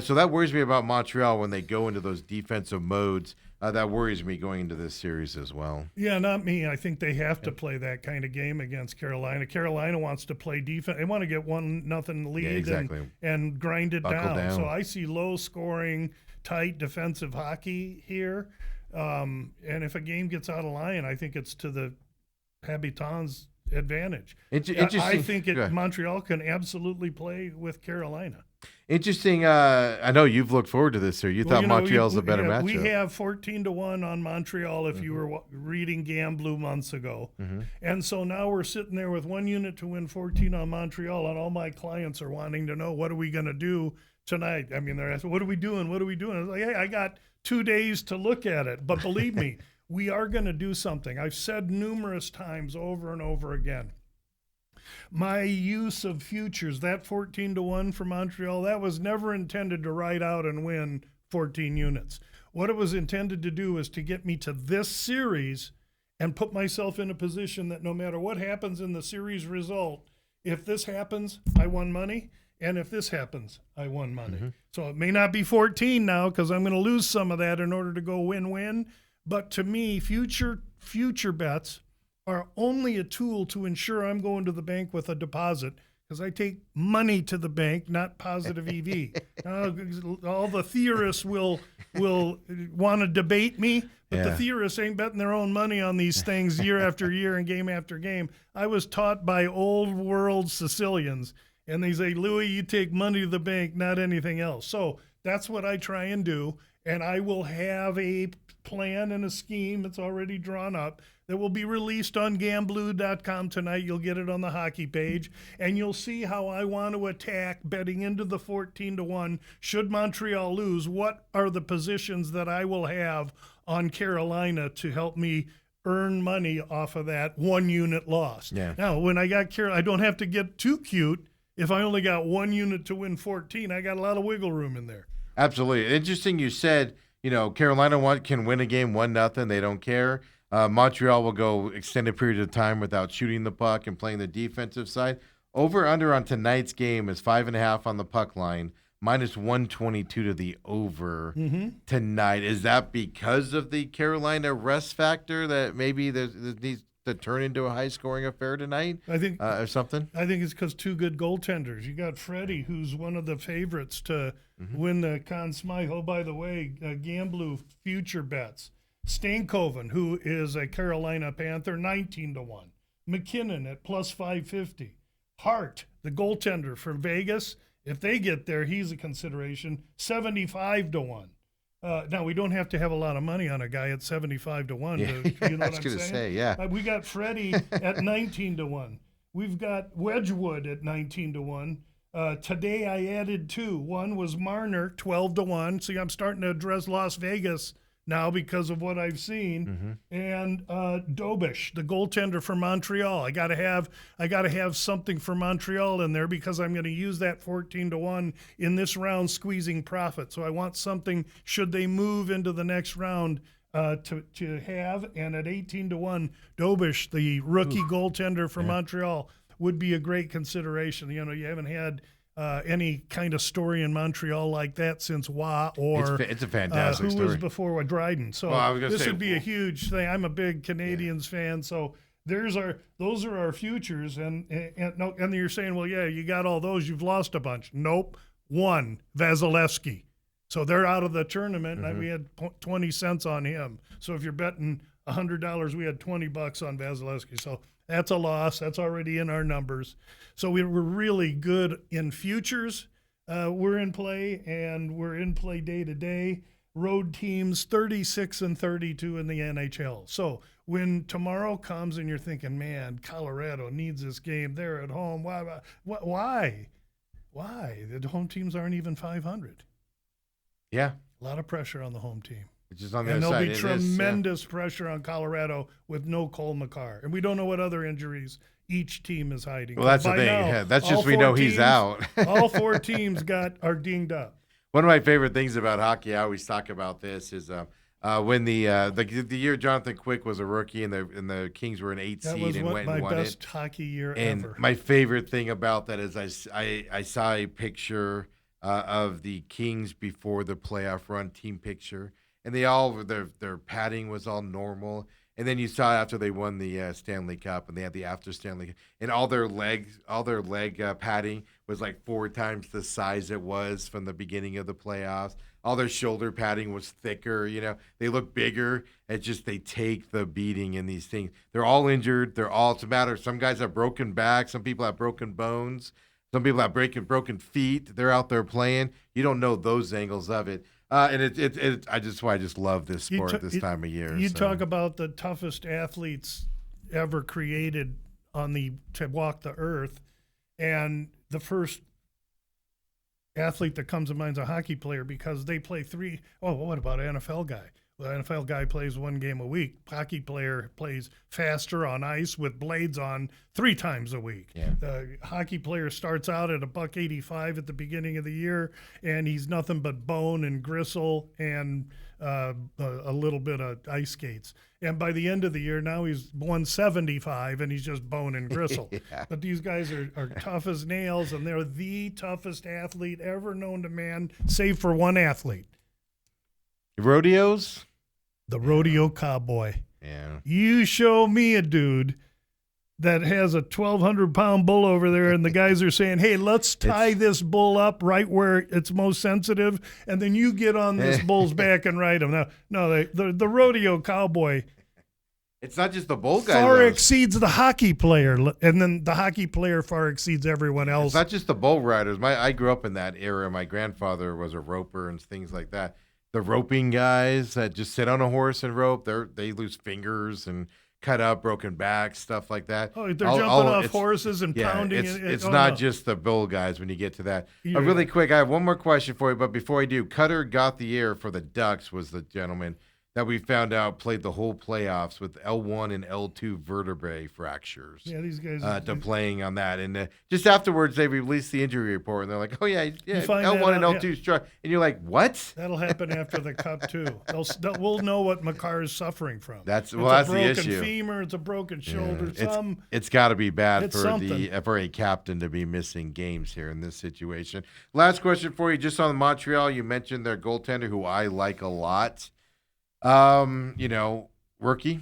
So that worries me about Montreal when they go into those defensive modes. That worries me going into this series as well. Yeah, not me. I think they have to play that kind of game against Carolina. Carolina wants to play defense. They want to get 1-0 lead and grind it down. So I see low-scoring, tight defensive hockey here. And if a game gets out of line, I think it's to the Habitants' advantage. I think Montreal can absolutely play with Carolina. Interesting. I know you've looked forward to this, sir. You thought Montreal's a better matchup. We have 14-1 on Montreal if you were reading Gamblu months ago. And so now we're sitting there with 1 unit to win 14 on Montreal, and all my clients are wanting to know, what are we going to do tonight? I mean, they're asking, what are we doing? What are we doing? I was like, hey, I got 2 days to look at it. But believe me, we are going to do something. I've said numerous times over and over again. My use of futures, that 14-1 for Montreal, that was never intended to ride out and win 14 units. What it was intended to do is to get me to this series and put myself in a position that no matter what happens in the series result, if this happens, I won money, and if this happens, I won money. So it may not be 14 now because I'm going to lose some of that in order to go win-win, but to me, future bets are only a tool to ensure I'm going to the bank with a deposit, because I take money to the bank, not positive EV. All the theorists will want to debate me, but the theorists ain't betting their own money on these things year after year and game after game. I was taught by old world Sicilians, and they say, Louis, you take money to the bank, not anything else. So that's what I try and do, and I will have a plan and a scheme that's already drawn up that will be released on Gamblu.com tonight. You'll get it on the hockey page, and you'll see how I want to attack betting into the 14-1. Should Montreal lose, what are the positions that I will have on Carolina to help me earn money off of that 1 unit loss? Now, when I got Carolina, I don't have to get too cute. If I only got 1 unit to win 14, I got a lot of wiggle room in there. Absolutely. Interesting you said, Carolina can win a game 1-0. They don't care. Montreal will go extended period of time without shooting the puck and playing the defensive side. Over under on tonight's game is 5.5 on the puck line, minus 122 to the over tonight. Is that because of the Carolina rest factor that maybe there needs to turn into a high-scoring affair tonight? I think or something. I think it's because 2 good goaltenders. You got Freddie, who's one of the favorites to win the Conn Smythe. Oh, by the way, Gamblu future bets. Stankoven, who is a Carolina Panther, 19-1. McKinnon at plus 550. Hart, the goaltender for Vegas, if they get there, he's a consideration, 75-1. Now, we don't have to have a lot of money on a guy at 75 to 1. Yeah, You know I what was I'm gonna saying? say, yeah. We got Freddie at 19 to 1. We've got Wedgwood at 19 to 1. Today I added 2. One was Marner, 12 to 1. See, I'm starting to address Las Vegas now because of what I've seen. And Dobish, the goaltender for Montreal. I gotta have something for Montreal in there because I'm going to use that 14 to 1 in this round, squeezing profit. So I want something should they move into the next round to have. And at 18 to 1, Dobish, the rookie goaltender for Montreal, would be a great consideration. You know, you haven't had any kind of story in Montreal like that since Wah or It's a fantastic who story. was before Dryden. So Well, I was gonna this say, would be a huge thing. I'm a big Canadians fan, so those are our futures. And you're saying, well, yeah, you got all those. You've lost a bunch. Nope, one, Vasilevsky. So they're out of the tournament, and we had 20 cents on him. So if you're betting $100, we had $20 on Vasilevsky. So that's a loss. That's already in our numbers. So we're really good in futures. We're in play, and we're in play day to day. Road teams 36 and 32 in the NHL. So when tomorrow comes and you're thinking, man, Colorado needs this game. They're at home. Why? The home teams aren't even 500. Yeah. A lot of pressure on the home team. It's just on the And other there'll side. be It is, tremendous pressure on Colorado with no Cole McCarr. And we don't know what other injuries each team is hiding. Well, that's the By thing. now, Yeah, that's all just we four know he's teams- out. all 4 teams are dinged up. One of my favorite things about hockey, I always talk about this, is when the year Jonathan Quick was a rookie and the Kings were an 8 That seed was and went my and won best it. hockey year And ever. my favorite thing about that is I saw a picture of the Kings before the playoff run, team picture, and their padding was all normal. And then you saw after they won the Stanley Cup and they had the after Stanley Cup, and all their leg padding was like 4 times the size it was from the beginning of the playoffs. All their shoulder padding was thicker. You know, they look bigger. It's just they take the beating in these things. They're all injured. It's a matter. Some guys have broken backs. Some people have broken bones. Some people have broken feet. They're out there playing. You don't know those angles of it. And I just love this sport this time of year. You so. talk about the toughest athletes ever created to walk the earth, and the first athlete that comes to mind is a hockey player because they play 3. Oh, what about an NFL guy? Well, an NFL guy plays 1 game a week. Hockey player plays faster on ice with blades on 3 times a week. Yeah. The hockey player starts out at $1.85 at the beginning of the year, and he's nothing but bone and gristle and a little bit of ice skates. And by the end of the year, now he's 175, and he's just bone and gristle. Yeah. But these guys are tough as nails, and they're the toughest athlete ever known to man, save for one athlete. Rodeos? The rodeo cowboy. Yeah. You show me a dude that has a 1,200-pound bull over there, and the guys are saying, hey, let's tie this bull up right where it's most sensitive, and then you get on this bull's back and ride him. The rodeo cowboy It's not just the bull guy. far though. exceeds the hockey player, and then the hockey player far exceeds everyone else. It's not just the bull riders. I grew up in that era. My grandfather was a roper and things like that. The roping guys that just sit on a horse and rope, they lose fingers and cut up, broken backs, stuff like that. Oh, they're jumping off horses and pounding. It's not just the bull guys when you get to that. Yeah. Really quick, I have one more question for you, but before I do, Cutter Gauthier for the Ducks was the gentleman that we found out played the whole playoffs with L1 and L2 vertebrae fractures. Yeah, these guys. To playing on that. And just afterwards, they released the injury report, and they're like, oh, yeah, find L1 that and out, L2 struck. And you're like, what? That'll happen after the cup too. We'll know what McCarr is suffering from. That's the it's a broken issue. Femur. It's a broken shoulder. It's got to be bad it's for something. for a captain to be missing games here in this situation. Last question for you, just on Montreal. You mentioned their goaltender, who I like a lot. Rookie.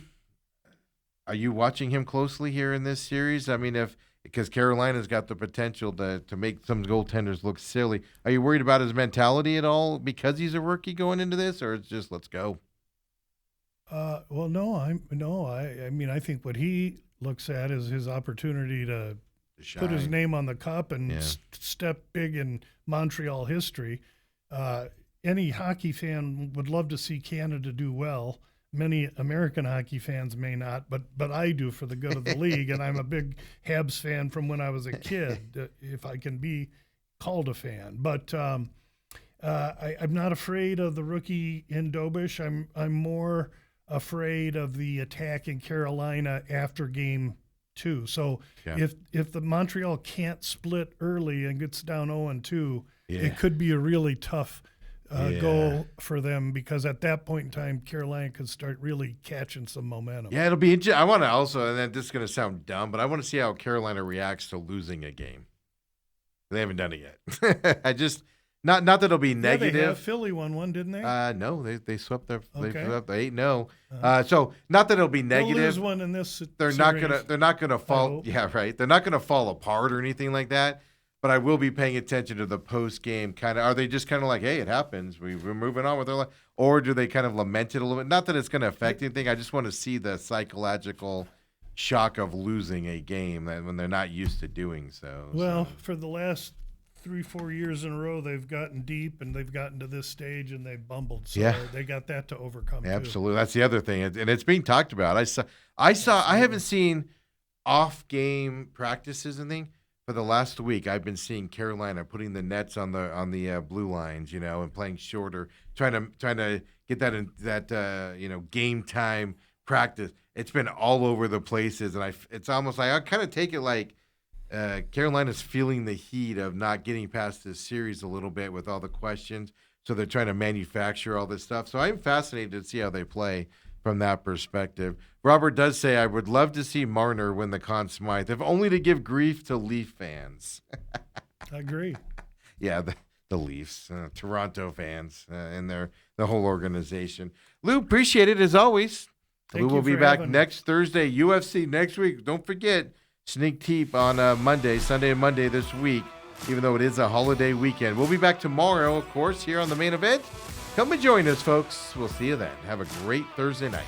Are you watching him closely here in this series? I mean, because Carolina's got the potential to make some goaltenders look silly. Are you worried about his mentality at all because he's a rookie going into this, or it's just let's go? Well, no. I mean, I think what he looks at is his opportunity to put his name on the cup and step big in Montreal history. any hockey fan would love to see Canada do well. Many American hockey fans may not, but I do for the good of the league, and I'm a big Habs fan from when I was a kid, if I can be called a fan. But I'm not afraid of the rookie in Dobish. I'm more afraid of the attack in Carolina after game 2. So if the Montreal can't split early and gets down 0-2, it could be a really tough goal for them, because at that point in time, Carolina could start really catching some momentum. Yeah, it'll be interesting. I want to also, and then this is going to sound dumb, but I want to see how Carolina reacts to losing a game. They haven't done it yet. I just not that it'll be negative. They have Philly won one, didn't they? No, they swept their Okay. they swept 8-0. So not that it'll be negative. They'll lose one in this. They're not gonna fall. Yeah, right. They're not gonna fall apart or anything like that. But I will be paying attention to the post game kind of. Are they just kind of like, hey, it happens, we're moving on with their life, or do they kind of lament it a little bit? Not that it's going to affect anything. I just want to see the psychological shock of losing a game when they're not used to doing so. Well, for the last 3-4 years in a row, they've gotten deep and they've gotten to this stage and they've bumbled. So they got that to overcome. Absolutely, that's the other thing, and it's being talked about. I haven't seen off game practices and things. For the last week, I've been seeing Carolina putting the nets on the blue lines, and playing shorter, trying to get that game time practice. It's been all over the places, and it's almost like I kind of take it like Carolina's feeling the heat of not getting past this series a little bit with all the questions, so they're trying to manufacture all this stuff. So I'm fascinated to see how they play from that perspective. Robert does say, I would love to see Marner win the Conn Smythe, if only to give grief to Leaf fans. I agree. Yeah, the Leafs, Toronto fans, and the whole organization. Lou, appreciate it as always. Thank Lou you will be for back having me. next Thursday. UFC next week. Don't forget, Sneak Teep on Sunday and Monday this week, even though it is a holiday weekend. We'll be back tomorrow, of course, here on the main event. Come and join us, folks. We'll see you then. Have a great Thursday night.